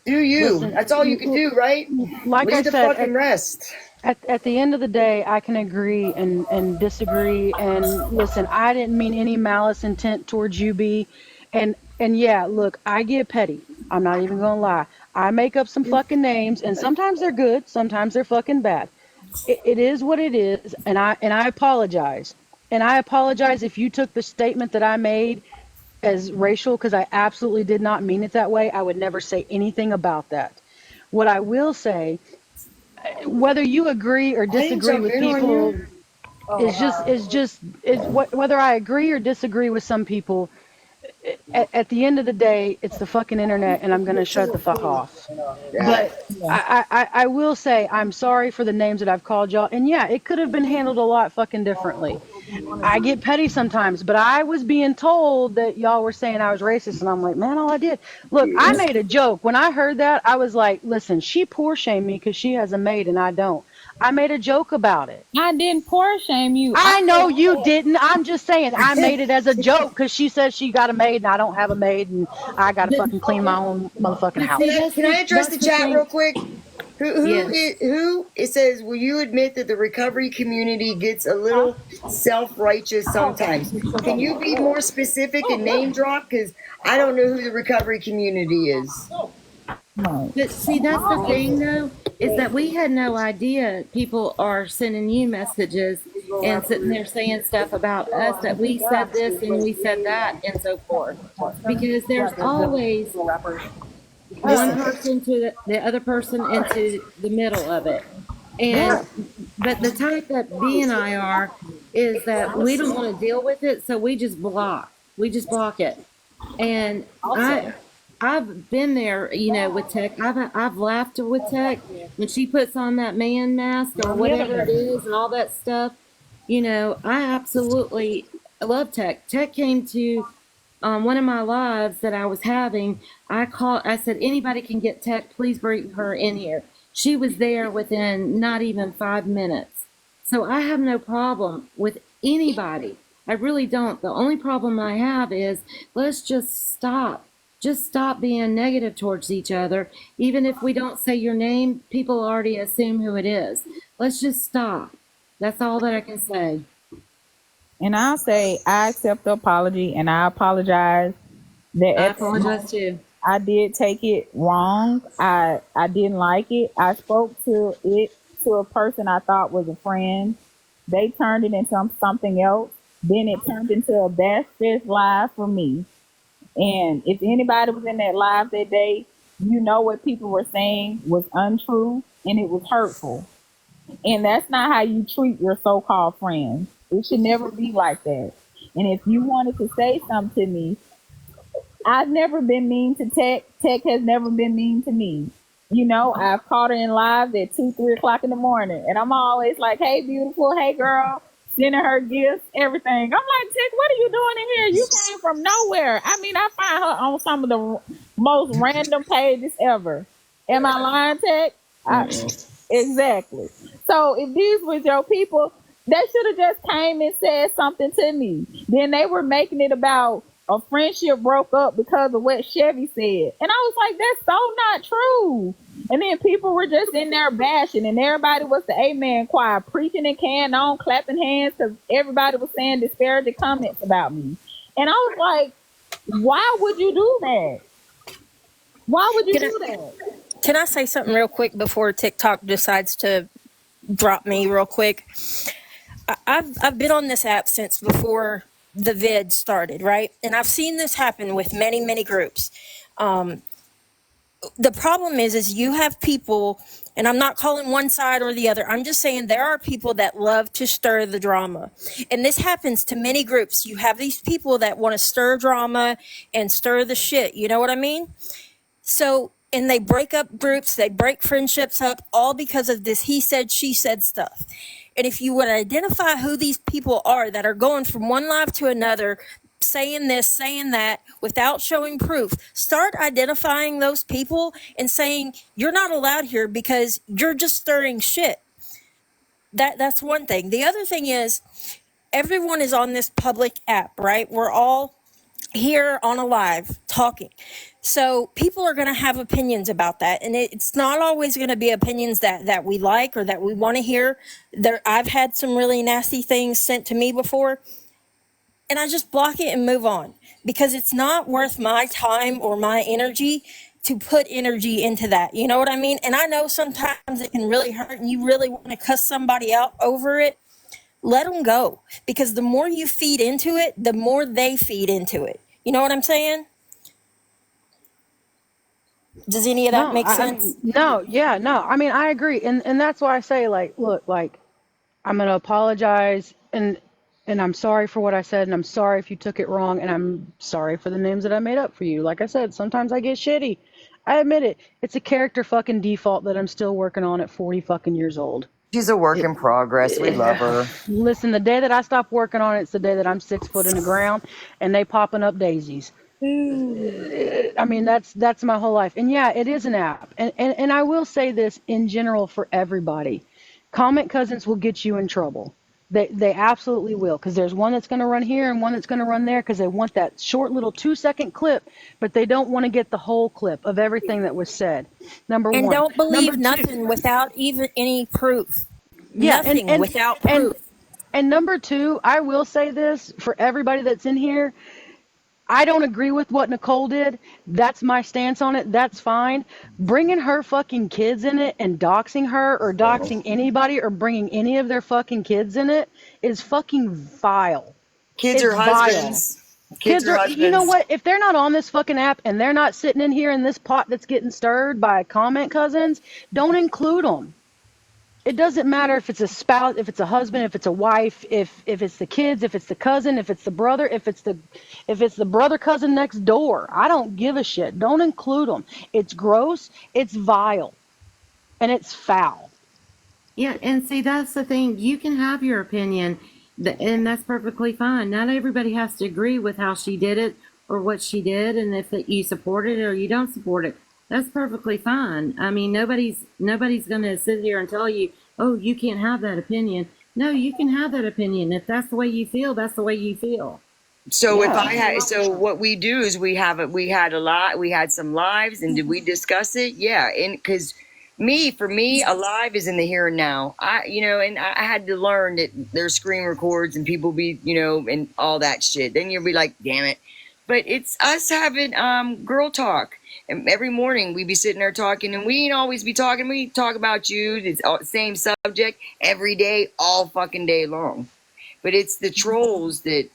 do you. Listen, that's all you can do, right? Like Leave I the said, fucking rest. At the end of the day, I can agree and disagree. And listen, I didn't mean any malice intent towards you, B. And yeah, look, I get petty. I'm not even gonna lie. I make up some fucking names, and sometimes they're good, sometimes they're fucking bad. It is what it is, and I apologize. And I apologize if you took the statement that I made as racial, because I absolutely did not mean it that way. I would never say anything about that. What I will say, whether you agree or disagree with people, whether I agree or disagree with some people, at the end of the day, it's the fucking internet, and I'm going to shut the fuck off. But I will say I'm sorry for the names that I've called y'all, and yeah, it could have been handled a lot fucking differently. I get petty sometimes, but I was being told that y'all were saying I was racist, and I'm like, man, all I did. Look, I made a joke. When I heard that, I was like, listen, she poor shamed me because she has a maid and I don't. I made a joke about it. I didn't poor shame you. I know you didn't. I'm just saying I made it as a joke because she says she got a maid and I don't have a maid and I got to fucking clean my own motherfucking house. Can I address the chat real quick? Who it says, will you admit that the recovery community gets a little self-righteous sometimes? Can you be more specific and name drop? Because I don't know who the recovery community is. But see, that's the thing, though, is that we had no idea people are sending you messages and sitting there saying stuff about us, that we said this and we said that and so forth. Because there's always one person to the other person into the middle of it. And but the type that B and I are, is that we don't want to deal with it, so we just block. We just block it. And I've been there, with Tech. I've laughed with Tech when she puts on that man mask or whatever it is and all that stuff. I absolutely love Tech. Tech came to one of my lives that I was having. I said, anybody can get Tech, please bring her in here. She was there within not even 5 minutes. So I have no problem with anybody. I really don't. The only problem I have is let's just stop. Just stop being negative towards each other. Even if we don't say your name, people already assume who it is. Let's just stop. That's all that I can say. And I'll say I accept the apology and I apologize. I apologize too. I did take it wrong. I didn't like it. I spoke to a person I thought was a friend. They turned it into something else. Then it turned into a best live for me. And if anybody was in that live that day, what people were saying was untrue and it was hurtful. And that's not how you treat your so-called friends. It should never be like that. And if you wanted to say something to me, I've never been mean to Tech. Tech has never been mean to me. I've caught her in live at 2, 3 o'clock in the morning. And I'm always like, hey, beautiful. Hey, girl. Sending her gifts, everything. I'm like, Tech, what are you doing in here? You came from nowhere. I mean, I find her on some of the most random pages ever. Am I lying, Tech? Exactly. So if these was your people, they should have just came and said something to me. Then they were making it about a friendship broke up because of what Chevy said. And I was like, that's so not true. And then people were just in there bashing, and everybody was the amen choir, preaching and carrying on, clapping hands, because everybody was saying disparaging comments about me. And I was like, why would you do that? Why would you do that? Can I say something real quick before TikTok decides to drop me real quick? I've been on this app since before the vid started, right? And I've seen this happen with many, many groups. The problem is you have people, and I'm not calling one side or the other. I'm just saying there are people that love to stir the drama. And this happens to many groups. You have these people that want to stir drama and stir the shit. You know what I mean? So, and they break up groups, they break friendships up, all because of this he said, she said stuff. And if you would identify who these people are that are going from one live to another, saying this, saying that, without showing proof, start identifying those people and saying, you're not allowed here because you're just stirring shit. That's one thing. The other thing is, everyone is on this public app, right? We're all here on a live talking. So people are going to have opinions about that. And it's not always going to be opinions that we like or that we want to hear. I've had some really nasty things sent to me before. And I just block it and move on, because it's not worth my time or my energy to put energy into that. You know what I mean? And I know sometimes it can really hurt and you really want to cuss somebody out over it. Let them go, because the more you feed into it, the more they feed into it. You know what I'm saying? Does any of that make sense? No. I mean, I agree. And that's why I say, look, I'm going to apologize and I'm sorry for what I said, and I'm sorry if you took it wrong, and I'm sorry for the names that I made up for you. Like I said, sometimes I get shitty. I admit it. It's a character fucking default that I'm still working on at 40 fucking years old. She's a work in progress. We love her. Listen, the day that I stop working on it, it's the day that I'm 6 foot in the ground and they popping up daisies. I mean, that's my whole life. And yeah, it is an app. And I will say this in general for everybody. Comment cousins will get you in trouble. They absolutely will, because there's one that's going to run here and one that's going to run there because they want that short little 2-second clip, but they don't want to get the whole clip of everything that was said. Number one. And don't believe nothing without even any proof. Yeah, nothing without proof. And number two, I will say this for everybody that's in here. I don't agree with what Nicole did. That's my stance on it. That's fine. Bringing her fucking kids in it and doxing her or doxing anybody or bringing any of their fucking kids in it is fucking vile. Kids are husbands. Kids are husbands. You know what? If they're not on this fucking app and they're not sitting in here in this pot that's getting stirred by comment cousins, don't include them. It doesn't matter if it's a spouse, if it's a husband, if it's a wife, if it's the kids, if it's the cousin, if it's the brother, if it's the brother cousin next door. I don't give a shit. Don't include them. It's gross, it's vile, and it's foul. Yeah, and see, that's the thing. You can have your opinion, and that's perfectly fine. Not everybody has to agree with how she did it or what she did, and if you support it or you don't support it, that's perfectly fine. I mean, nobody's going to sit here and tell you, oh, you can't have that opinion. No, you can have that opinion. If that's the way you feel, that's the way you feel. So Yeah. if I had, so what we do is we had some lives, and did we discuss it? Yeah, and because for me, a live is in the here and now. And I had to learn that there's screen records and people be, and all that shit. Then you'll be like, damn it. But it's us having girl talk. And every morning we be sitting there talking, and we ain't always be talking. We talk about you. It's all, same subject every day, all fucking day long. But it's the trolls that.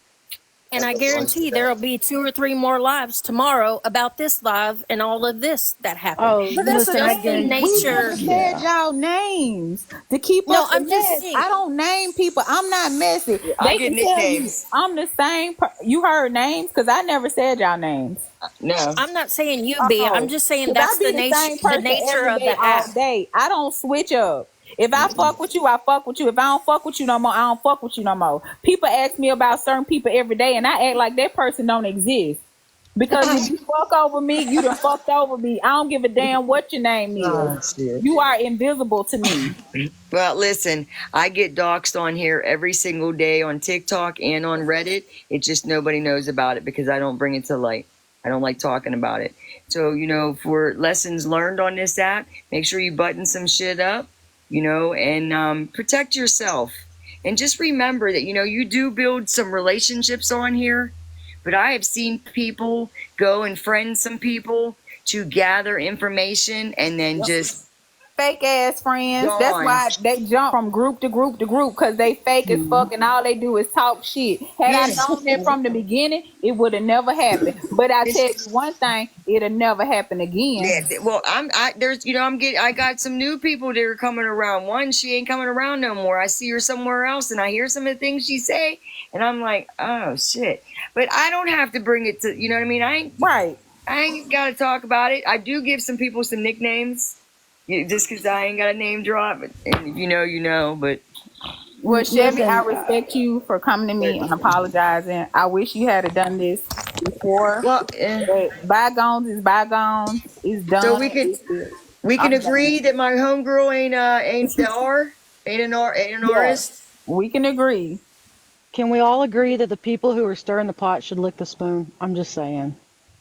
And I guarantee there'll be 2 or 3 more lives tomorrow about this live and all of this that happened. Oh, But that's listen, I the thing. guarantee. We never said y'all names to keep No, us I'm the just mess. saying. I don't name people. I'm not messy. I They get can tell you nicknames. I'm the same. You heard names because I never said y'all names. No. I'm not saying you be. I'm just saying 'Cause that's I be the the same nature person every of day, the all app. day. I don't switch up. If I fuck with you, I fuck with you. If I don't fuck with you no more, I don't fuck with you no more. People ask me about certain people every day, and I act like that person don't exist. Because if you fuck over me, you done fucked over me. I don't give a damn what your name is. Oh, shit. You are invisible to me. Well, listen, I get doxxed on here every single day on TikTok and on Reddit. It's just nobody knows about it because I don't bring it to light. I don't like talking about it. So, for lessons learned on this app, make sure you button some shit up, and protect yourself. And just remember that, you do build some relationships on here, but I have seen people go and friend some people to gather information and then just Fake ass friends. gone. That's why they jump from group to group to group because they fake as fuck and all they do is talk shit. Had Yes. I known that from the beginning, it would have never happened. But I tell you one thing, it'll never happen again. Yeah, well, I got some new people that are coming around. One, she ain't coming around no more. I see her somewhere else, and I hear some of the things she say, and I'm like, oh shit. But I don't have to bring it to, you know what I mean? I ain't got to talk about it. I do give some people some nicknames, just because I ain't got a name drop. And if you know, but. Well, Chevy, I respect you for coming to me and apologizing. I wish you had done this before. Well, but bygones is bygones. It's done. So we can agree that my homegirl ain't an artist. We can agree. Can we all agree that the people who are stirring the pot should lick the spoon? I'm just saying.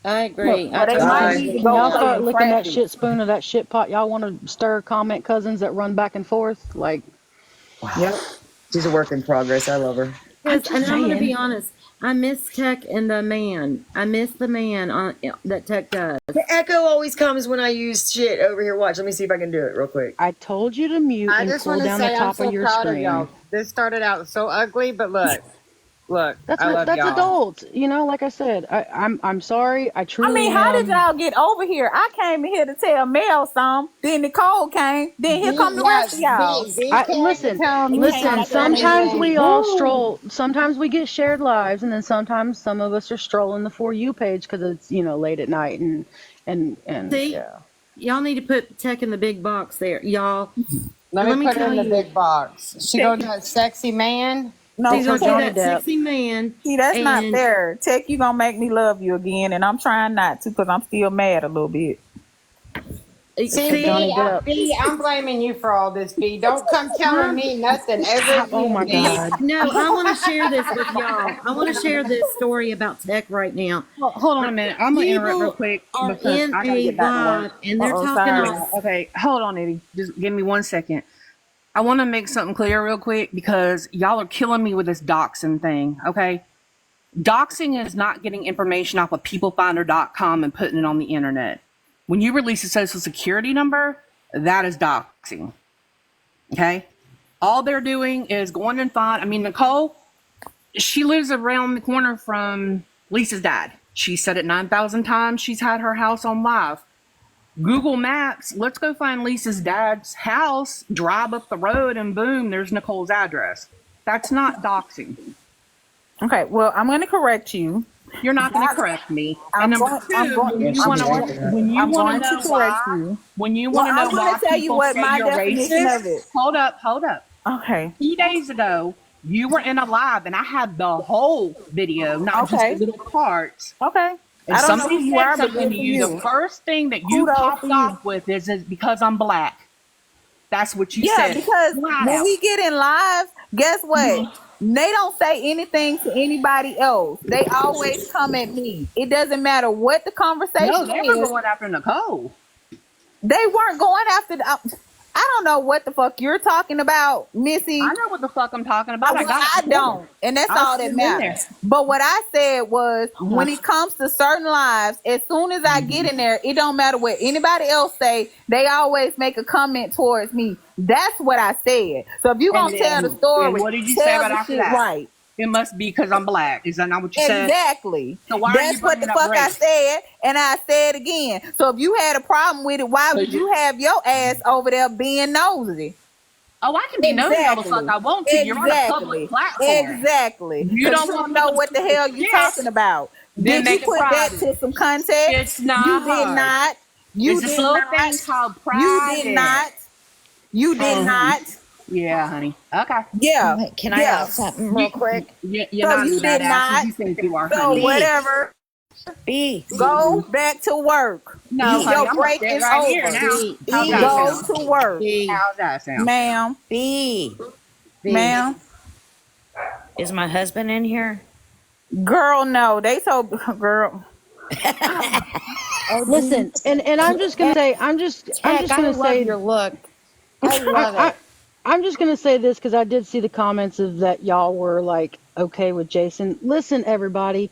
I agree. Can y'all start licking that shit spoon or that shit pot? Y'all want to stir comment cousins that run back and forth? Like, yep. She's a work in progress. I love her. And I'm going to be honest. I miss Tech and the man. I miss the man that Tech does. The echo always comes when I use shit over here. Watch. Let me see if I can do it real quick. I told you to mute and cool down the top of your screen. Of y'all. This started out so ugly, but look. That's y'all. adults. Like I said, I'm sorry. I truly. How did y'all get over here? I came in here to tell Mel some. Then Nicole came. Then here come the rest of y'all. Listen. Sometimes we all stroll. Sometimes we get shared lives, and then sometimes some of us are strolling the For You page because it's late at night and See, yeah. Y'all need to put Tech in the big box there, y'all. Let me put her in the you. big box. She gonna do a sexy man. No, She's gonna Johnny do that sexy man. See, that's not and- fair. Tech, you gonna make me love you again, and I'm trying not to because I'm still mad a little bit. See, B, I'm blaming you for all this, B. Don't come telling me nothing ever. Oh my God. No, I want to share this with y'all. I want to share this story about Tech right now. Hold on a minute. I'm gonna interrupt real quick Are because in I gotta a get back to live work. and they're talking about. Okay, hold on, Eddie. Just give me 1 second. I want to make something clear real quick because y'all are killing me with this doxing thing. Okay, doxing is not getting information off of peoplefinder.com and putting it on the internet. When you release a social security number, that is doxing. Okay? All they're doing is going and find, Nicole, she lives around the corner from Lisa's dad. She said it 9,000 times. She's had her house on live. Google Maps, let's go find Lisa's dad's house, drive up the road, and boom, there's Nicole's address. That's not doxing. Okay, well, I'm going to correct you. You're not going to correct me. And number two, when you want to know why, when you want to know why people say you're racist, hold up. Okay. 2 days ago, you were in a live, and I had the whole video, not just the little parts. Okay. And somebody said something to you. The first thing that you popped off with is because I'm black. That's what you said. Yeah, because when we get in live, guess what? They don't say anything to anybody else. They always come at me. It doesn't matter what the conversation is. No, they were going after Nicole. They weren't going after I don't know what the fuck you're talking about, Missy. I know what the fuck I'm talking about. I don't. And that's all that matters. But what I said was, when it comes to certain lives, as soon as I get in there, it don't matter what anybody else say, they always make a comment towards me. That's what I said. So if you're going to tell the story, what did you say about after that? Right. It must be because I'm black. Is that not what you said? Exactly. So why That's what the fuck I said, and I said again. So if you had a problem with it, why would you have your ass over there being nosy? Oh, I can be nosy all the fuck I want to. You're on a public platform. Exactly. You don't know what the hell you're talking about. Did you put that to some context? It's not. You did not. You did not. Thing called pride. You did not. You did not. Yeah, honey. Okay. Yeah. Can I ask something real quick? You're so not you did not. You think you are, so honey. whatever. Go back to work. No, your break is right over. Here now. Go to work. How's that sound? Ma'am. Ma'am. Is my husband in here? Girl, no. They told girl. Listen, and I'm just gonna say, I'm just gonna say your look. I love it. I'm just gonna say this because I did see the comments of that y'all were like okay with Jason. Listen, everybody,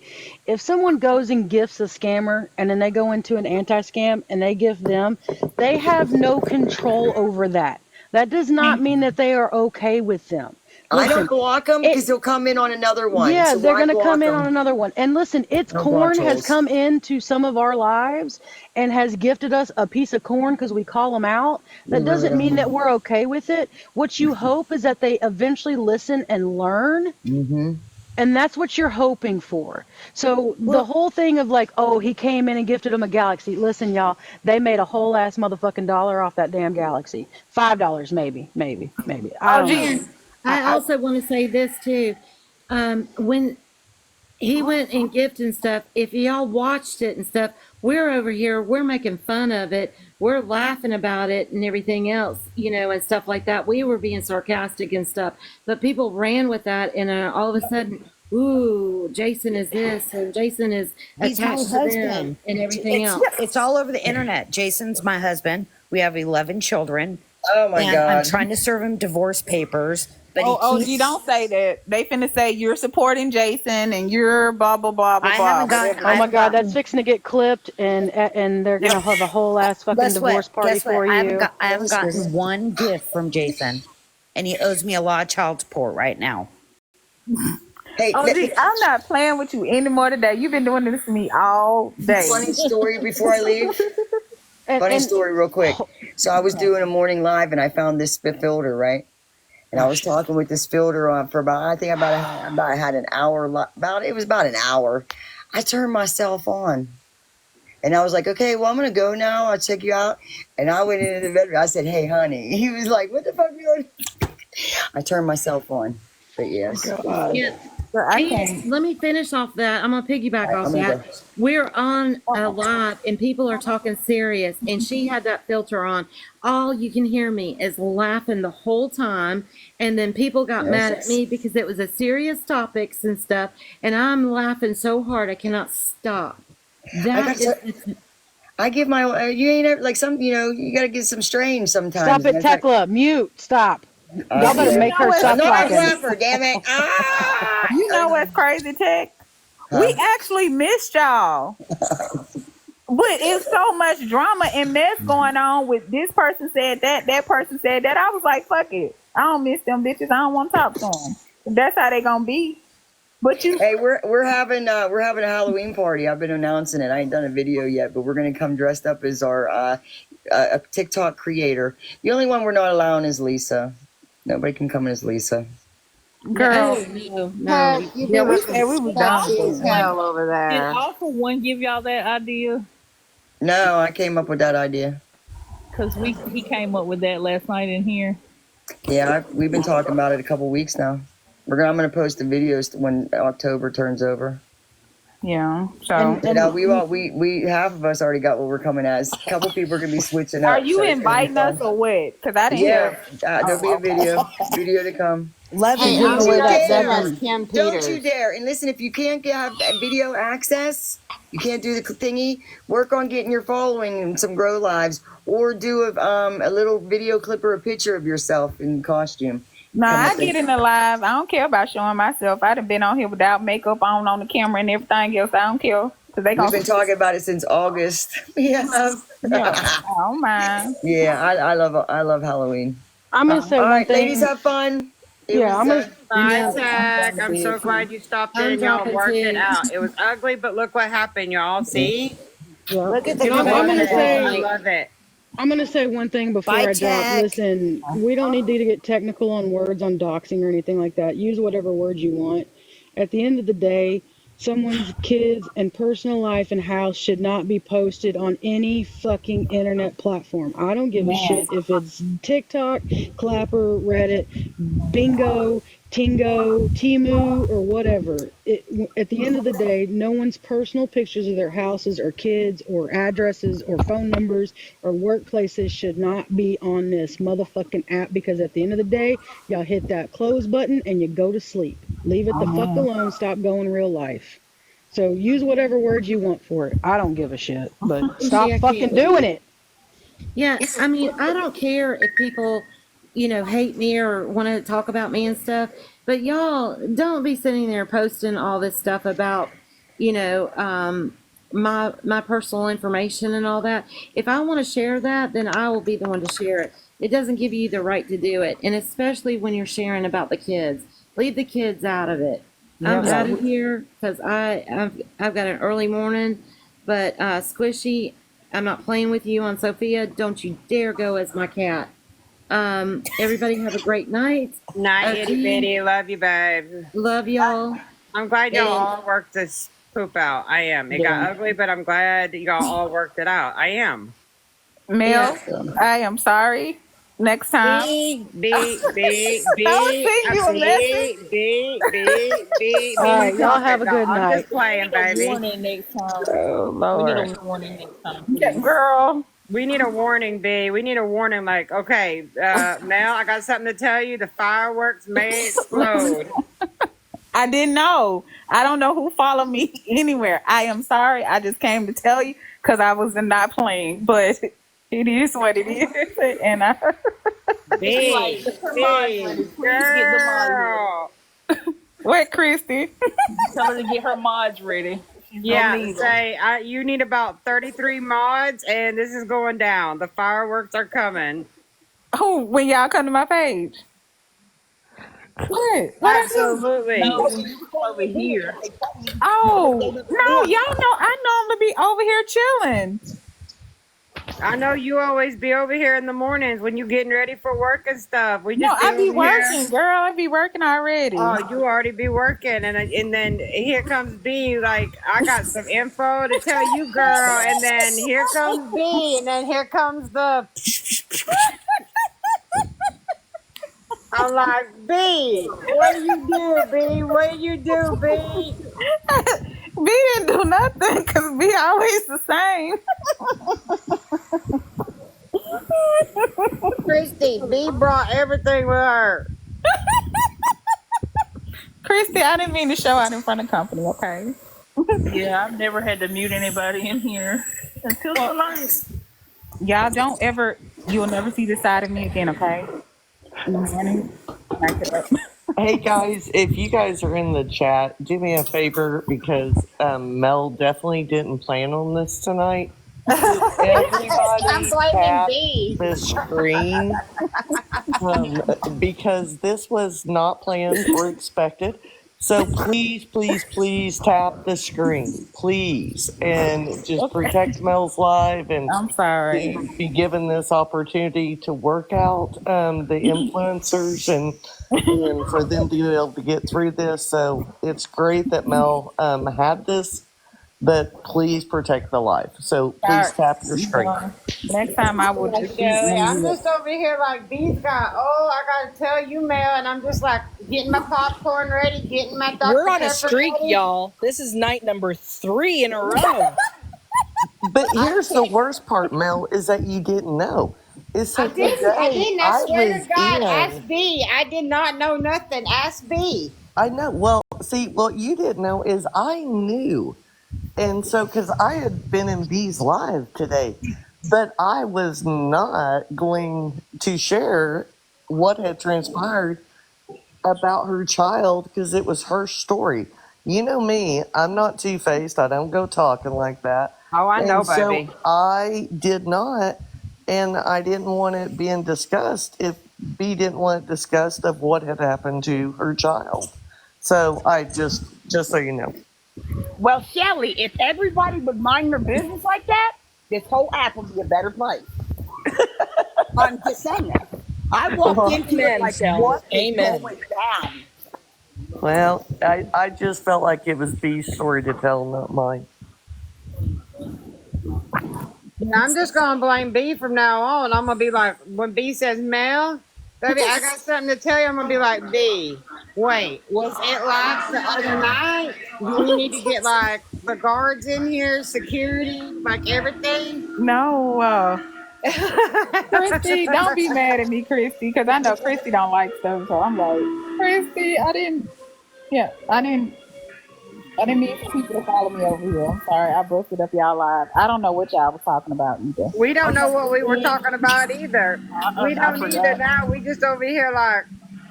if someone goes and gifts a scammer and then they go into an anti-scam and they gift them, they have no control over that. That does not mean that they are okay with them. Listen, I don't block them because they'll come in on another one. Yeah, so they're going to come in on another one. And listen, corn has come into some of our lives and has gifted us a piece of corn because we call them out. That doesn't mean that we're okay with it. What you hope is that they eventually listen and learn. Mm-hmm. And that's what you're hoping for. So the whole thing of like, oh, he came in and gifted him a galaxy. Listen, y'all, they made a whole ass motherfucking dollar off that damn galaxy. $5 maybe. I don't know. I also want to say this too. When he went and gifted and stuff, if y'all watched it and stuff, we're over here, we're making fun of it. We're laughing about it and everything else, and stuff like that. We were being sarcastic and stuff, but people ran with that. And all of a sudden, ooh, Jason is this and Jason is attached to them and everything else. It's all over the internet. Jason's my husband. We have 11 children. Oh my God. I'm trying to serve him divorce papers. But you don't say that. They finna say you're supporting Jason and you're blah blah blah blah blah. Oh my God, that's fixing to get clipped, and they're gonna have a whole ass fucking divorce party for you. I haven't gotten one gift from Jason, and he owes me a lot of child support right now. Hey, I'm not playing with you anymore today. You've been doing this to me all day. Funny story before I leave. Funny story, real quick. So I was doing a morning live, and I found this filter, right? And I was talking with this filter on for about I had an hour. It was about an hour. I turned myself on, and I was like, "Okay, well, I'm gonna go now. I'll check you out." And I went into the bedroom. I said, "Hey, honey." He was like, "What the fuck are you doing?" I turned myself on. But yes. Yeah. Let me finish off that. I'm gonna piggyback off that. We're on a live and people are talking serious, and she had that filter on. All you can hear me is laughing the whole time, and then people got mad at me because it was a serious topics and stuff, and I'm laughing so hard I cannot stop. I give my you ain't ever like some you gotta get some strain sometimes. Stop it, Tekla. Mute. Stop. Y'all better make her stop talking. Damn it. You know what's crazy, Tech? We actually missed y'all. But it's so much drama and mess going on with this person said that person said that. I was like, fuck it. I don't miss them bitches. I don't want to talk to them. That's how they gonna be. But you, Hey, we're having a Halloween party. I've been announcing it. I ain't done a video yet, but we're gonna come dressed up as our a TikTok creator. The only one we're not allowing is Lisa. Nobody can come in as Lisa. Girl, Heck, you be yeah, we looking said we was down sexy for as one. hell over did there. All For One give y'all that idea? No, I came up with that idea. Because we came up with that last night in here. Yeah, we've been talking about it a couple weeks now. I'm gonna post the videos when October turns over. Yeah. So we half of us already got what we're coming as. A couple people are gonna be switching up. are you so it's gonna be inviting us fun. or what? Because I didn't Yeah, hear. there'll be a video to come. Levin's Hey, giving I'm away sure that she has second. Kim Don't Peters. you dare! And listen, if you can't have video access, you can't do the thingy. Work on getting your following and some grow lives, or do a little video clip or a picture of yourself in costume. Nah, Come I up get with- in the live. I don't care about showing myself. I'd have been on here without makeup on the camera and everything else. I don't care. Cause they We've been talking about it since August. Yeah. I don't mind. Yeah, I love Halloween. I'm gonna say All one right, thing. ladies, have fun. I'm gonna. Bye, Tech. I'm so glad you stopped in. Y'all worked it out. It was ugly, but look what happened, y'all. See? Yeah. Look at the And I'm gonna say. I love it. I'm going to say one thing before Bye, I drop. Tech. Listen, we don't need to get technical on words on doxing or anything like that. Use whatever words you want. At the end of the day, someone's kids and personal life and house should not be posted on any fucking internet platform. I don't give a shit if it's TikTok, Clapper, Reddit, Bingo, Tingo, Timu, or whatever. At the end of the day, no one's personal pictures of their houses or kids or addresses or phone numbers or workplaces should not be on this motherfucking app, because at the end of the day, y'all hit that close button and you go to sleep. Leave it the fuck alone. Stop going real life. So use whatever words you want for it. I don't give a shit, but stop fucking doing it. Yeah, I mean, I don't care if people, hate me or want to talk about me and stuff, but y'all don't be sitting there posting all this stuff about, my personal information and all that. If I want to share that, then I will be the one to share it. It doesn't give you the right to do it, and especially when you're sharing about the kids. Leave the kids out of it. I'm out of here because I've got an early morning, but Squishy, I'm not playing with you on Sophia. Don't you dare go as my cat. Everybody have a great night. Night, itty bitty. Love you, babe. Love y'all. I'm glad y'all all worked this poop out. I am. It got ugly, but I'm glad y'all all worked it out. I am. Mel, I am sorry. Next time. B. All right, y'all have a good night. I'm just playing, baby. Warning next time. Oh, Lord. We need a warning next time. Yeah, girl. We need a warning, B. We need a warning, like, okay, Mel, I got something to tell you. The fireworks may explode. I didn't know. I don't know who followed me anywhere. I am sorry. I just came to tell you because I was not playing, but it is what it is. And I... B, girl. What, Christy? Tell her to get her mods ready. Yeah, say you need about 33 mods, and this is going down. The fireworks are coming. Oh, when y'all come to my page. What? Absolutely. No, you over here. Oh, no, y'all know I normally be over here chilling. I know you always be over here in the mornings when you getting ready for work and stuff. We No, just I be over working, here. girl. I be working already. Oh, you already be working, and then here comes B. Like, I got some info to tell you, girl. And then here comes B, and then here comes the. I'm like, B, what do you do, B? What do you do, B? B didn't do nothing because B always the same. Christy, B brought everything with her. Christy, I didn't mean to show out in front of company, okay? Yeah, I've never had to mute anybody in here until tonight. Y'all don't ever, you'll never see this side of me again, okay? In the morning, back it up. Hey guys, if you guys are in the chat, do me a favor because Mel definitely didn't plan on this tonight. Everybody I'm blaming tap B. the screen because this was not planned or expected. So please, please, please tap the screen, please, and just protect Mel's live and I'm sorry. be given this opportunity to work out the influencers and for them to be able to get through this. So it's great that Mel had this, but please protect the life. So please tap your screen. Next time I will just be I'm just over here like B's got. Oh, I gotta tell you, Mel, and I'm just like getting my popcorn ready, getting my Dr. We're on a Pepper streak, ready. y'all. This is night number 3 in a row. But here's the worst part, Mel, is that you didn't know. Is I that didn't. I swear was to God, in. ask B. I did not know nothing. Ask B. I know. Well, see, what you didn't know is I knew. And so, because I had been in B's live today, but I was not going to share what had transpired about her child because it was her story. You know me, I'm not two-faced. I don't go talking like that. Oh, I know, And so baby. I did not, and I didn't want it being discussed if B didn't want it discussed of what had happened to her child. So I just so you know. Well, Shelly, if everybody would mind their business like that, this whole app would be a better place. I'm just saying. I walked into it like, what is going down? Well, I just felt like it was B's story to tell, not mine. I'm just gonna blame B from now on. I'm gonna be like, when B says Mel, baby, I got something to tell you. I'm gonna be like, B, wait, was it like the other night? Do we need to get like the guards in here, security, like everything? No, Christy, don't be mad at me, Christy, because I know Christy don't like stuff. So I'm like, Christy, I didn't mean for people to follow me over here. I'm sorry, I busted up y'all live. I don't know what y'all was talking about either. We don't know what we were talking about either. We don't either now. We just over here like,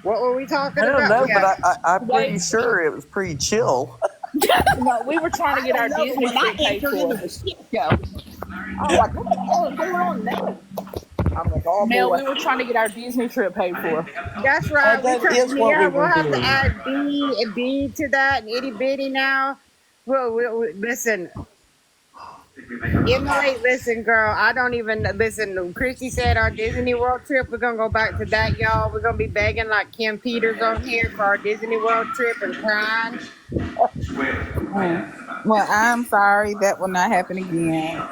what were we talking about? I don't know, Yeah. but I'm pretty sure it was pretty chill. No, we were trying to get our Disney trip paid for. I'm like, what the hell is going on now? I'm like, oh, Mel, boy. we were trying to get our Disney trip paid for. That's right. That is what we We'll were have doing. to add B to that and itty bitty now. Well, listen. Emily, listen, girl. I don't even listen. Christy said our Disney World trip. We're gonna go back to that, y'all. We're gonna be begging like Kim Peters on here for our Disney World trip and crying. Well, I'm sorry that will not happen again.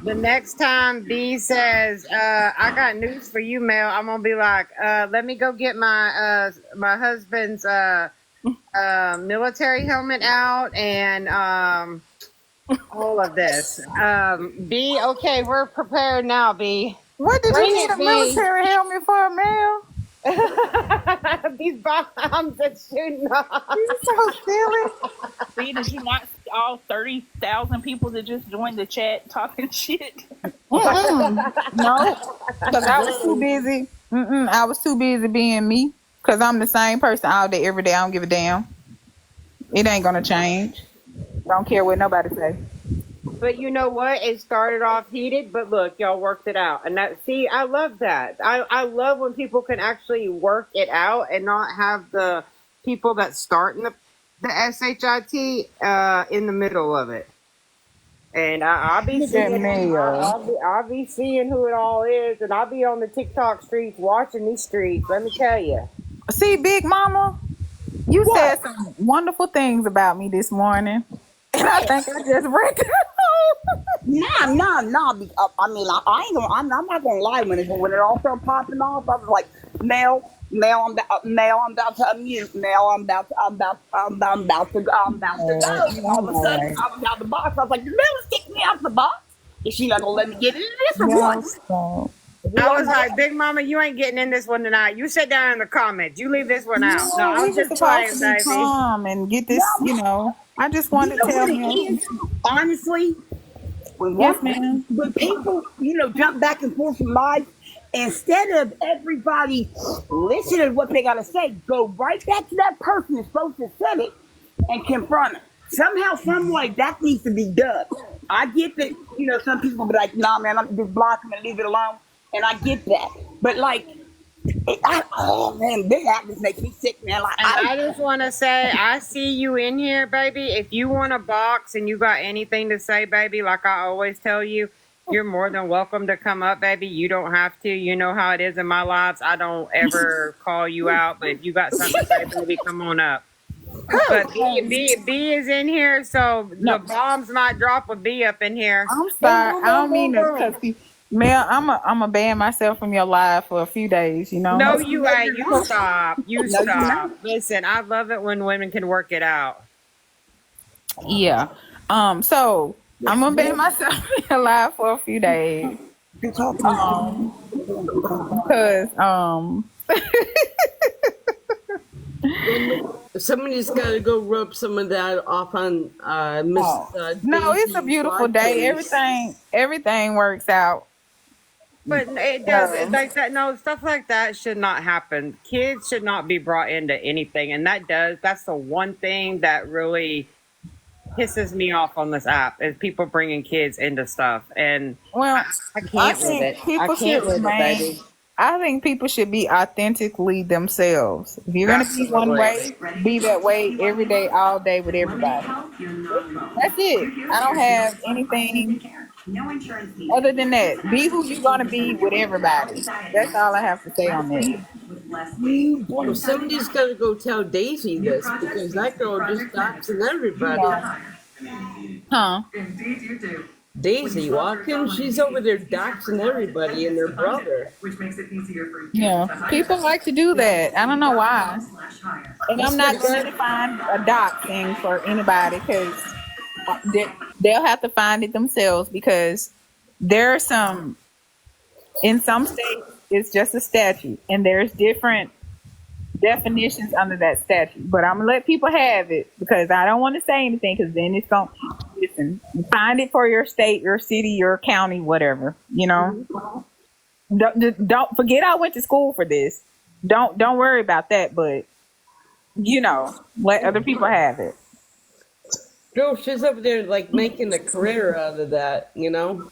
The next time B says, I got news for you, Mel, I'm gonna be like, let me go get my my husband's military helmet out and all of this. B, okay, we're prepared now, B. What did Bring you need it, a B. military helmet for, Mel? These bombs that's shooting off. You're so silly. See, did you not see all 30,000 people that just joined the chat talking shit? No, because I was too busy. I was too busy being me. Because I'm the same person all day, every day. I don't give a damn. It ain't gonna change. Don't care what nobody say. But you know what? It started off heated, but look, y'all worked it out. And that, see, I love that. I love when people can actually work it out and not have the people that start in the SHIT in the middle of it. And I'll be seeing I'll be seeing who it all is, and I'll be on the TikTok streets watching these streets. Let me tell you. See, Big Mama, you said some wonderful things about me this morning. And I think I just read it. No. I mean, I ain't gonna. I'm not gonna lie. When it all started popping off, I was like, Mel, I'm about to unmute. Mel, I'm about to go. All of a sudden, I was out the box. I was like, Mel is kicking me out the box. Is she not gonna let me get into this or what? I was like, Big Mama, you ain't getting in this one tonight. You sit down in the comments. You leave this one out. No, I was just playing, baby. Calm and get this, I just wanted to tell you. Honestly, when people, jump back and forth from live, instead of everybody listening to what they gotta say, go right back to that person that's supposed to say it and confront them. Somehow, some way, that needs to be done. I get that, some people will be like, nah, man, I'm just block them and leave it alone. And I get that. But, Oh man, this app just makes me sick, man. Like, And I just want to say, I see you in here, baby. If you want a box and you got anything to say, baby, like I always tell you, you're more than welcome to come up, baby. You don't have to. You know how it is in my lives. I don't ever call you out, but if you got something to say, baby, come on up. But B is in here, so the bombs might drop with B up in here. I'm sorry. I don't mean to cuss you. Mel, I'm a ban myself from your live for a few days, you know? No, you ain't. You stop. You stop. Listen, I love it when women can work it out. Yeah. So I'm gonna ban myself from your live for a few days. Because Somebody's got to go rub some of that off on Miss. No, it's a beautiful day. Everything works out. But it does like that. No, stuff like that should not happen. Kids should not be brought into anything, and that's the one thing that really pisses me off on this app is people bringing kids into stuff, and well, I can't with it. I can't with it, baby. I think people should be authentically themselves. If you're gonna be one way, be that way every day, all day with everybody. That's it. I don't have anything other than that. Be who you're gonna be with everybody. That's all I have to say on that. Well, somebody's got to go tell Daisy this because that girl just doxing everybody. Huh? Daisy Watkins, she's over there doxing everybody and their brother. Yeah, people like to do that. I don't know why. And I'm not going to find a doxing for anybody because they'll have to find it themselves because there are some, in some states, it's just a statute and there's different definitions under that statute. But I'm going to let people have it because I don't want to say anything because then it's going to, listen, find it for your state, your city, your county, whatever, you know. Don't forget I went to school for this. Don't worry about that, but you know, let other people have it. Girl, she's over there like making a career out of that, you know.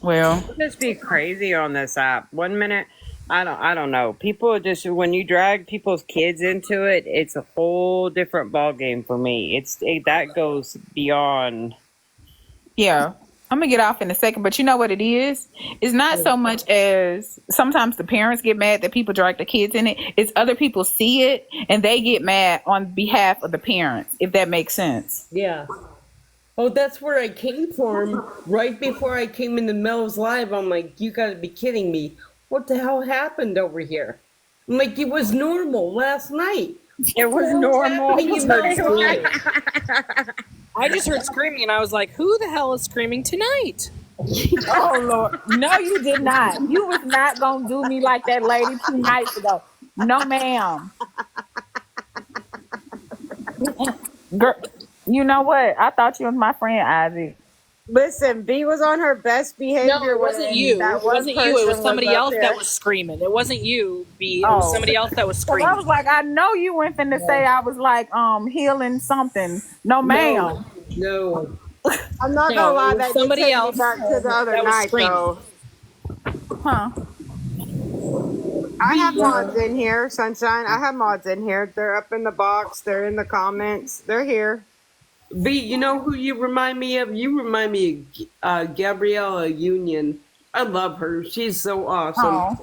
Well, just be crazy on this app. 1 minute, I don't know. People just, when you drag people's kids into it, it's a whole different ball game for me. That goes beyond. Yeah, I'm gonna get off in a second, but you know what it is? It's not so much as sometimes the parents get mad that people drag the kids in it. It's other people see it and they get mad on behalf of the parents, if that makes sense. Yeah. Oh, that's where I came from. Right before I came into Mel's live, I'm like, you gotta be kidding me. What the hell happened over here? I'm like, it was normal last night. It was normal. I just heard screaming and I was like, who the hell is screaming tonight? Oh, Lord. No, you did not. You was not going to do me like that lady 2 nights ago. No, ma'am. Girl, you know what? I thought you was my friend, Ivy. Listen, B was on her best behavior. No, it wasn't you. It wasn't you. It was somebody else that was screaming. It wasn't you, B. It was somebody else that was screaming. I was like, I know you weren't finna say I was like healing something. No, ma'am. No. I'm not gonna lie, that somebody else back to the other night though. Huh? I have mods in here, Sunshine. I have mods in here. They're up in the box. They're in the comments. They're here. B, you know who you remind me of? You remind me of Gabriella Union. I love her. She's so awesome.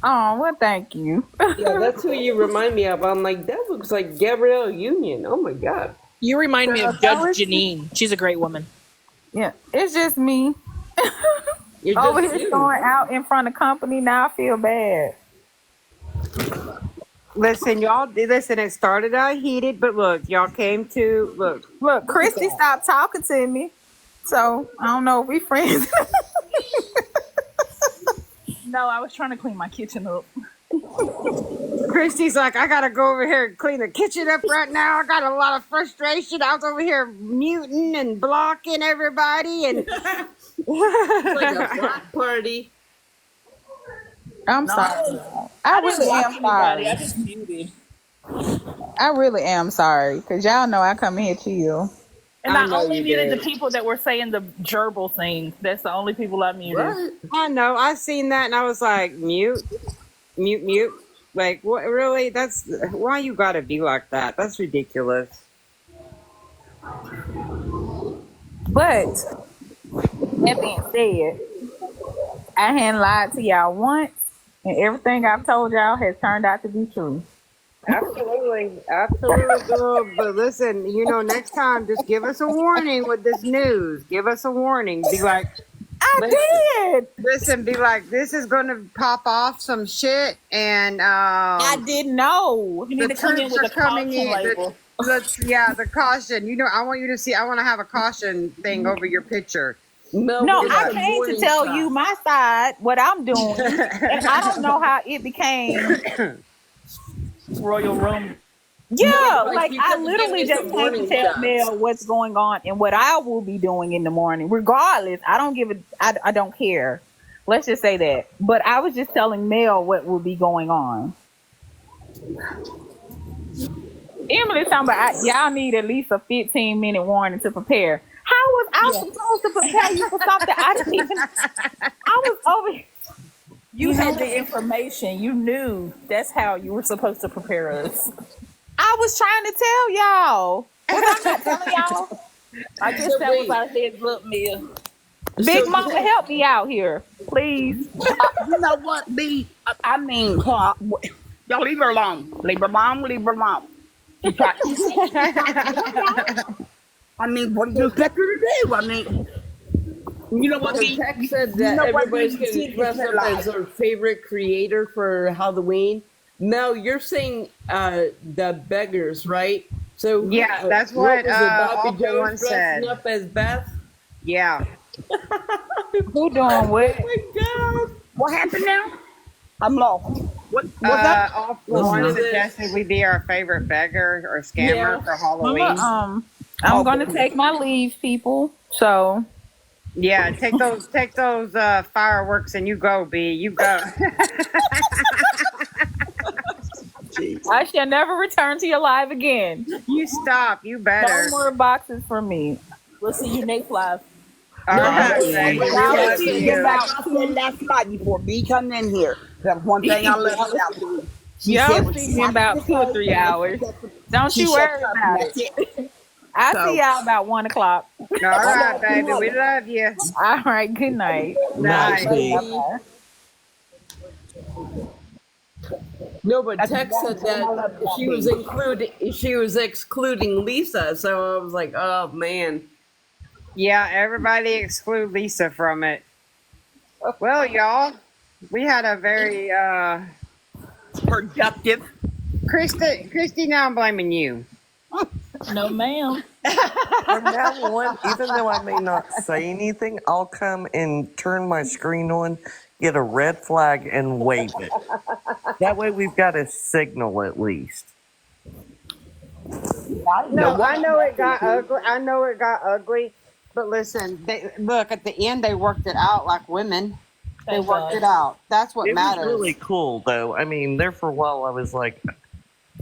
Oh, well, thank you. Yeah, that's who you remind me of. I'm like, that looks like Gabriella Union. Oh my God. You remind me of Judge Janine. She's a great woman. Yeah, it's just me. Over here going out in front of company. Now I feel bad. Listen, y'all. Listen, it started out heated, but look, y'all came to look. Christy stopped talking to me, so I don't know if we friends. No, I was trying to clean my kitchen up. Christy's like, I gotta go over here and clean the kitchen up right now. I got a lot of frustration. I was over here muting and blocking everybody, and it's like a block party. I'm sorry. I really am sorry. I just muted. I really am sorry because y'all know I come here to you. And I only muted the people that were saying the gerbil thing. That's the only people I muted. What? I know. I seen that and I was like, mute. Like, what? Really? That's why you gotta be like that. That's ridiculous. But that being said, I hadn't lied to y'all once, and everything I've told y'all has turned out to be true. Absolutely, girl. But listen, next time, just give us a warning with this news. Give us a warning. Be like, did. Listen, be like, this is going to pop off some shit, and I didn't know. You need to come in with a caution label. The caution. I want you to see. I want to have a caution thing over your picture. No, I came to tell you my side, what I'm doing, and I don't know how it became Royal Room. Yeah, like I literally just came to tell Mel what's going on and what I will be doing in the morning. Regardless, I don't care. Let's just say that. But I was just telling Mel what will be going on. Emily's talking about y'all need at least a 15-minute warning to prepare. How was I supposed to prepare you for something I didn't even? I was over. You had the information. You knew that's how you were supposed to prepare us. I was trying to tell y'all. Was I not telling y'all? I guess that was our heads up, Mia. Big Mama, help me out here, please. You know what, B? I mean, y'all leave her alone. Leave her alone. I mean, what do you expect her to do? I mean, you know what? The text said that everybody's going to dress up as their favorite creator for Halloween. Mel, you're saying the beggars, right? So yeah, that's what Bobby Jones said. Dressing up as Beth. Yeah. Who doing what? Oh my God! What happened now? I'm lost. What's up? All one suggested we be our favorite beggar or scammer for Halloween. I'm gonna take my leave, people. So yeah, take those fireworks and you go, B. You go. I shall never return to your live again. You stop. You better. No more boxes for me. We'll see you next live. All right, baby. I said last night before B come in here. That's one thing I left out to. Y'all speaking about 2 or 3 hours. Don't you worry about it. I'll see y'all about 1 o'clock. All right, baby. We love you. All right. Good night. Night. No, but Tex said that she was excluding Lisa, so I was like, oh man. Yeah, everybody exclude Lisa from it. Well, y'all, we had a very productive. Christy, now I'm blaming you. No, ma'am. From now on, even though I may not say anything, I'll come and turn my screen on, get a red flag, and wave it. That way we've got a signal at least. No, I know it got ugly. But listen, look, at the end, they worked it out like women. They worked it out. That's what matters. It was really cool, though. I mean, there for a while, I was like,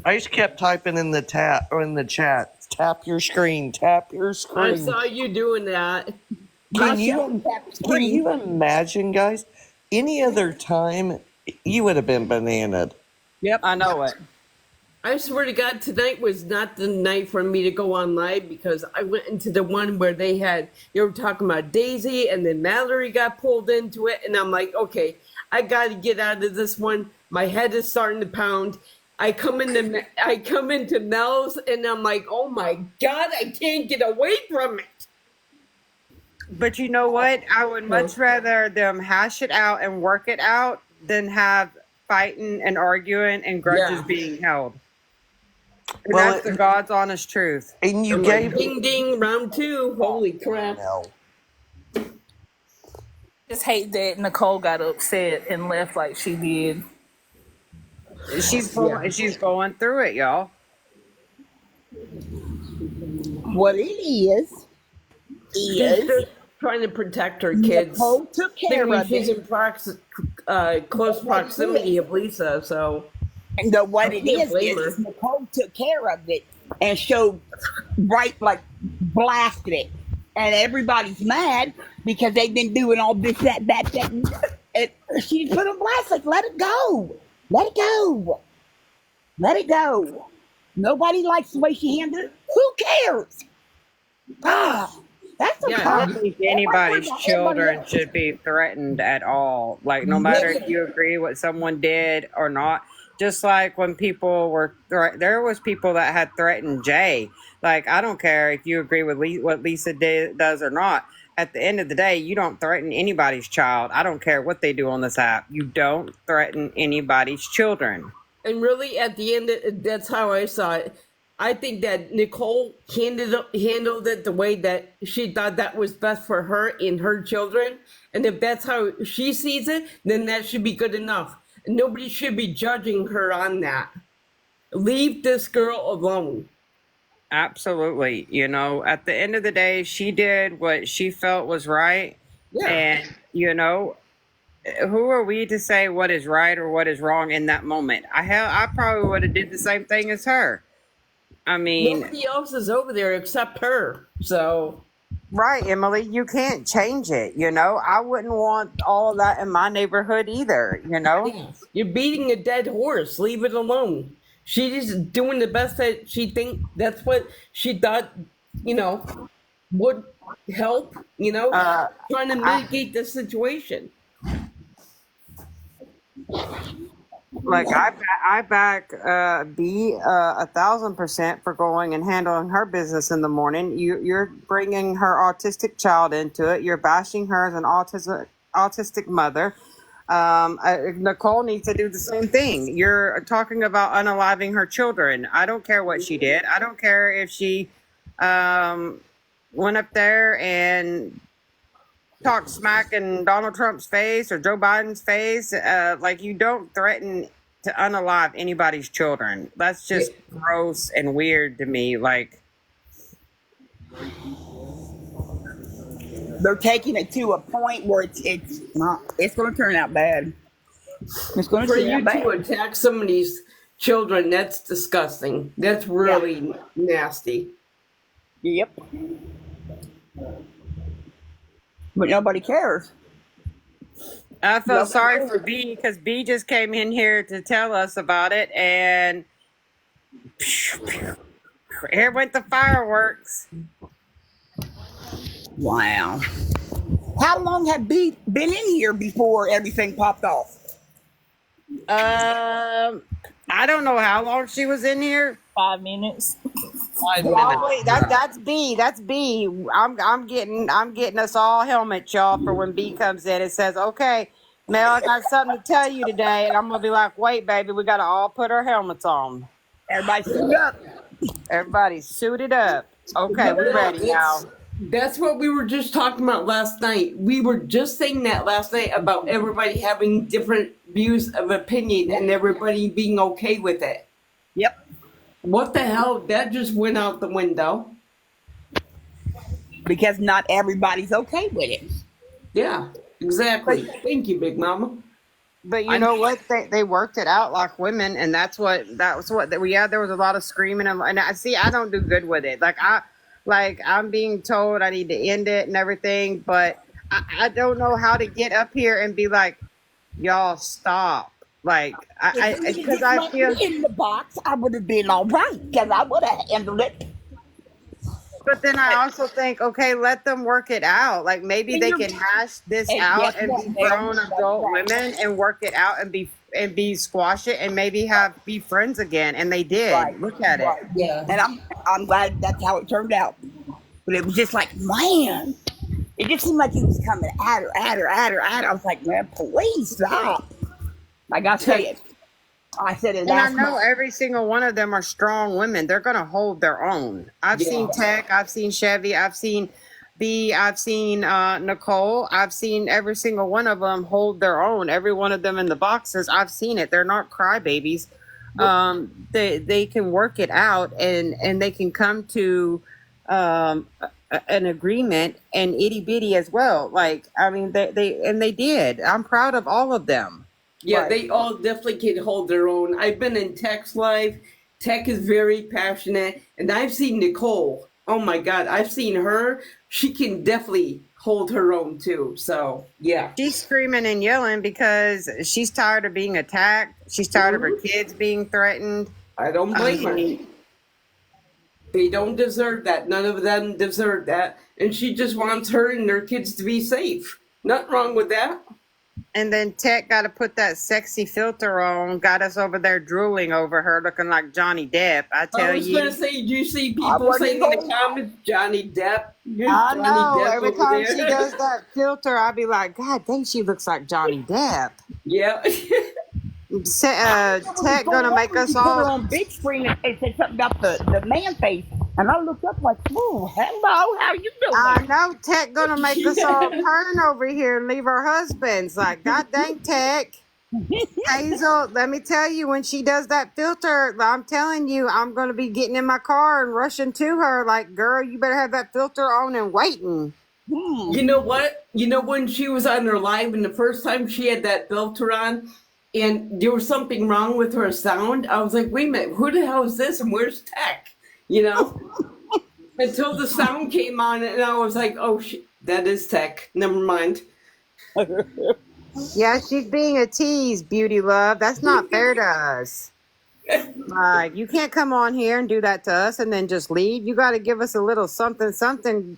I just kept typing in the chat, tap your screen, tap your screen. I saw you doing that. Can you imagine, guys? Any other time, you would have been bananaed. Yep, I know it. I swear to God, tonight was not the night for me to go on live because I went into the one where they were talking about Daisy and then Mallory got pulled into it. And I'm like, okay, I got to get out of this one. My head is starting to pound. I come into Mel's and I'm like, oh my God, I can't get away from it. But you know what? I would much rather them hash it out and work it out than have fighting and arguing and grudges being held. And that's the God's honest truth. And you gave ding ding round 2. Holy crap. Just hate that Nicole got upset and left like she did. She's going through it, y'all. What it is she's just trying to protect her kids. Nicole took care of she's in close proximity of Lisa, so. And what it is Nicole took care of it and showed blasted it. And everybody's mad because they've been doing all this, that. And she put on blast, like, let it go. Let it go. Let it go. Nobody likes the way she handled it. Who cares? That's a I don't think anybody's children should be threatened at all. Like, no matter if you agree what someone did or not. Just like when people were, there was people that had threatened Jay. Like, I don't care if you agree with what Lisa does or not. At the end of the day, you don't threaten anybody's child. I don't care what they do on this app. You don't threaten anybody's children. And really, at the end, that's how I saw it. I think that Nicole handled it the way that she thought that was best for her and her children. And if that's how she sees it, then that should be good enough. Nobody should be judging her on that. Leave this girl alone. Absolutely. You know, at the end of the day, she did what she felt was right. Yeah. And, you know, who are we to say what is right or what is wrong in that moment? I probably would have did the same thing as her. I mean, nobody else is over there except her. So, right, Emily, you can't change it. You know, I wouldn't want all of that in my neighborhood either. You know, you're beating a dead horse. Leave it alone. She's doing the best that she think. That's what she thought. You know, would help. You know, trying to mitigate the situation. Like, I back B 1,000% for going and handling her business in the morning. You're bringing her autistic child into it. You're bashing her as an autistic mother. Nicole needs to do the same thing. You're talking about unaliving her children. I don't care what she did. I don't care if she went up there and talk smack in Donald Trump's face or Joe Biden's face. Like, you don't threaten to unalive anybody's children. That's just gross and weird to me. Like, they're taking it to a point where it's going to turn out bad. It's going to turn out bad. For you to attack somebody's children, that's disgusting. That's really nasty. Yep. But nobody cares. I felt sorry for B because B just came in here to tell us about it, and here went the fireworks. Wow. How long had B been in here before everything popped off? I don't know how long she was in here. 5 minutes. 5 minutes. Wait, that's B. That's B. I'm getting us all helmets, y'all, for when B comes in. It says, "Okay, Mel, I got something to tell you today," and I'm gonna be like, "Wait, baby, we gotta all put our helmets on. Everybody suit up. Everybody suited up. Okay, we're ready now." That's what we were just talking about last night. We were just saying that last night about everybody having different views of opinion and everybody being okay with it. Yep. What the hell? That just went out the window. Because not everybody's okay with it. Yeah, exactly. Thank you, Big Mama. But you know what? They worked it out like women, and there was a lot of screaming, and I don't do good with it. I'm being told I need to end it and everything, but I don't know how to get up here and be like, y'all stop. Like, because I feel in the box, I would have been all right because I would have handled it. But then I also think, okay, let them work it out. Like, maybe they can hash this out and be grown adult women and work it out and be squash it and maybe be friends again. And they did. Right. Look at it. Yeah. And I'm glad that's how it turned out. But it was just like, man, it just seemed like he was coming at her. I was like, man, please stop. I got to tell you. I said it last month. And I know every single one of them are strong women. They're going to hold their own. I've seen Tech. I've seen Chevy. I've seen B. I've seen Nicole. I've seen every single one of them hold their own. Every one of them in the boxes. I've seen it. They're not crybabies. They can work it out and they can come to an agreement and itty bitty as well. Like, I mean, they did. I'm proud of all of them. Yeah, they all definitely can hold their own. I've been in Tech's life. Tech is very passionate. And I've seen Nicole. oh my God, I've seen her. She can definitely hold her own too. So yeah. She's screaming and yelling because she's tired of being attacked. She's tired of her kids being threatened. I don't blame her. They don't deserve that. None of them deserve that. And she just wants her and her kids to be safe. Nothing wrong with that. And then Tech got to put that sexy filter on, got us over there drooling over her, looking like Johnny Depp. I tell you. I was going to say, do you see people saying in the comments, Johnny Depp? I Johnny know. Depp Every over time there. she does that filter, I'll be like, God dang, she looks like Johnny Depp. Yeah. Tech gonna make us Put her all. on big screen and said something about the man face, and I looked up like, "Whoa, hello, how you doing?" I know Tech gonna make us all turn over here and leave our husbands. Like, God dang, Tech. Hazel, let me tell you, when she does that filter, I'm telling you, I'm gonna be getting in my car and rushing to her. Like, girl, you better have that filter on and waiting. You know what? You know when she was on her live and the first time she had that filter on and there was something wrong with her sound, I was like, wait a minute, who the hell is this and where's Tech? You know? Until the sound came on and I was like, oh, that is Tech. Never mind. Yeah, she's being a tease, beauty love. That's not fair to us. Like, you can't come on here and do that to us and then just leave. You got to give us a little something.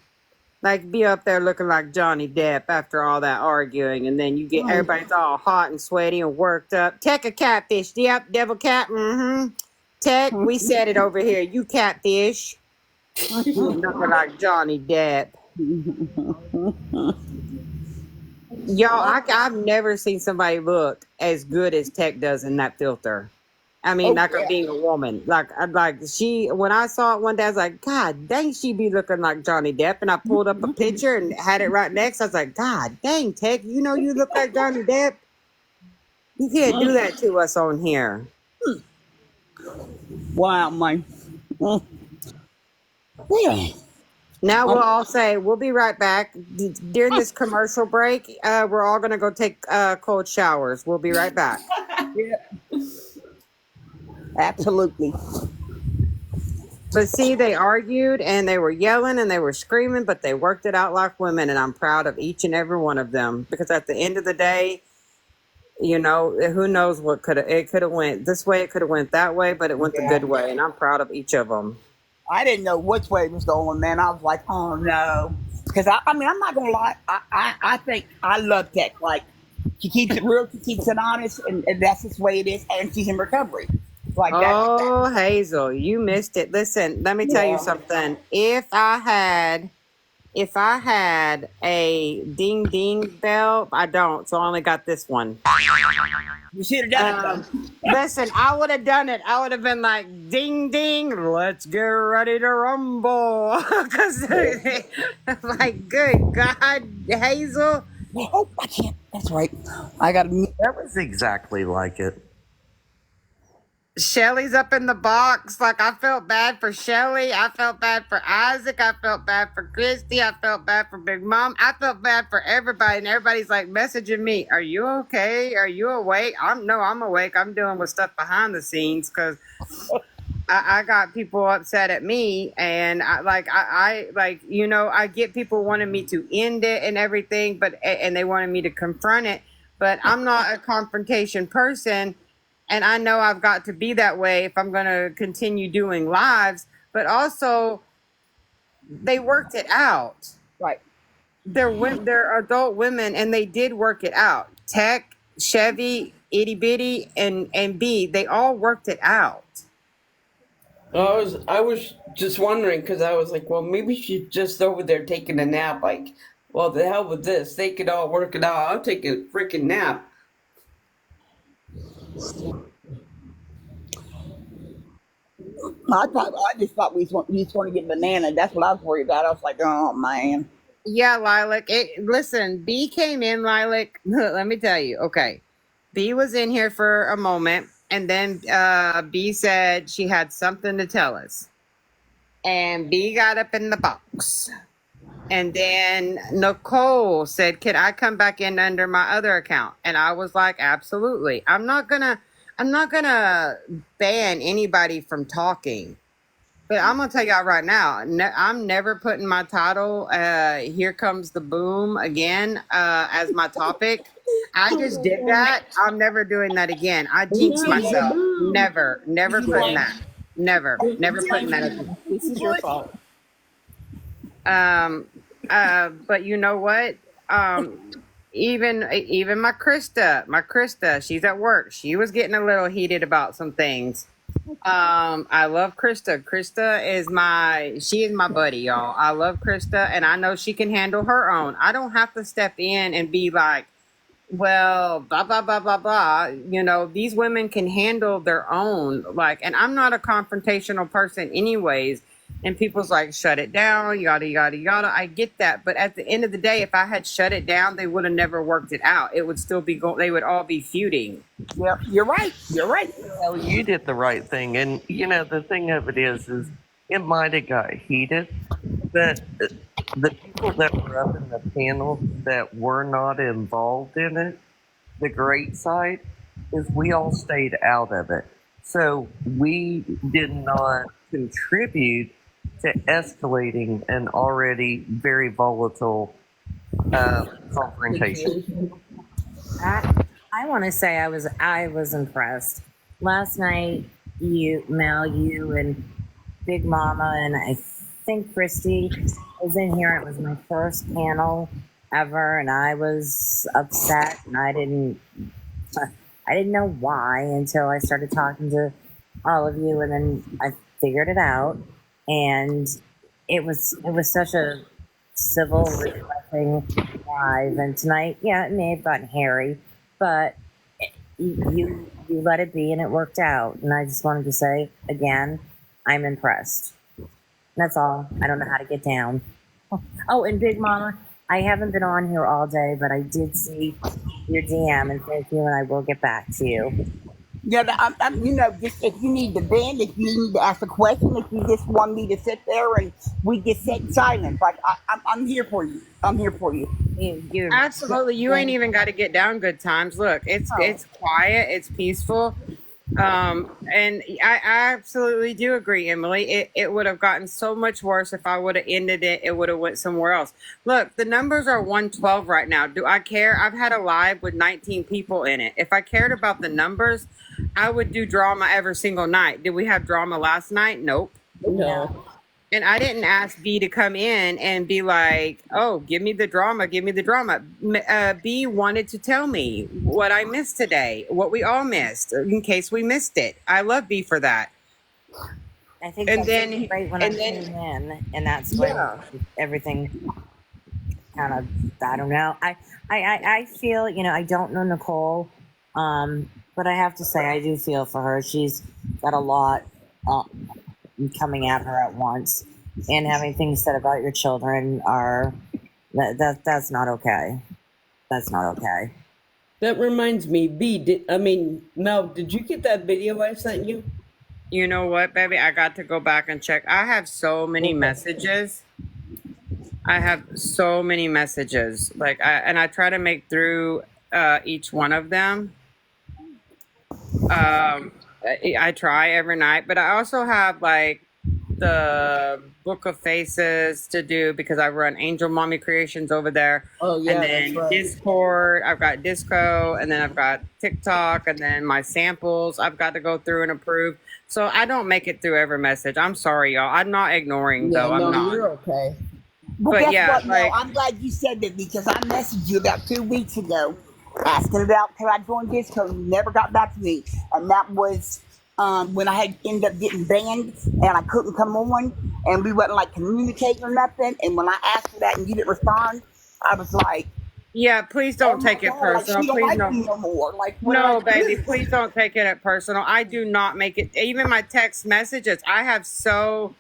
Like, be up there looking like Johnny Depp after all that arguing, and then you get everybody's all hot and sweaty and worked up. Tech a catfish. Yep, devil cat. Tech, we said it over here. You catfish. Looking like Johnny Depp. Y'all, I've never seen somebody look as good as Tech does in that filter. I mean, like her being a woman. Like she, when I saw it one day, I was like, God dang, she be looking like Johnny Depp. And I pulled up a picture and had it right next. I was like, God dang, Tech, you know you look like Johnny Depp. You can't do that to us on here. Wow, man. Now we'll all say, we'll be right back. During this commercial break, we're all going to go take cold showers. We'll be right back. Yeah. Absolutely. But see, they argued and they were yelling and they were screaming, but they worked it out like women. And I'm proud of each and every one of them, because at the end of the day, you know, who knows what it could have went this way, it could have went that way, but it went the good way. And I'm proud of each of them. I didn't know which way it was going, man. I was like, oh no. Because I mean, I'm not going to lie. I think I love Tech. Like, she keeps it real, she keeps it honest, and that's just the way it is. And she's in recovery. Like that. Oh, Hazel, you missed it. Listen, let me tell you something. If I had a ding ding bell, I don't, so I only got this one. You should have done it. Listen, I would have done it. I would have been like, ding ding, let's get ready to rumble. Because, like, good God, Hazel. Oh, I can't. That's right. I got to. That was exactly like it. Shelly's up in the box. Like, I felt bad for Shelly. I felt bad for Isaac. I felt bad for Christy. I felt bad for Big Mom. I felt bad for everybody. And everybody's like messaging me, are you okay? Are you awake? I'm awake. I'm dealing with stuff behind the scenes because I got people upset at me. And I get people wanting me to end it and everything, and they wanted me to confront it. But I'm not a confrontation person. And I know I've got to be that way if I'm going to continue doing lives. But also, they worked it out. Right. They're adult women, and they did work it out. Tech, Chevy, Itty Bitty, and B, they all worked it out. I was just wondering, because I was like, well, maybe she's just over there taking a nap. Like, well, the hell with this. They could all work it out. I'll take a freaking nap. I just thought we just want to get banana. That's what I was worried about. I was like, oh man. Yeah, Lilac. Listen, B came in, Lilac. Let me tell you. Okay. B was in here for a moment, and then B said she had something to tell us. And B got up in the box. And then Nicole said, can I come back in under my other account? And I was like, absolutely. I'm not gonna ban anybody from talking. But I'm gonna tell y'all right now, I'm never putting my title "Here Comes the Boom" again as my topic. I just did that. I'm never doing that again. I jinxed myself. Never putting that. Never putting that again. This is your fault. But you know what? Even my Krista, she's at work. She was getting a little heated about some things. I love Krista. She is my buddy, y'all. I love Krista, and I know she can handle her own. I don't have to step in and be like, well, blah blah blah blah blah. You know, these women can handle their own. Like, and I'm not a confrontational person, anyways. And people's like, shut it down, yada yada yada. I get that, but at the end of the day, if I had shut it down, they would have never worked it out. It would still be going. They would all be feuding. Yep, you're right. You're right. Well, you did the right thing, and the thing of it is it might have got heated, but the people that were up in the panel that were not involved in it, the great side is we all stayed out of it, so we did not contribute to escalating an already very volatile confrontation. I want to say I was impressed last night. Mel, you and Big Mama, and I think Christy was in here. It was my first panel ever, and I was upset, and I didn't know why until I started talking to all of you, and then I figured it out, and it was such a civil, refreshing live. And tonight, yeah, it may have gotten hairy, but you let it be, and it worked out. And I just wanted to say again, I'm impressed. That's all. I don't know how to get down. Oh, and Big Mama, I haven't been on here all day, but I did see your DM, and thank you, and I will get back to you. Yeah, just if you need to vent, if you need to ask a question, if you just want me to sit there and we just sit in silence, like I'm here for you. I'm here for you. Absolutely. You ain't even got to get down good times. Look, it's quiet, it's peaceful. And I absolutely do agree, Emily. It would have gotten so much worse if I would have ended it. It would have went somewhere else. Look, the numbers are 112 right now. Do I care? I've had a live with 19 people in it. If I cared about the numbers, I would do drama every single night. Did we have drama last night? Nope. No. And I didn't ask B to come in and be like, oh, give me the drama, give me the drama. B wanted to tell me what I missed today, what we all missed, in case we missed it. I love B for that. I think that's great when I came in, and that's when everything kind of, I don't know. I feel, I don't know Nicole, but I have to say I do feel for her. She's got a lot coming at her at once, and having things said about your children that's not okay. That's not okay. That reminds me, Mel, did you get that video I sent you? You know what, baby? I got to go back and check. I have so many messages. Like, I try to make through each one of them. I try every night, but I also have like the Book of Faces to do because I run Angel Mommy Creations over there. Oh yeah, and then that's right. Discord, I've got Disco, and then I've got TikTok, and then my samples I've got to go through and approve. So I don't make it through every message. I'm sorry, y'all. I'm not ignoring though. I'm not. You're okay. But guess what, Mel? I'm glad you said that because I messaged you about 2 weeks ago asking about can I join Disco. You never got back to me, and that was when I had ended up getting banned and I couldn't come on, and we wasn't like communicating or nothing. And when I asked for that and you didn't respond, I was like, yeah, please don't take it personal. Like, please don't. Me no more. Like, no, baby, please don't take it personal. I do not make it. Even my text messages, I have so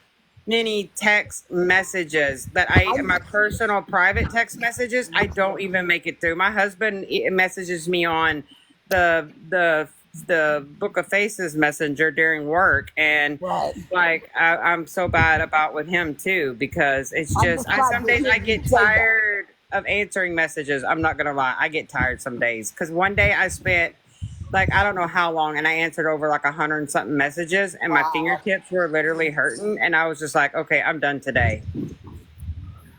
many text messages that my personal private text messages, I don't even make it through. My husband messages me on the Book of Faces messenger during work, and like I'm so bad about with him too because it's just some days I get tired of answering messages. I'm not gonna lie, I get tired some days because one day I spent like, I don't know how long, and I answered over like 100 and something messages, and my fingertips were literally hurting, and I was just like, okay, I'm done today.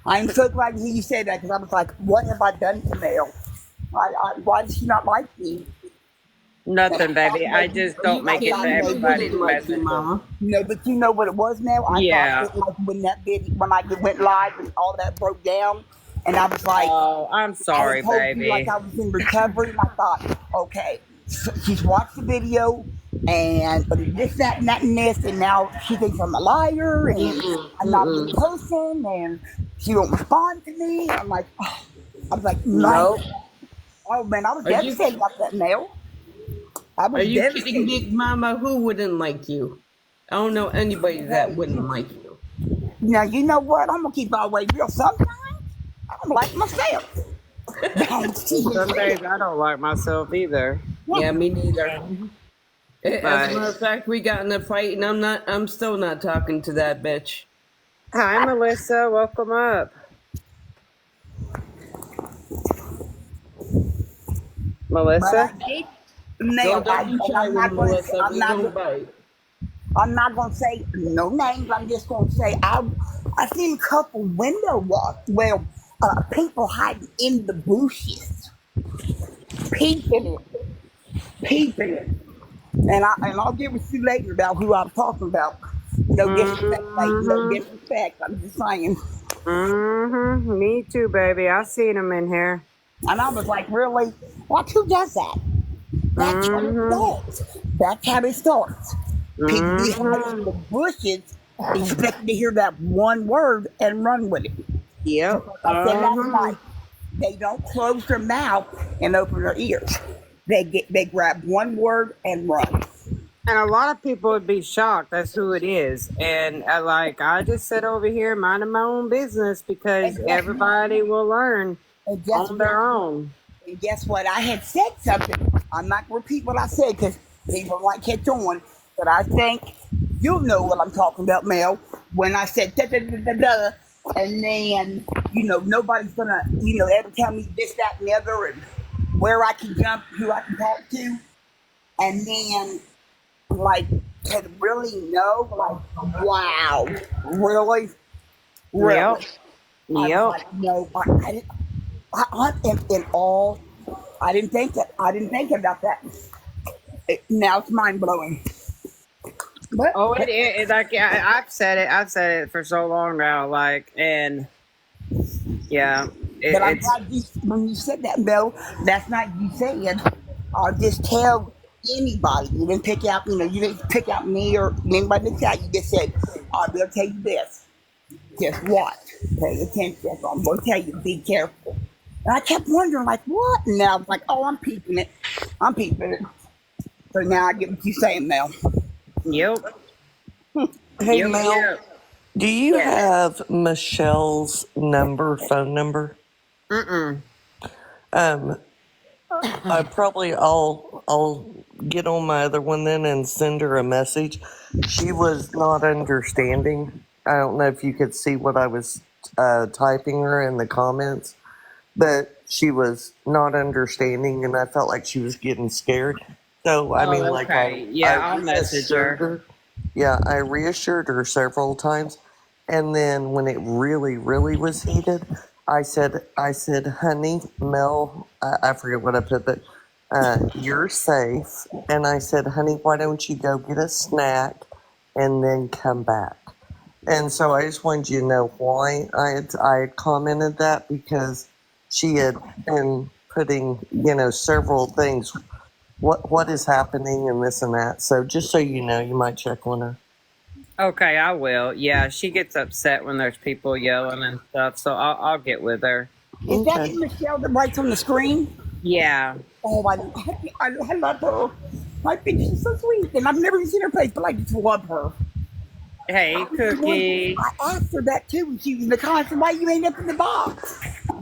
I'm so glad to hear you say that, because I was like, what have I done to Mel? Why does she not like me? Nothing, baby. I just don't make it to everybody's messages. No, but you know what it was, Mel? I Yeah. thought like when I went live and all that broke down, and I was like, oh, I'm sorry, I told baby. you like I was in recovery, and I thought, okay, so she's watched the video, and this, that, and that, and this, and now she thinks I'm a liar, and I'm not a good person, and she won't respond to me. I'm like, oh. I was like, Nope. oh man, I was devastated about that, Mel. I was Are you devastated. kidding, Big Mama? Who wouldn't like you? I don't know anybody that wouldn't like you. Now, you know what? I'm going to keep all the way real. Sometimes I don't like myself. Some days I don't like myself either. Yeah, me neither. As a matter of fact, we got in a fight, and I'm still not talking to that bitch. Hi, Melissa. Welcome up. Melissa? Mel, I'm not going to say no names. I'm just going to say I seen a couple window walks where people hiding in the bushes, peeping it. And I'll get with you later about who I'm talking about. No disrespect, no disrespect. I'm just saying. Me too, baby. I seen them in here. And I was like, really? What? Who does that? That's how it starts. That's how it starts. People be hiding in the bushes, expecting to hear that one word and run with it. Yep. Like I said last night, they don't close their mouth and open their ears. They grab one word and run. And a lot of people would be shocked. That's who it is. And I just sit over here minding my own business because everybody will learn on their own. And guess what? I had said something. I'm not going to repeat what I said because people might catch on. But I think you'll know what I'm talking about, Mel. When I said da da da da da, and then nobody's gonna ever tell me this, that, and the other, and where I can jump, who I can talk to, and then to really know, wow, really. Yep. No, I didn't think about that. Now it's mind blowing. It is. I've said it for so long now. Yeah. But I'm glad when you said that, Mel, that's not you saying. I'll just tell anybody. You didn't pick out, you didn't pick out me or anybody in the chat. You just said, I will tell you this. Just watch. Pay attention. I'm going to tell you, be careful. And I kept wondering, what? And now I was like, oh, I'm peeping it. So now I get what you're saying, Mel. Yep. Hey, Mel, do you have Michelle's phone number? I'll get on my other one then and send her a message. She was not understanding. I don't know if you could see what I was typing her in the comments, but she was not understanding, and I felt like she was getting scared. So I'll message her. Yeah, I reassured her several times, and then when it really, really was heated, I said, honey, Mel, I forget what I put, but you're safe. And I said, honey, why don't you go get a snack and then come back? And so I just wanted you to know why I had commented that, because she had been putting, several things, what is happening and this and that. So just so you know, you might check on her. Okay, I will. Yeah, she gets upset when there's people yelling and stuff, so I'll get with her. Is that Michelle that writes on the screen? Yeah. Oh, I love her. I think she's so sweet, and I've never even seen her face, but I just love her. Hey, Cookie. I asked her that too when she was in the car. I said, why you ain't up in the box?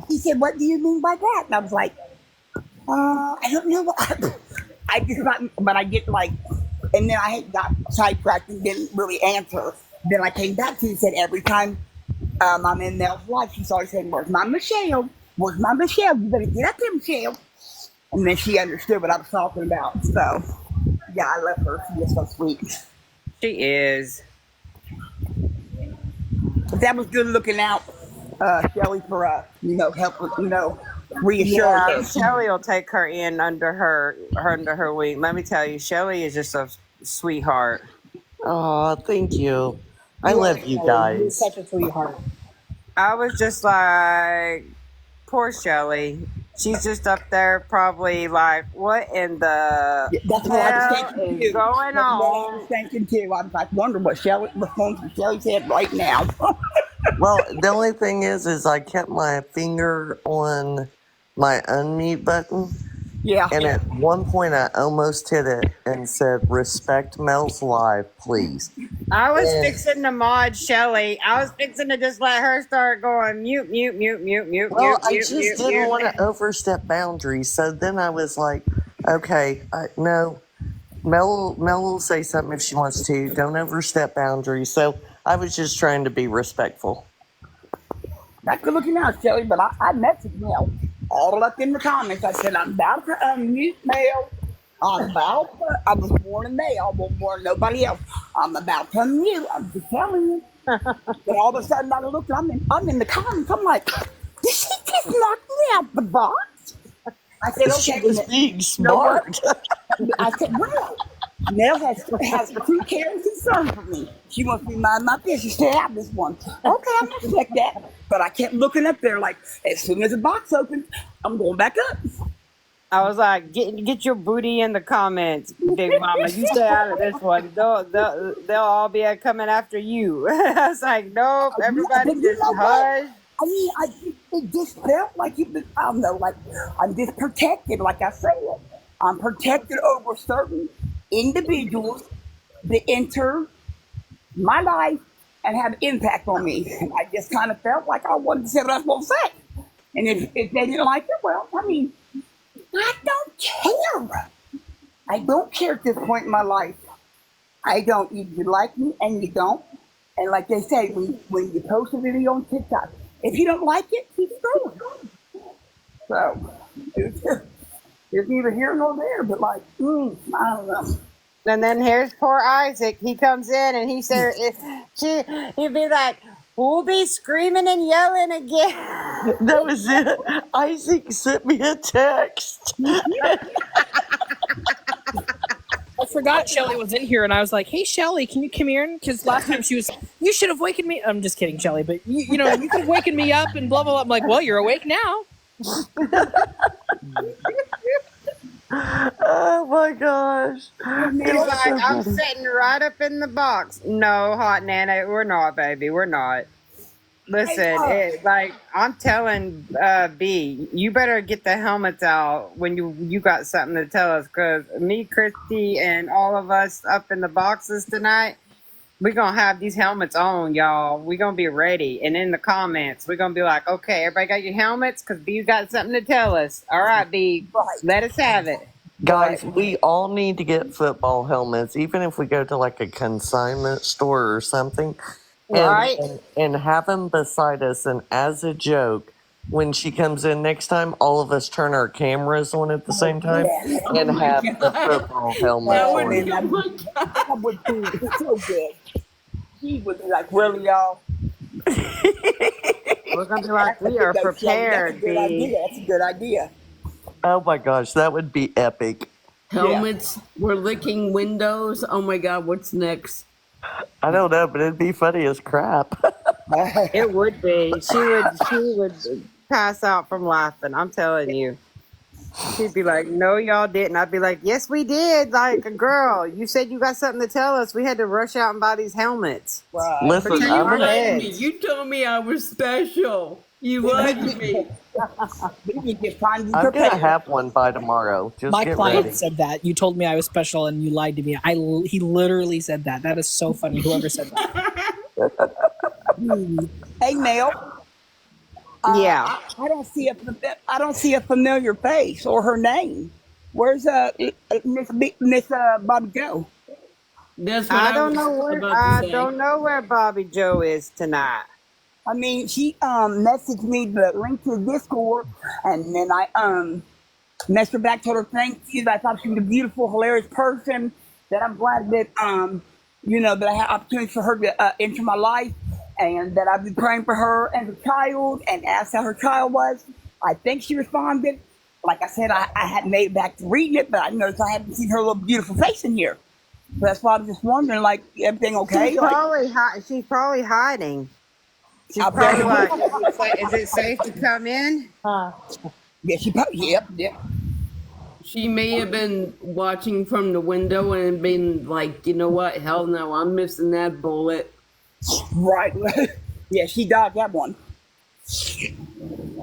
She said, what do you mean by that? And I was like, I don't know. I just got, but I get and then I got sidetracked and didn't really answer. Then I came back to it and said, every time I'm in Mel's life, she's always saying, where's my Michelle? Where's my Michelle? You better get up there, Michelle. And then she understood what I was talking about. So, yeah, I love her. She is so sweet. She is. But that was good looking out, Shelly, for help, reassure Yeah, her. Shelly will take her in under her wing. Let me tell you, Shelly is just a sweetheart. Oh, thank you. I You are, love you Shelly. You're guys. such a sweetheart. I was just like, poor Shelly. She's just up there, probably like, what in the That's what I was hell thinking is too. going That's what I was on? thinking too. I was like, wonder what Shelly's head right now. Well, the only thing is I kept my finger on my unmute button. Yeah. And at one point, I almost hit it and said, "Respect Mel's live, please." I was And, fixing to mod Shelly. I was fixing to just let her start going mute, mute, mute, mute, mute, well, mute, I mute, just mute, didn't mute. want to overstep boundaries. So then I was like, okay, no, Mel will say something if she wants to. Don't overstep boundaries. So I was just trying to be respectful. Not good looking out, Shelly, but I messaged Mel all up in the comments. I said, I'm about to unmute Mel. I was born in May. I won't warn nobody else. I'm about to unmute. I'm just telling you. Then all of a sudden, I look, I'm in the comments. I'm like, did she just knock me out the box? I said, okay. She was being smart. smart. I said, well, Mel has true care and concern for me. She wants me to mind my business to have this one. Okay, I'm going to check that. But I kept looking up there like, as soon as the box opens, I'm going back up. I was like, get your booty in the comments, Big Mama. You stay out of this one. They'll all be coming after you. I was like, nope, everybody just hush. I mean, it just felt like I don't know, like I'm just protected, like I said. I'm protected over certain individuals that enter my life and have impact on me. And I just kind of felt like I wanted to say what I was going to say. And if they didn't like it, well, I mean, I don't care. I don't care at this point in my life. I don't. You like me and you don't. And like they say, when you post a video on TikTok, if you don't like it, keep scrolling. So it's neither here nor there, but like, I don't know. And then here's poor Isaac. He comes in and he said, he'd be like, we'll be screaming and yelling again. That was it. Isaac sent me a text. I forgot Shelly was in here, and I was like, "Hey, Shelly, can you come here?" Because last time she was, you should have wakened me. I'm just kidding, Shelly, but you could have wakened me up and blah blah blah. I'm like, well, you're awake now. Oh my gosh! He's like, I'm sitting right up in the box. No, hot Nana, we're not, baby, we're not. Listen, I'm telling B, you better get the helmets out when you got something to tell us, because me, Christy, and all of us up in the boxes tonight, we're going to have these helmets on, y'all. We're going to be ready. And in the comments, we're going to be like, okay, everybody got your helmets? Because B got something to tell us. All right, B, let us have it. Guys, we all need to get football helmets, even if we go to like a consignment store or something. Right. And have them beside us. And as a joke, when she comes in next time, all of us turn our cameras on at the same time and have the football helmets on. That would be so good. He would be like, really, y'all? We're going to be like, we are prepared, B. That's a good idea. Oh my gosh, that would be epic. Helmets, we're licking windows. Oh my God, what's next? I don't know, but it'd be funny as crap. It would be. She would pass out from laughing. I'm telling you. She'd be like, no, y'all didn't. I'd be like, yes, we did. Like, girl, you said you got something to tell us. We had to rush out and buy these helmets. Right. Listen, You lied to me. You told me I was special. You lied to me. I'm gonna have one by tomorrow. Just My get client ready. said that. You told me I was special and you lied to me. He literally said that. That is so funny. Whoever said that. Hey, Mel. Yeah. I don't see a familiar face or her name. Where's Miss Bobby Joe? That's what I don't know where Bobby Joe is tonight. I mean, she messaged me the link to Discord, and then I Messaged her back, told her thank you. That I thought she was a beautiful, hilarious person. That I'm glad that that I had opportunities for her to enter my life, and that I've been praying for her as a child and asked how her child was. I think she responded. Like I said, I hadn't made it back to reading it, but I noticed I haven't seen her little beautiful face in here. So that's why I was just wondering, like, everything okay? She's probably hiding. She's Out there. probably like, is it safe to come in? Yeah, yep. She may have been watching from the window and been like, you know what? Hell no, I'm missing that bullet. Right. Yeah, she dodged that one.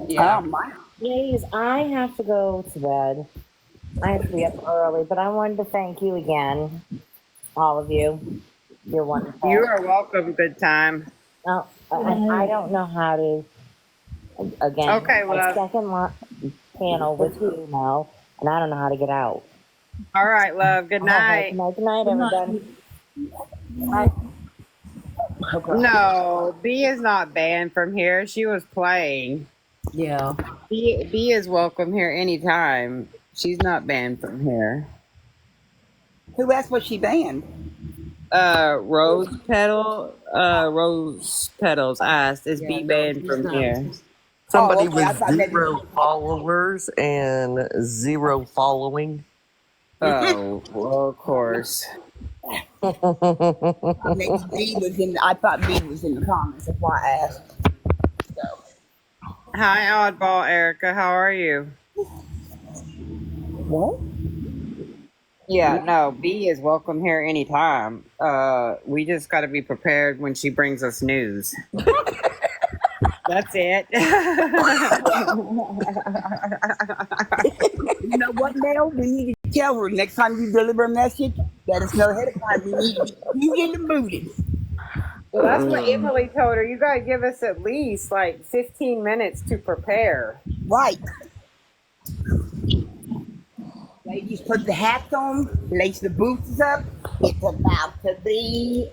Yeah. Oh, my. Please, I have to go to bed. I have to be up early, but I wanted to thank you again, all of you. You're wonderful. You are welcome. Good time. Oh, I don't know how to. Again, okay, well, second panel with you now, and I don't know how to get out. All right, love. Good night. Good night, everybody. Bye. No, B is not banned from here. She was playing. Yeah. B is welcome here anytime. She's not banned from here. Who asked was she banned? Rose Petals asked, is B banned from here? Somebody with 0 followers and 0 following. Oh, well, of course. Maybe B was in. I thought B was in the comments. That's why I asked. So. Hi, Oddball Erica. How are you? What? Yeah, no, B is welcome here anytime. We just got to be prepared when she brings us news. That's it. You know what, Mel? We need to tell her next time you deliver a message, let us know ahead of time. We need you in the mood. Well, that's what Emily told her. You got to give us at least like 15 minutes to prepare. Right. Ladies, put the hats on, lace the boots up. It's about to be.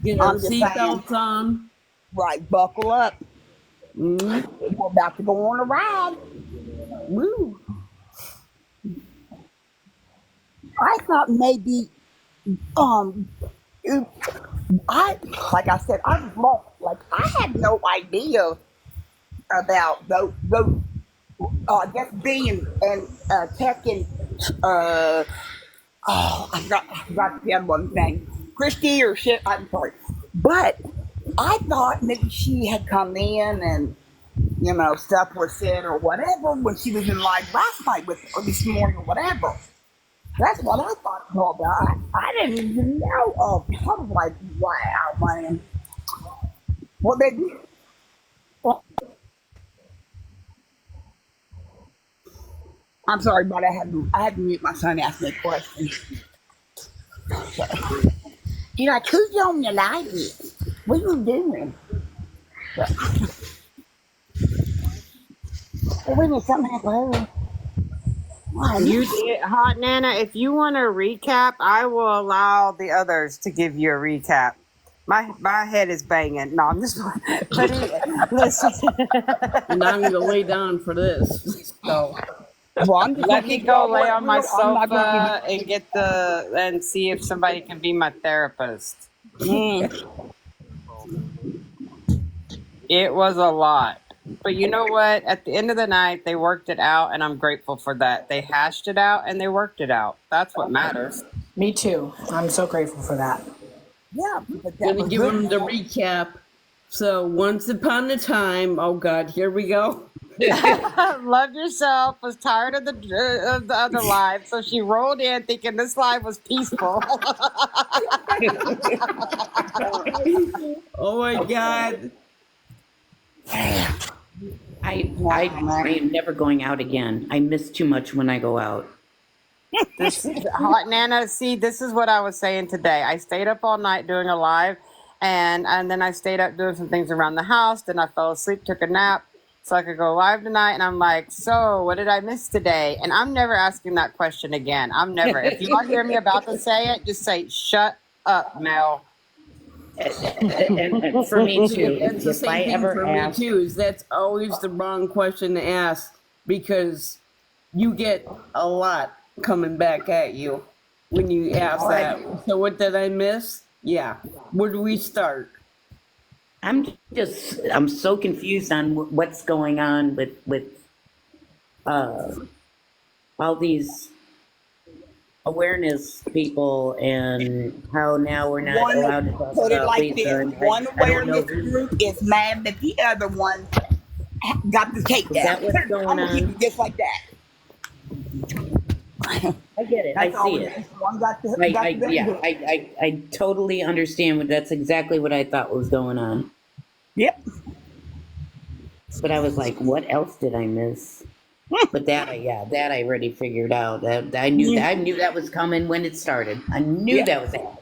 Get our seatbelts on. Right, buckle up. We're about to go on a ride. Woo. I thought maybe, like I said, I was lost. Like, I had no idea about those I guess B and Tech and, I forgot the other one thing. Christy or shit, I'm sorry. But I thought maybe she had come in and, stuff was said or whatever when she was in live last night or this morning or whatever. That's what I thought it was about. I didn't even know of. I was like, wow, man. Well, baby. I'm sorry, but I had to mute my son ask me a question. You're like, who's on your live with? What are you doing? Wait a minute, something happened. You did, Hot Nana, if you want a recap, I will allow the others to give you a recap. My head is banging. No, I'm just listen. And I'm going to lay down for this. So. Well, let me go lay on my sofa and see if somebody can be my therapist. It was a lot. But you know what? At the end of the night, they worked it out, and I'm grateful for that. They hashed it out, and they worked it out. That's what matters. Me too. I'm so grateful for that. Yeah. Going to give them the recap. So, once upon a time, oh God, here we go. Love Yourself was tired of the other live, so she rolled in thinking this live was peaceful. Oh my God. I am never going out again. I miss too much when I go out. Hot Nana, see, this is what I was saying today. I stayed up all night doing a live, and then I stayed up doing some things around the house. Then I fell asleep, took a nap, so I could go live tonight. And I'm like, so what did I miss today? And I'm never asking that question again. I'm never. If you don't hear me about to say it, just say, shut up, Mel. And for me too. That's the If same I thing ever for ask, me too. Is that's always the wrong question to ask, because you get a lot coming back at you when you ask that. So what did I miss? Yeah. Where do we start? I'm so confused on what's going on with all these awareness people and how now we're not allowed to talk Put it about like Lisa. this: one awareness group is mad that the other one got the takedown. Is that what's going on? Just like that. I get it. I see it. I totally understand. That's exactly what I thought was going on. Yep. But I was like, what else did I miss? But that I already figured out. That I knew that was coming when it started. I knew that was happening.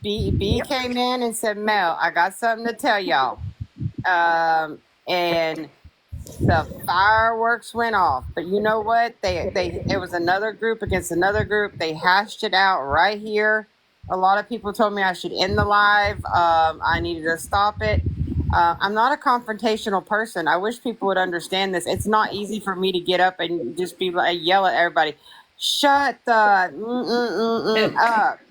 B came in and said, Mel, I got something to tell y'all. And the fireworks went off. But you know what? It was another group against another group. They hashed it out right here. A lot of people told me I should end the live. I needed to stop it. I'm not a confrontational person. I wish people would understand this. It's not easy for me to get up and just be like, yell at everybody. Shut the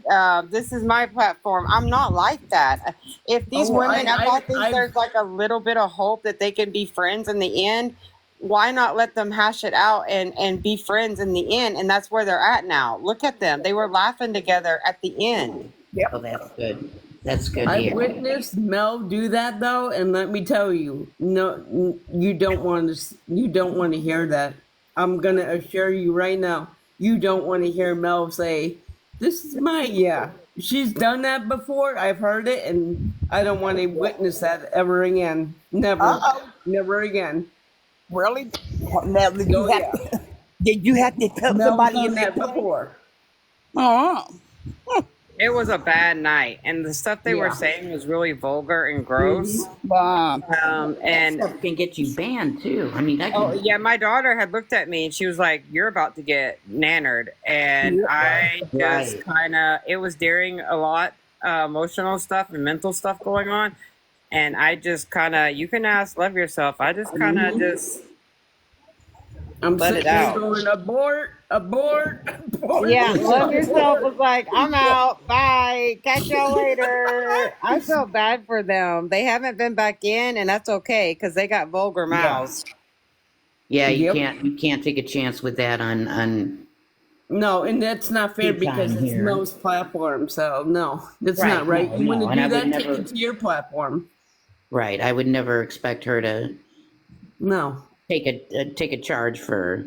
up. This is my platform. I'm not like that. If these women, I think there's like a little bit of hope that they can be friends in the end. Why not let them hash it out and be friends in the end? And that's where they're at now. Look at them. They were laughing together at the end. Yep. Oh, that's good. That's good. I witnessed Mel do that though, and let me tell you, no, you don't want to hear that. I'm gonna assure you right now, you don't want to hear Mel say, "This is my She's done that before. I've heard it, and I don't want to witness that ever again. Never, never again. Really? Now, did you have to tell somebody in that before? Oh. It was a bad night, and the stuff they were saying was really vulgar and gross. And that stuff can get you banned too. I mean, my daughter had looked at me and she was like, "You're about to get nannered," and I just kind of. It was during a lot emotional stuff and mental stuff going on, and I just kind of. You can ask, love yourself. I just kind of I'm let it out. Going abort. Yeah, love yourself was like, I'm out. Bye. Catch y'all later. I felt bad for them. They haven't been back in, and that's okay because they got vulgar mouths. Yeah, you can't take a chance with that on. No, and that's not fair because it's Mel's platform. So no, that's not right. You want to do that? Take it to your platform. Right. I would never expect her to. No. Take a charge for.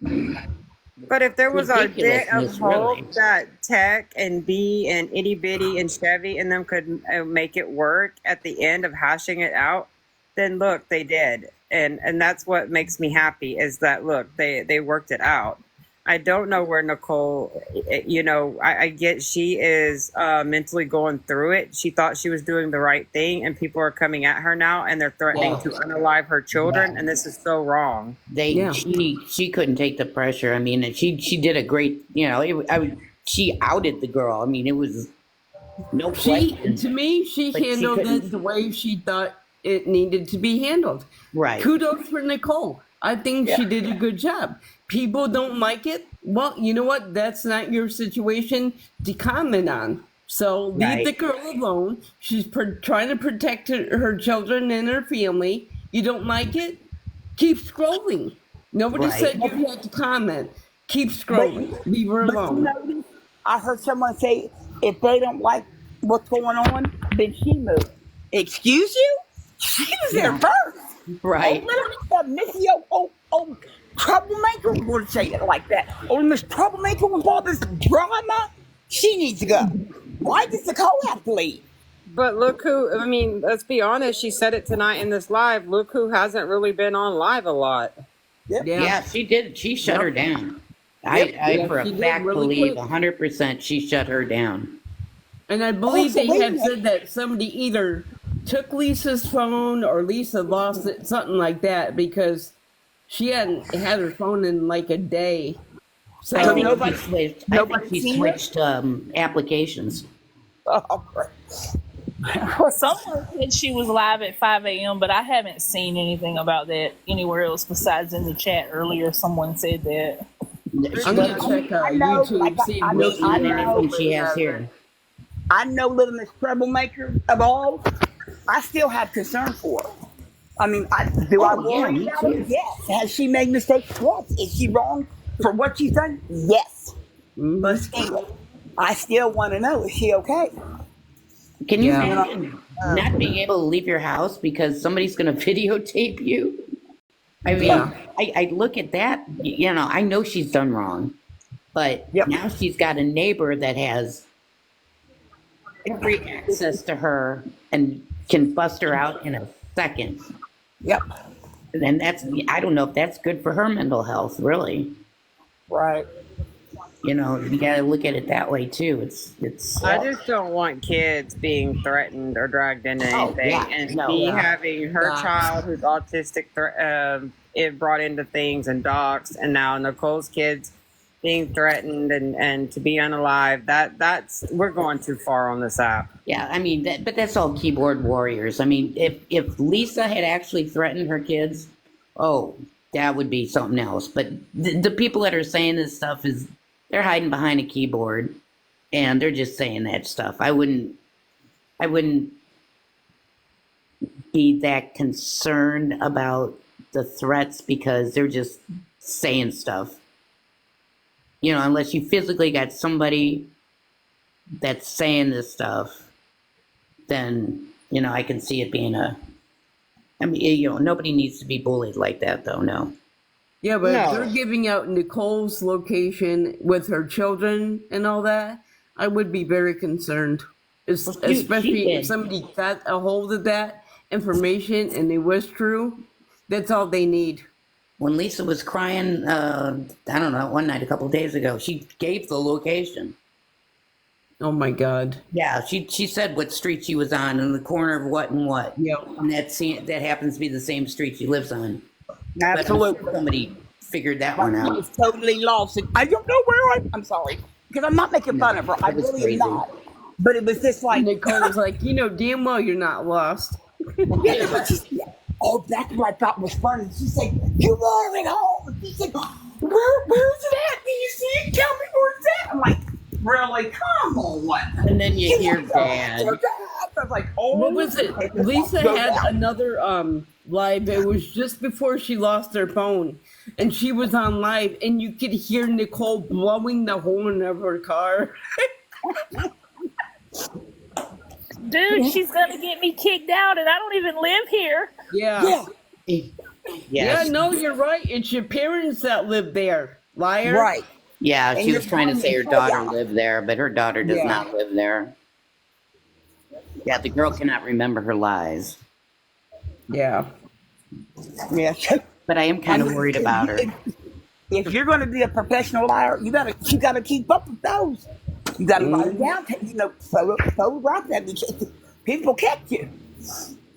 But if there was a bit of hope that Tech and B and Itty Bitty and Chevy and them could make it work at the end of hashing it out, then look, they did. And that's what makes me happy is that, look, they worked it out. I don't know where Nicole, I get she is mentally going through it. She thought she was doing the right thing, and people are coming at her now, and they're threatening to unalive her children, and this is so wrong. She couldn't take the pressure. I mean, she did a great, she outed the girl. I mean, it was no question. To me, she handled it the way she thought it needed to be handled. Right. Kudos for Nicole. I think she did a good job. People don't like it. Well, you know what? That's not your situation to comment on. So leave the girl alone. She's trying to protect her children and her family. You don't like it? Keep scrolling. Nobody said you had to comment. Keep scrolling. Leave her alone. I heard someone say, if they don't like what's going on, then she moved. Excuse you? She was there first. Right. Missy, troublemaker would say it like that. Oh, Miss Troublemaker with all this drama, she needs to go. Why does Nicole have to leave? But look who, I mean, let's be honest, she said it tonight in this live. Look who hasn't really been on live a lot. Yeah, she did. She shut her down. I for a fact believe 100% she shut her down. And I believe they had said that somebody either took Lisa's phone or Lisa lost it, something like that, because she hadn't had her phone in like a day. So I think she switched applications. Someone said she was live at 5 a.m., but I haven't seen anything about that anywhere else besides in the chat earlier. Someone said that. I'm gonna check YouTube, see if We've Milton seen anything she has here. I know little Miss Troublemaker of all. I still have concern for her. I mean, I worry about her? Yes. Has she made mistakes? Yes. Is she wrong for what she's done? Yes. But still, I still want to know, is she okay? Can you imagine not being able to leave your house because somebody's going to videotape you? I mean, I look at that, I know she's done wrong, but now she's got a neighbor that has every access to her and can bust her out in a second. Yep. And I don't know if that's good for her mental health, really. Right. You got to look at it that way too. It's. I just don't want kids being threatened or dragged into anything, having her child who's autistic it brought into things and doxed, and now Nicole's kids being threatened and to be unalive. That's we're going too far on this app. Yeah, I mean, but that's all keyboard warriors. I mean, if Lisa had actually threatened her kids, that would be something else. But the people that are saying this stuff they're hiding behind a keyboard, and they're just saying that stuff. I wouldn't be that concerned about the threats because they're just saying stuff. Unless you physically got somebody that's saying this stuff, then, I can see it being nobody needs to be bullied like that, though, no. Yeah, but if they're giving out Nicole's location with her children and all that, I would be very concerned. Especially if somebody got a hold of that information and it was true. That's all they need. When Lisa was crying, I don't know, one night a couple of days ago, she gave the location. Oh my God. Yeah, she said what street she was on in the corner of what and what. Yep. And that happens to be the same street she lives on. Absolutely. But somebody figured that one out. She's totally lost it. I don't know where I'm sorry. Because I'm not making fun of her. I really am not. But it was just like Nicole was like, damn well you're not lost. That's what I thought was funny. She said, "You are at home." She said, where's it at? Do you see it? Tell me where it's at. I'm like, really? Come on. And then you hear Dad. I was like, what was it? Lisa had another live. It was just before she lost her phone. And she was on live, and you could hear Nicole blowing the horn of her car. Dude, she's going to get me kicked out, and I don't even live here. Yeah. Yes. Yeah, no, you're right. It's your parents that live there. Liar. Right. Yeah, she was trying to say her daughter lived there, but her daughter does not live there. Yeah, the girl cannot remember her lies. Yeah. Yeah. But I am kind of worried about her. If you're going to be a professional liar, you gotta keep up with those. You gotta write it down. So right there, people catch you.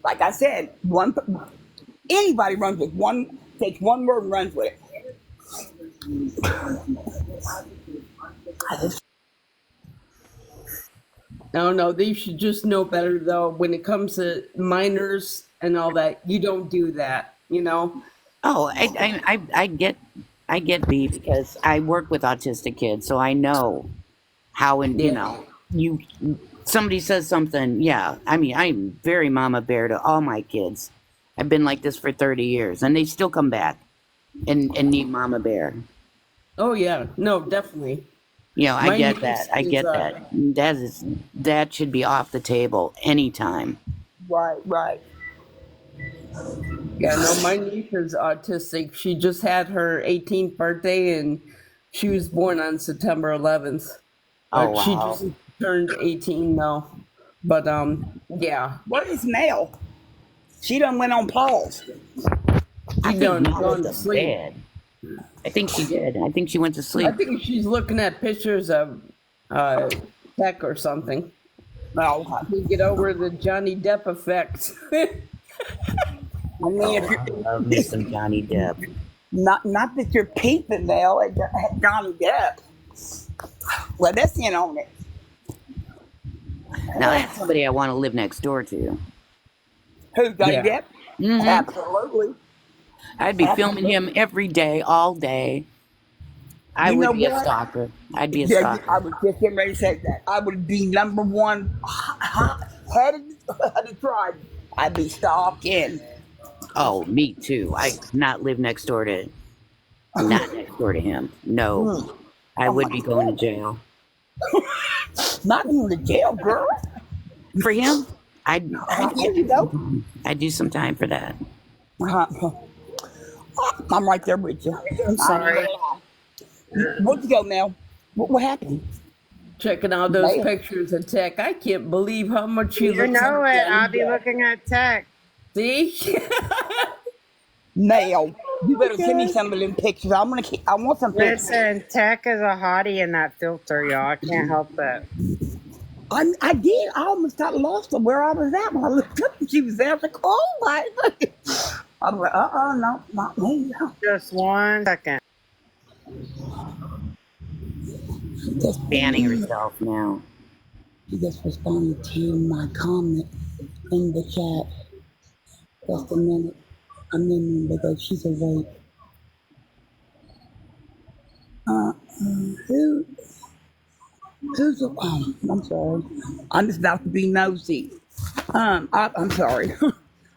Like I said, anybody runs with takes one word and runs with it. No, they should just know better though. When it comes to minors and all that, you don't do that. Oh, I get B because I work with autistic kids, so I know how somebody says something. Yeah, I mean, I'm very mama bear to all my kids. I've been like this for 30 years, and they still come back and need mama bear. Oh yeah, no, definitely. I get that. I get that. That should be off the table anytime. Right. Yeah, no, my niece is autistic. She just had her 18th birthday, and she was born on September 11th. Oh, wow. She just turned 18 now. But, yeah. What is Mel? She done went on pause. She done gone to sleep. I think she did. I think she went to sleep. I think she's looking at pictures of Tech or something. No. To get over the Johnny Depp effect. I mean, I love me some Johnny Depp. Not that you're peeping now at Johnny Depp. Well, that's in on it. Now that's somebody I want to live next door to. Who, Johnny Yeah. Depp? Mhm. Absolutely. I'd be filming him every day, all day. I You would know be a what? stalker. I'd be a Yeah, I stalker. was just getting ready to say that. I would be number one head of the tribe. I'd be stalking. Oh, me too. I could not live next door to, not next door to him. No, I Oh would my be going to jail. Not going to jail, girl. For him, I'd Here you go. do some time for that. I'm right there with you. I'm sorry. Where'd you go, Mel? What happened? Checking out those Mel. pictures of Tech. I can't believe how much he You looks know like it. Johnny I'll be Depp. looking at Tech. See? Mel, you better send me some of them pictures. I want some pictures. Listen, Tech is a hottie in that filter, y'all. I can't help it. I did. I almost got lost of where I was at when I looked up and she was there. I was like, oh my. I was like, no, not me. No. Just 1 second. Banning herself now. She just responded to my comment in the chat. Just a minute. A minute ago, she's awake. Who's I'm sorry. I'm just about to be nosy. I'm sorry.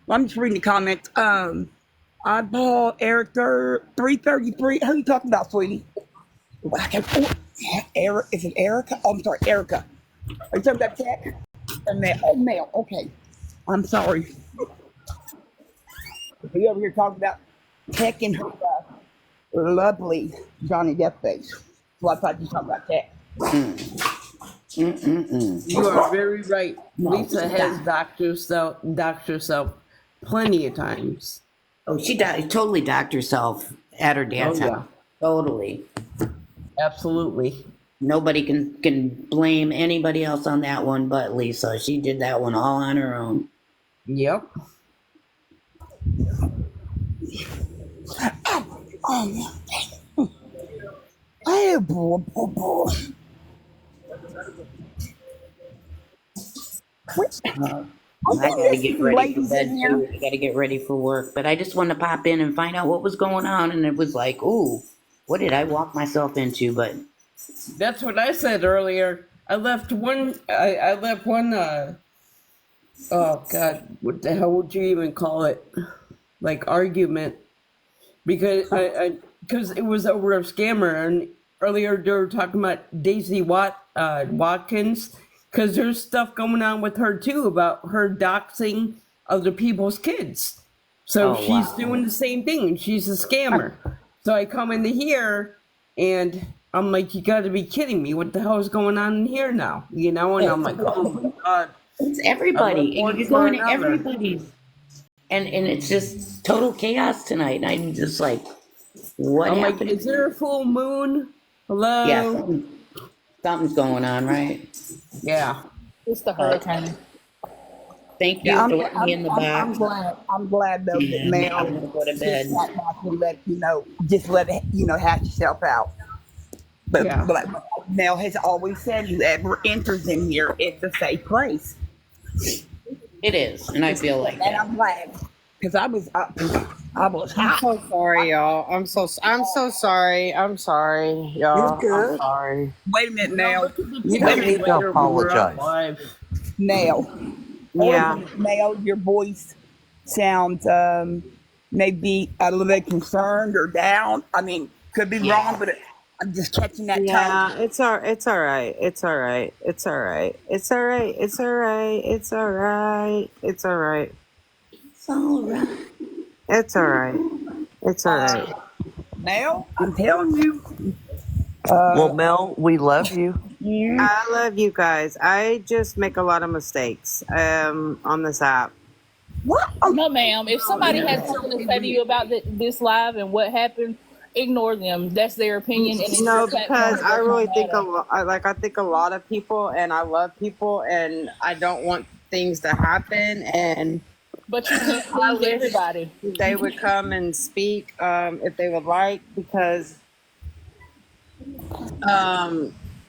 I'm just reading the comments. Oddball, Eric 333. Who you talking about, sweetie? Eric, is it Erica? Oh, I'm sorry, Erica. Are you talking about Tech? Oh, Mel. Okay. I'm sorry. Are you over here talking about Tech and her lovely Johnny Depp face? So I thought you were talking about Tech. You are very right. Lisa has doxed herself plenty of times. Oh, she totally docked herself at her dad's house. Totally. Absolutely. Nobody can blame anybody else on that one but Lisa. She did that one all on her own. Yep. Hey, boy. I gotta get ready for bed too. I gotta get ready for work. But I just wanted to pop in and find out what was going on. And it was like, ooh, what did I walk myself into? But that's what I said earlier. I left one. Oh God, what the hell would you even call it? Like argument, because because it was over a scammer. And earlier they were talking about Daisy Watkins, because there's stuff going on with her too about her doxing other people's kids. So she's doing the same thing. She's a scammer. So I come into here and I'm like, you got to be kidding me! What the hell is going on in here now? You know, and I'm like, oh my God. It's everybody. And you're going to everybody's. And it's just total chaos tonight. And I'm just like, what I'm happened? like, is there a full moon? Hello? Yeah, something's going on, right? Yeah. It's the hurricane. Thank you for letting me in the box. I'm glad though that Mel I'm gonna go to bed. Just let it, hash yourself out. But Mel has always said whoever enters in here, it's a safe place. It is, and I feel like and I'm glad because I was I'm so sorry, y'all. I'm so sorry. I'm sorry, y'all. You're good. I'm sorry. Wait a minute, Mel. You don't need to apologize. Mel. Yeah. Mel, your voice sounds maybe a little bit concerned or down. I mean, could be wrong, but I'm just catching that tone. Yeah, it's all right. It's all right. It's all right. It's all right. It's all right. It's all right. It's all right. It's all right. It's all right. It's all right. It's all right. Mel, I'm telling you. Well, Mel, we love you. I love you guys. I just make a lot of mistakes on this app. What? No, ma'am. If somebody has something to say to you about this live and what happened, ignore them. That's their opinion. And No, because I really think I think a lot of people, and I love people, and I don't want things to happen. But you can't please everybody. They would come and speak if they would like, because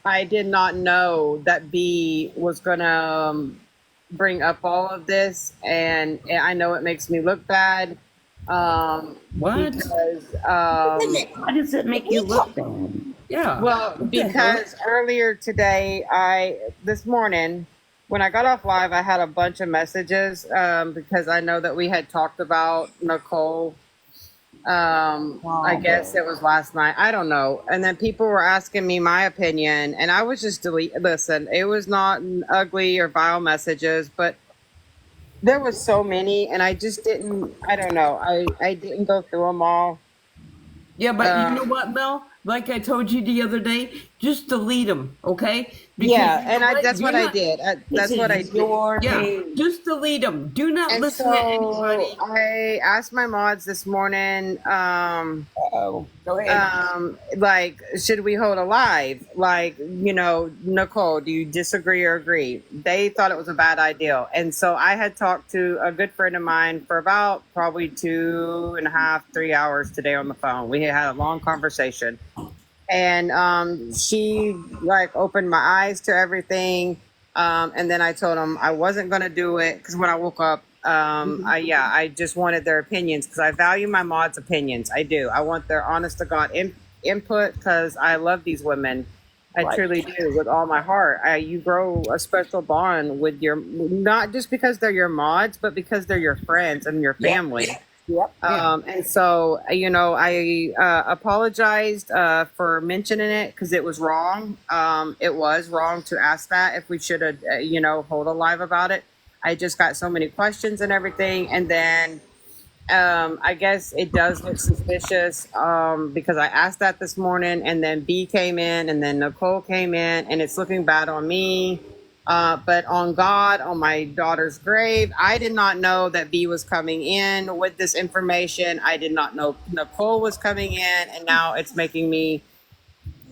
I did not know that B was gonna bring up all of this, and I know it makes me look bad. What? Because Why does it make you look bad? Yeah. well, because earlier today, this morning when I got off live, I had a bunch of messages because I know that we had talked about Nicole. I guess it was last night. I don't know. And then people were asking me my opinion, and I was just listen. It was not ugly or vile messages, but there was so many, and I just didn't. I don't know. I didn't go through them all. Yeah, but you know what, Mel? Like I told you the other day, just delete them, okay? Yeah, and that's what I did. That's what I did. Yeah, just delete them. Do not And listen so to anybody. I asked my mods this morning, Go ahead. like, should we hold a live? Like, Nicole, do you disagree or agree? They thought it was a bad idea. And so I had talked to a good friend of mine for about probably 2.5, 3 hours today on the phone. We had a long conversation. And she like opened my eyes to everything. And then I told them I wasn't going to do it because when I woke up, I just wanted their opinions because I value my mods' opinions. I do. I want their honest to God input because I love these women. I truly do with all my heart. You grow a special bond with not just because they're your mods, but because they're your friends and your family. Yep. And so, I apologized for mentioning it because it was wrong. It was wrong to ask that if we should have, hold a live about it. I just got so many questions and everything. And then I guess it does look suspicious because I asked that this morning and then B came in and then Nicole came in and it's looking bad on me. But on God, on my daughter's grave, I did not know that B was coming in with this information. I did not know Nicole was coming in, and now it's making me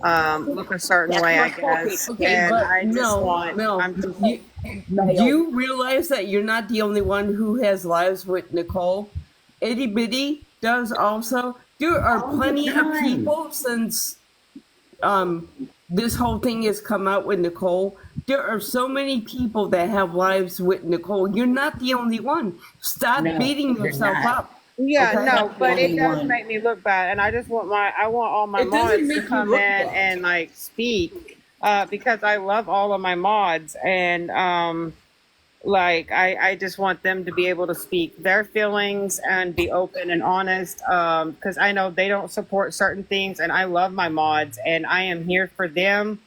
look a certain way, I guess. Okay, and but I just want, do you realize that you're not the only one who has lives with Nicole? Itty Bitty does also. There are plenty of people since this whole thing has come out with Nicole. There are so many people that have lives with Nicole. You're not the only one. Stop beating yourself up. Yeah, Okay? no, but it does make me look bad, and I just want all my It doesn't mods make to you come look in bad. and like speak, because I love all of my mods, and like I just want them to be able to speak their feelings and be open and honest, because I know they don't support certain things, and I love my mods, and I am here for them,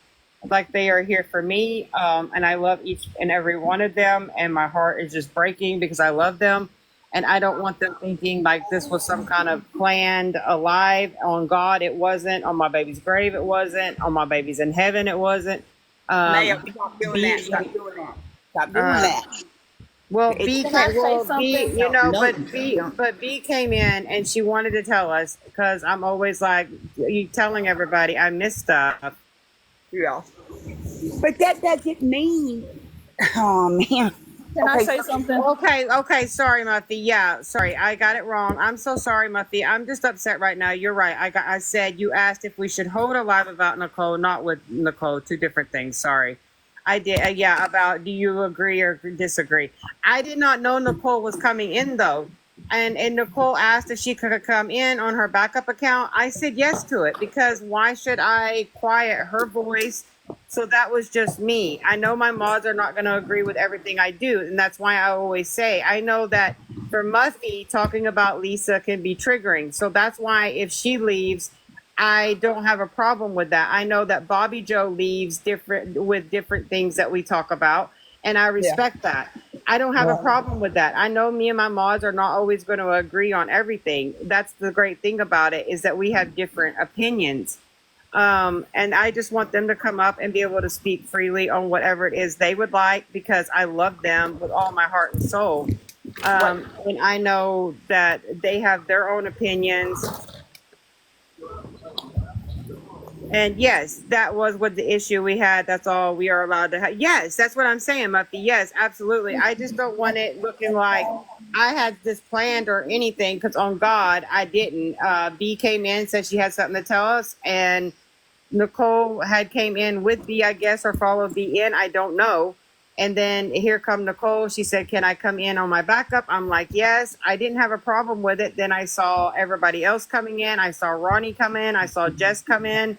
like they are here for me, and I love each and every one of them, and my heart is just breaking because I love them. And I don't want them thinking like this was some kind of planned alive. On God, it wasn't. On my baby's grave, it wasn't. On my baby's in heaven, it wasn't. Maya, stop doing that. Stop doing that. Stop doing that. Well, Can I say something? but B came in and she wanted to tell us because I'm always like you telling everybody I miss stuff. Yeah. But that doesn't mean. Oh man. Can I say something? Okay. Sorry, Muffy. Yeah, sorry, I got it wrong. I'm so sorry, Muffy. I'm just upset right now. You're right. I said you asked if we should hold a live about Nicole, not with Nicole. Two different things. Sorry. I did. Yeah, about do you agree or disagree? I did not know Nicole was coming in though. And Nicole asked if she could come in on her backup account. I said yes to it because why should I quiet her voice? So that was just me. I know my mods are not going to agree with everything I do. And that's why I always say, I know that for Muffy, talking about Lisa can be triggering. So that's why if she leaves, I don't have a problem with that. I know that Bobby Joe leaves with different things that we talk about. And I respect that. I don't have a problem with that. I know me and my mods are not always going to agree on everything. That's the great thing about it is that we have different opinions. And I just want them to come up and be able to speak freely on whatever it is they would like because I love them with all my heart and soul. And I know that they have their own opinions. And yes, that was what the issue we had. That's all we are allowed to have. Yes, that's what I'm saying, Muffy. Yes, absolutely. I just don't want it looking like I had this planned or anything because on God, I didn't. B came in, said she had something to tell us. And Nicole had came in with B, I guess, or followed B in. I don't know. And then here come Nicole. She said, can I come in on my backup? I'm like, yes. I didn't have a problem with it. Then I saw everybody else coming in. I saw Ronnie come in. I saw Jess come in.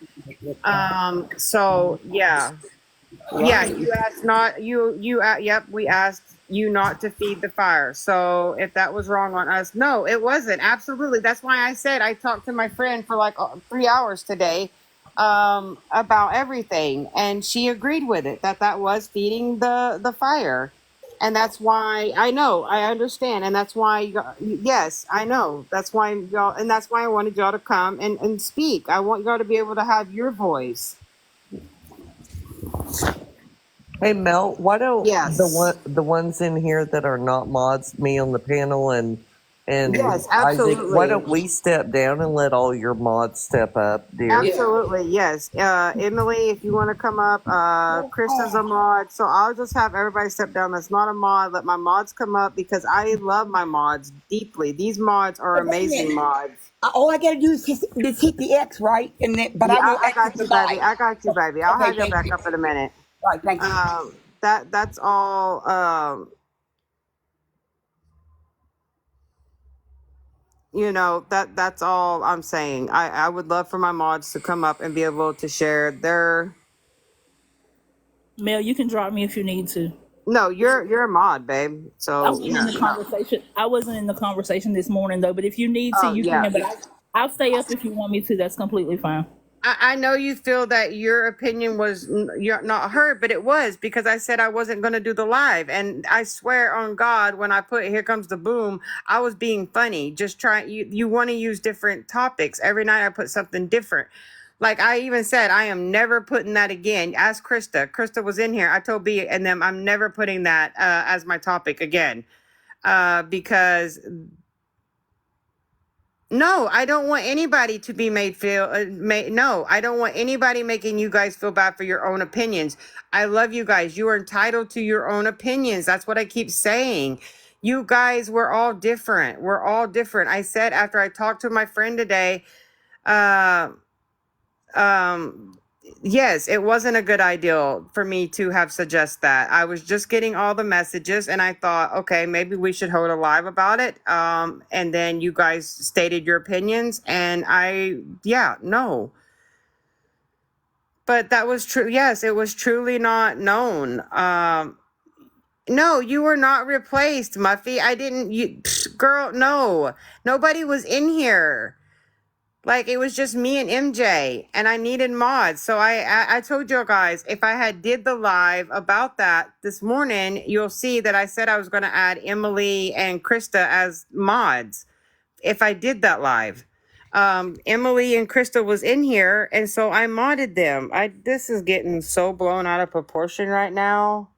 So yeah. Yeah, you asked not yep, we asked you not to feed the fire. So if that was wrong on us, no, it wasn't. Absolutely. That's why I said I talked to my friend for like 3 hours today about everything, and she agreed with it that was feeding the fire. And that's why I know, I understand, and that's why yes, I know. That's why y'all, and that's why I wanted y'all to come and speak. I want y'all to be able to have your voice. Hey Mel, why don't Yes. the ones in here that are not mods, me on the panel and Yes, Isaac, why absolutely. don't we step down and let all your mods step up, dear? Absolutely, yes. Emily, if you want to come up, Krista's a mod. So I'll just have everybody step down. That's not a mod. Let my mods come up because I love my mods deeply. These mods are amazing mods. All I gotta do is just hit the X, right? And then, but Yeah, I won't I got exit you, the live. baby. I got you, baby. I'll Okay, have you thank back you. up in a minute. All right, thanks. That's all. That's all I'm saying. I would love for my mods to come up and be able to share their. Mel, you can drop me if you need to. No, you're a mod, babe. I So wasn't in the conversation. I wasn't in the conversation this morning though. But if you need to, Oh you yeah. can. But I'll stay up if you want me to. That's completely fine. I know you feel that your opinion was you're not heard, but it was because I said I wasn't going to do the live. And I swear on God, when I put Here Comes the Boom, I was being funny. Just trying, you want to use different topics. Every night I put something different. Like I even said, I am never putting that again. Ask Krista. Krista was in here. I told B and them, I'm never putting that as my topic again. Because no, I don't want anybody to be made feel. No, I don't want anybody making you guys feel bad for your own opinions. I love you guys. You are entitled to your own opinions. That's what I keep saying. You guys, we're all different. We're all different. I said after I talked to my friend today, uh, um, yes, it wasn't a good idea for me to have suggest that. I was just getting all the messages and I thought, okay, maybe we should hold a live about it. And then you guys stated your opinions and no. But that was true. Yes, it was truly not known. No, you were not replaced, Muffy. I didn't, girl, no. Nobody was in here. Like it was just me and MJ, and I needed mods. So I told you guys if I had did the live about that this morning, you'll see that I said I was going to add Emily and Krista as mods. If I did that live, Emily and Krista was in here, and so I modded them. This is getting so blown out of proportion right now.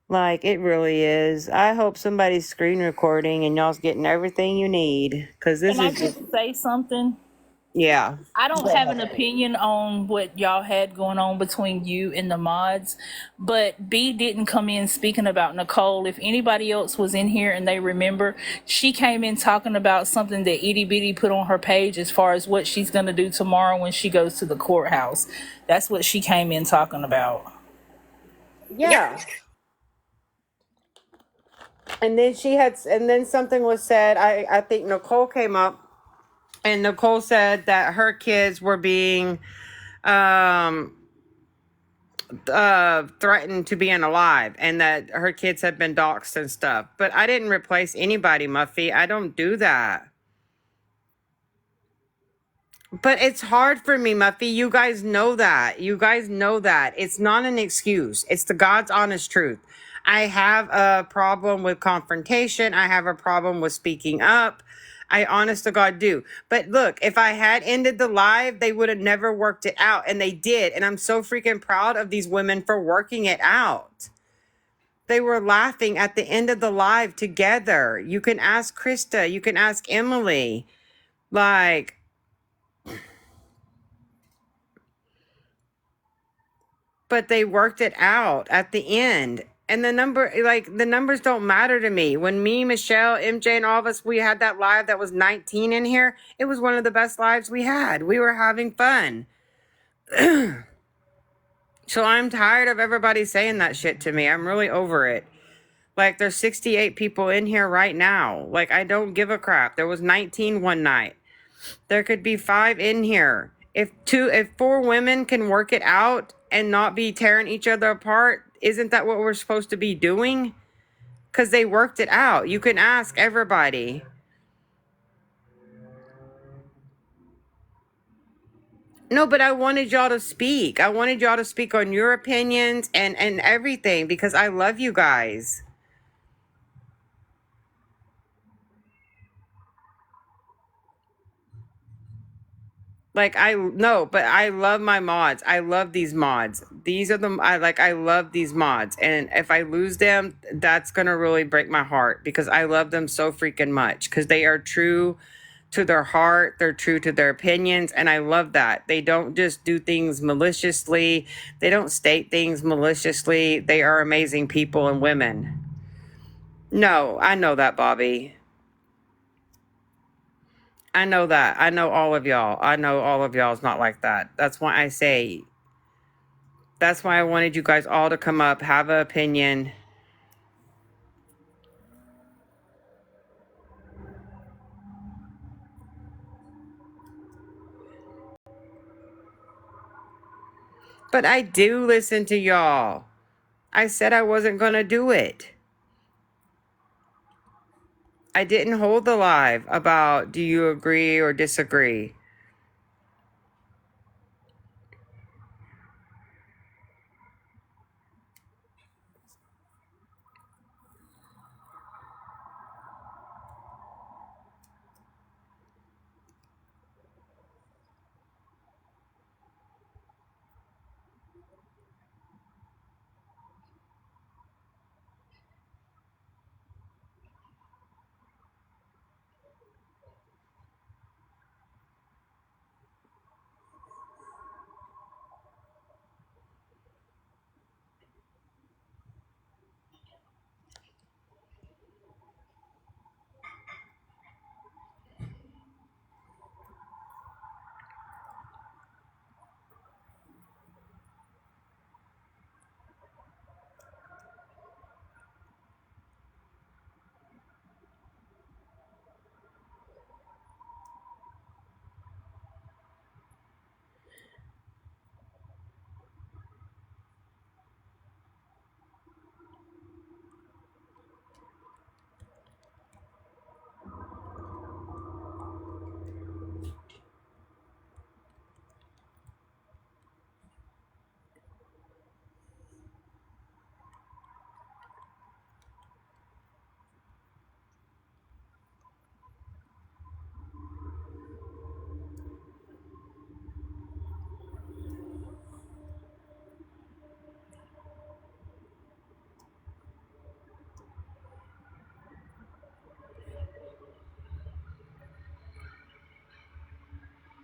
Like it really is. I hope somebody's screen recording and y'all's getting everything you need because this Can I is just just say something? yeah. I don't have an opinion on what y'all had going on between you and the mods, but B didn't come in speaking about Nicole. If anybody else was in here and they remember, she came in talking about something that Itty Bitty put on her page as far as what she's going to do tomorrow when she goes to the courthouse. That's what she came in talking about. Yeah. And then something was said. I think Nicole came up and Nicole said that her kids were being threatened to being alive and that her kids had been doxxed and stuff. But I didn't replace anybody, Muffy. I don't do that. But it's hard for me, Muffy. You guys know that. You guys know that. It's not an excuse. It's the God's honest truth. I have a problem with confrontation. I have a problem with speaking up. I honest to God do. But look, if I had ended the live, they would have never worked it out. And they did. And I'm so freaking proud of these women for working it out. They were laughing at the end of the live together. You can ask Krista. You can ask Emily. Like, but they worked it out at the end. And the numbers don't matter to me. When me, Michelle, MJ, and all of us, we had that live that was 19 in here, it was one of the best lives we had. We were having fun. So I'm tired of everybody saying that shit to me. I'm really over it. Like, there's 68 people in here right now. Like, I don't give a crap. There was 19 one night. There could be 5 in here. If 4 women can work it out and not be tearing each other apart, isn't that what we're supposed to be doing? Because they worked it out. You can ask everybody. No, but I wanted y'all to speak. I wanted y'all to speak on your opinions and everything because I love you guys. Like, I love my mods. I love these mods. These are I love these mods. And if I lose them, that's going to really break my heart because I love them so freaking much because they are true to their heart. They're true to their opinions. And I love that. They don't just do things maliciously. They don't state things maliciously. They are amazing people and women. No, I know that, Bobby. I know that. I know all of y'all. I know all of y'all is not like that. That's why I wanted you guys all to come up, have an opinion. But I do listen to y'all. I said I wasn't going to do it. I didn't hold the live about do you agree or disagree.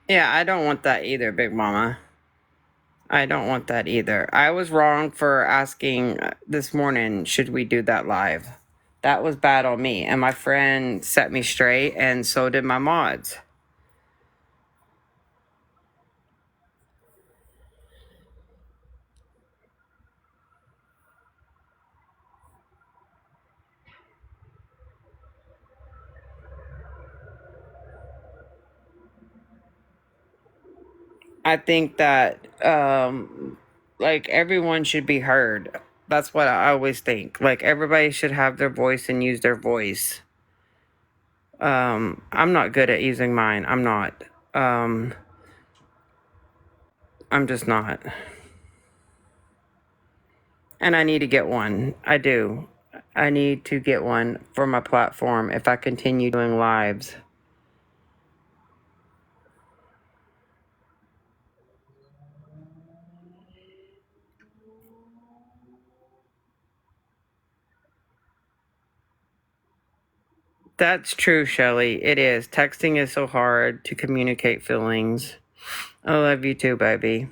Yeah, I don't want that either, Big Mama. I don't want that either. I was wrong for asking this morning, should we do that live? That was bad on me. And my friend set me straight, and so did my mods. I think that, like, everyone should be heard. That's what I always think. Like, everybody should have their voice and use their voice. I'm not good at using mine. I'm not. I'm just not. And I need to get one. I do. I need to get one for my platform if I continue doing lives. That's true, Shelly. It is. Texting is so hard to communicate feelings. I love you too, baby.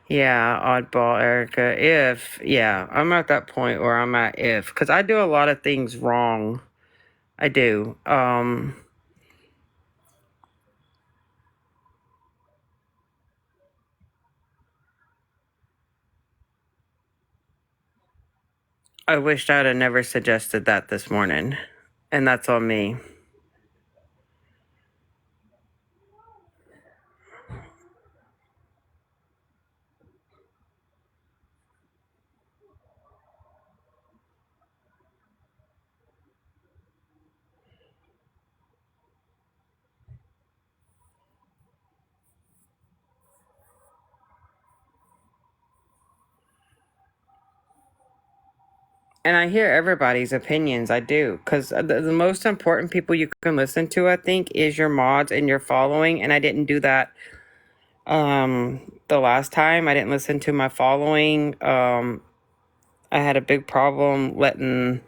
Yeah, oddball, Erica. I'm at that point where I'm at because I do a lot of things wrong. I do. I wished I'd have never suggested that this morning, and that's on me. And I hear everybody's opinions. I do. Because the most important people you can listen to, I think, is your mods and your following. And I didn't do that the last time. I didn't listen to my following. I had a big problem letting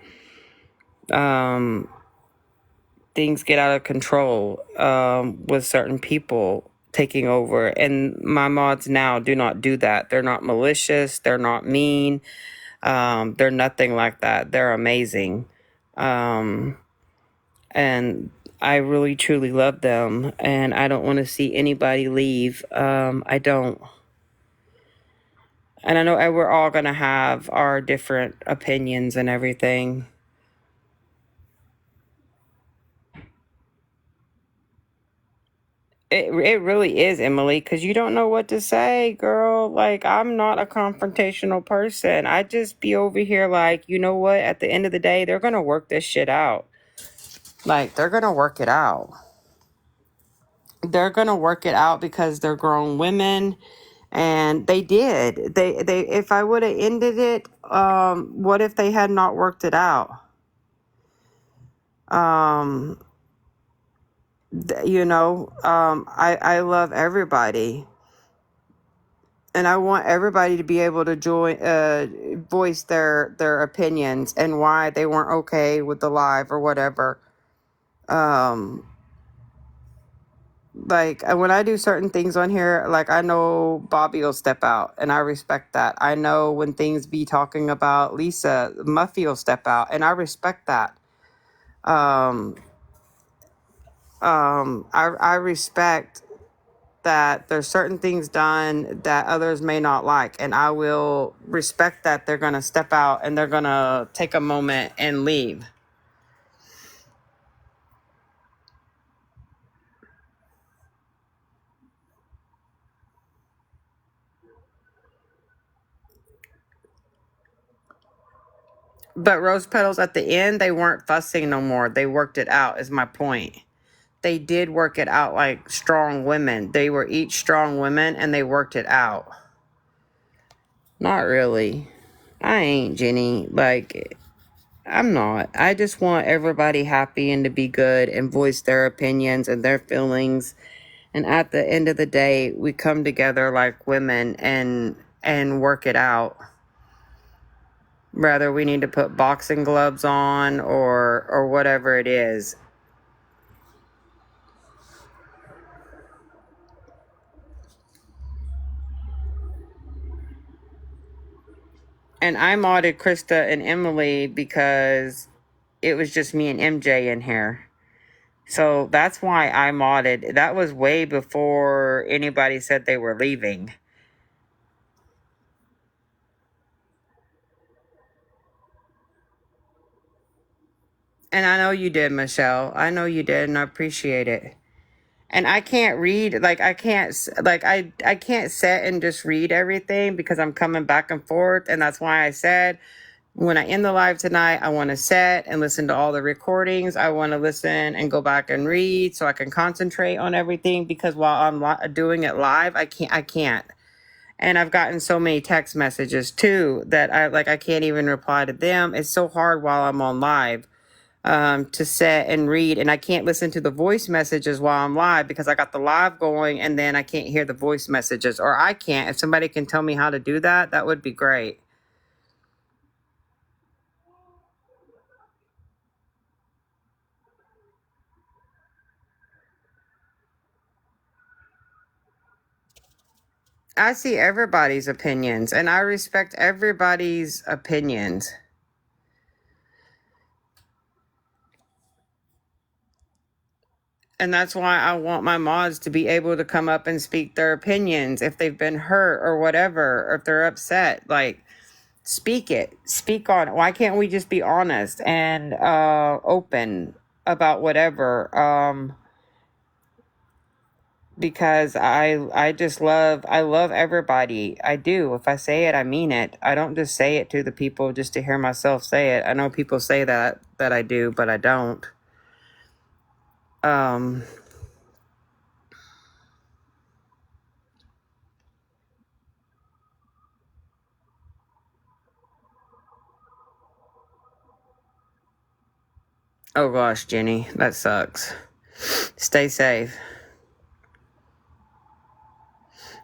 things get out of control with certain people taking over. And my mods now do not do that. They're not malicious. They're not mean. They're nothing like that. They're amazing. And I really truly love them, and I don't want to see anybody leave. I don't. And I know we're all going to have our different opinions and everything. It really is, Emily, because you don't know what to say, girl. Like, I'm not a confrontational person. I just be over here like, you know what? At the end of the day, they're going to work this shit out. Like, they're going to work it out. They're going to work it out because they're grown women. And they did. They if I would have ended it, what if they had not worked it out? I love everybody. And I want everybody to be able to voice their opinions and why they weren't okay with the live or whatever. Like, when I do certain things on here, like, I know Bobby will step out, and I respect that. I know when things be talking about Lisa, Muffy will step out, and I respect that. I respect that there's certain things done that others may not like, and I will respect that they're going to step out and they're going to take a moment and leave. But Rose Petals, at the end, they weren't fussing no more. They worked it out, is my point. They did work it out like strong women. They were each strong women, and they worked it out. Not really. I ain't, Jenny. Like, I'm not. I just want everybody happy and to be good and voice their opinions and their feelings. And at the end of the day, we come together like women and work it out. Rather, we need to put boxing gloves on or whatever it is. And I modded Krista and Emily because it was just me and MJ in here. So that's why I modded. That was way before anybody said they were leaving. And I know you did, Michelle. I know you did, and I appreciate it. And I can't read, like, I can't sit and just read everything because I'm coming back and forth. And that's why I said, when I end the live tonight, I want to sit and listen to all the recordings. I want to listen and go back and read so I can concentrate on everything, because while I'm doing it live, I can't. And I've gotten so many text messages too that I can't even reply to them. It's so hard while I'm on live to sit and read, and I can't listen to the voice messages while I'm live because I got the live going and then I can't hear the voice messages, or I can't. If somebody can tell me how to do that, that would be great. I see everybody's opinions and I respect everybody's opinions. And that's why I want my mods to be able to come up and speak their opinions if they've been hurt or whatever, or if they're upset. Like, speak it. Speak on it. Why can't we just be honest and open about whatever? Because I love everybody. I do. If I say it, I mean it. I don't just say it to the people just to hear myself say it. I know people say that I do, but I don't. Oh gosh, Jenny, that sucks. Stay safe.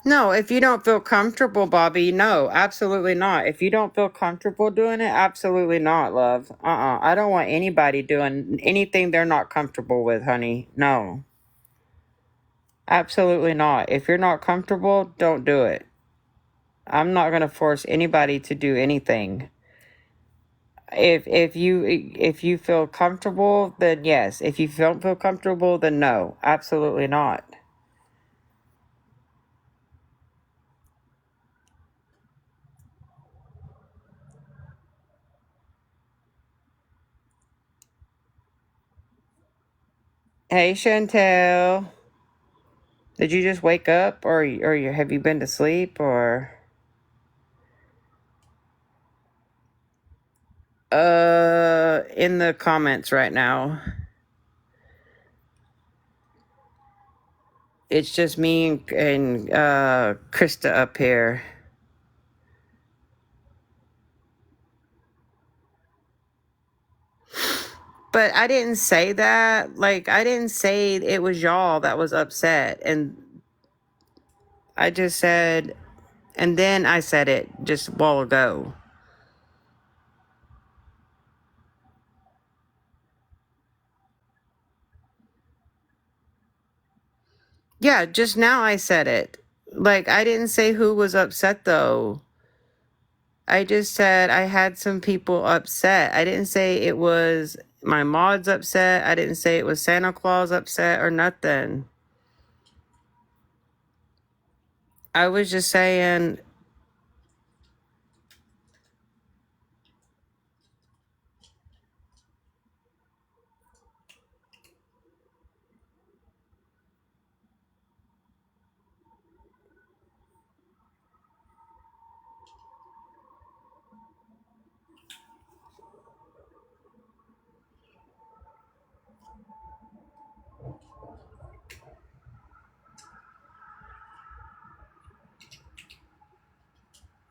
No, if you don't feel comfortable, Bobby, no, absolutely not. If you don't feel comfortable doing it, absolutely not, love. I don't want anybody doing anything they're not comfortable with, honey. No. Absolutely not. If you're not comfortable, don't do it. I'm not going to force anybody to do anything. If you feel comfortable, then yes. If you don't feel comfortable, then no. Absolutely not. Hey, Chantel. Did you just wake up, or have you been to sleep, or? In the comments right now. It's just me and Krista up here. But I didn't say that. Like, I didn't say it was y'all that was upset. And I just said, and then I said it just a while ago. Yeah, just now I said it. Like, I didn't say who was upset, though. I just said I had some people upset. I didn't say it was my mods upset. I didn't say it was Santa Claus upset or nothing. I was just saying,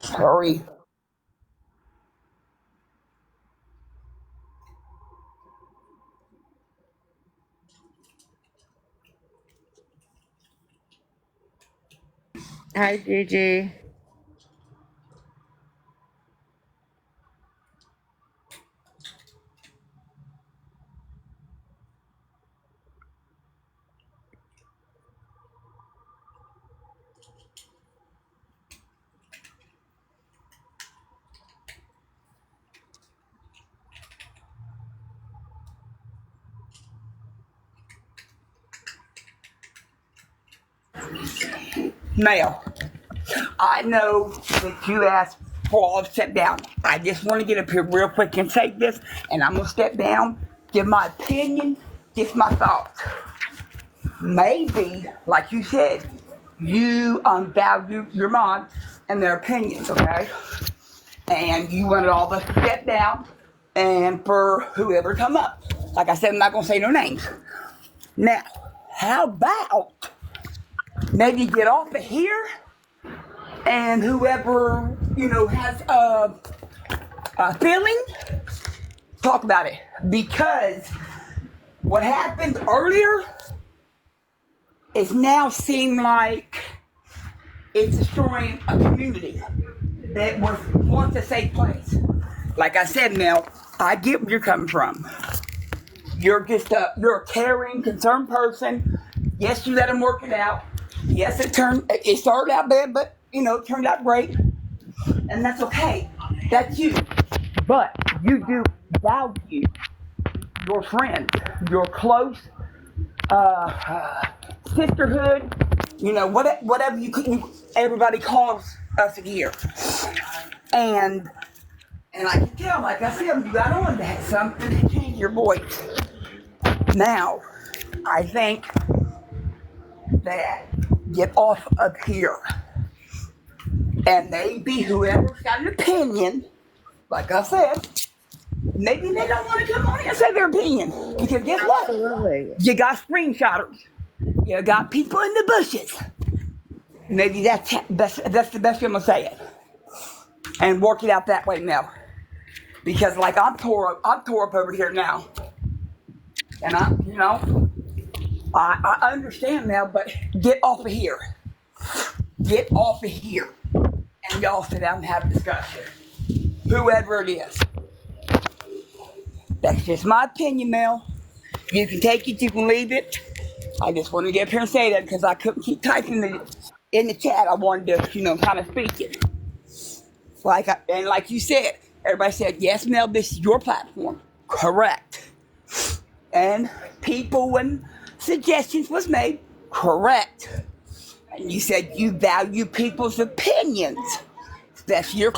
Sorry. hi, Gigi. Now, I know that you asked for all to step down. I just want to get up here real quick and say this, and I'm going to step down, give my opinion, give my thoughts. Maybe, like you said, you value your mods and their opinions, okay? And you wanted all of us to step down and for whoever come up. Like I said, I'm not going to say no names. Now, how about maybe get off of here and whoever, has a feeling, talk about it. Because what happened earlier is now seem like it's destroying a community that was once a safe place. Like I said, Mel, I get where you're coming from. You're a caring, concerned person. Yes, you let them work it out. Yes, it started out bad, but it turned out great. And that's okay. That's you. But you do value your friends, your close sisterhood, whatever everybody calls us here. And And I can tell, like I said, you got on that something to change your voice. Now, I think that get off of here. And maybe whoever's got an opinion, like I said, maybe they don't want to come on here and say their opinion. Because guess what? Absolutely. You got screenshotters. You got people in the bushes. Maybe that's the best way I'm going to say it. And work it out that way, Mel. Because like I'm tore up over here now. And I understand, Mel, but get off of here. Get off of here. And y'all sit down and have a discussion. Whoever it is. That's just my opinion, Mel. You can take it, you can leave it. I just wanted to get up here and say that because I couldn't keep typing in the chat. I wanted to, kind of speak it. And like you said, everybody said, yes, Mel, this is your platform. Correct. And people, when suggestions was made, correct. And you said you value people's opinions. That's your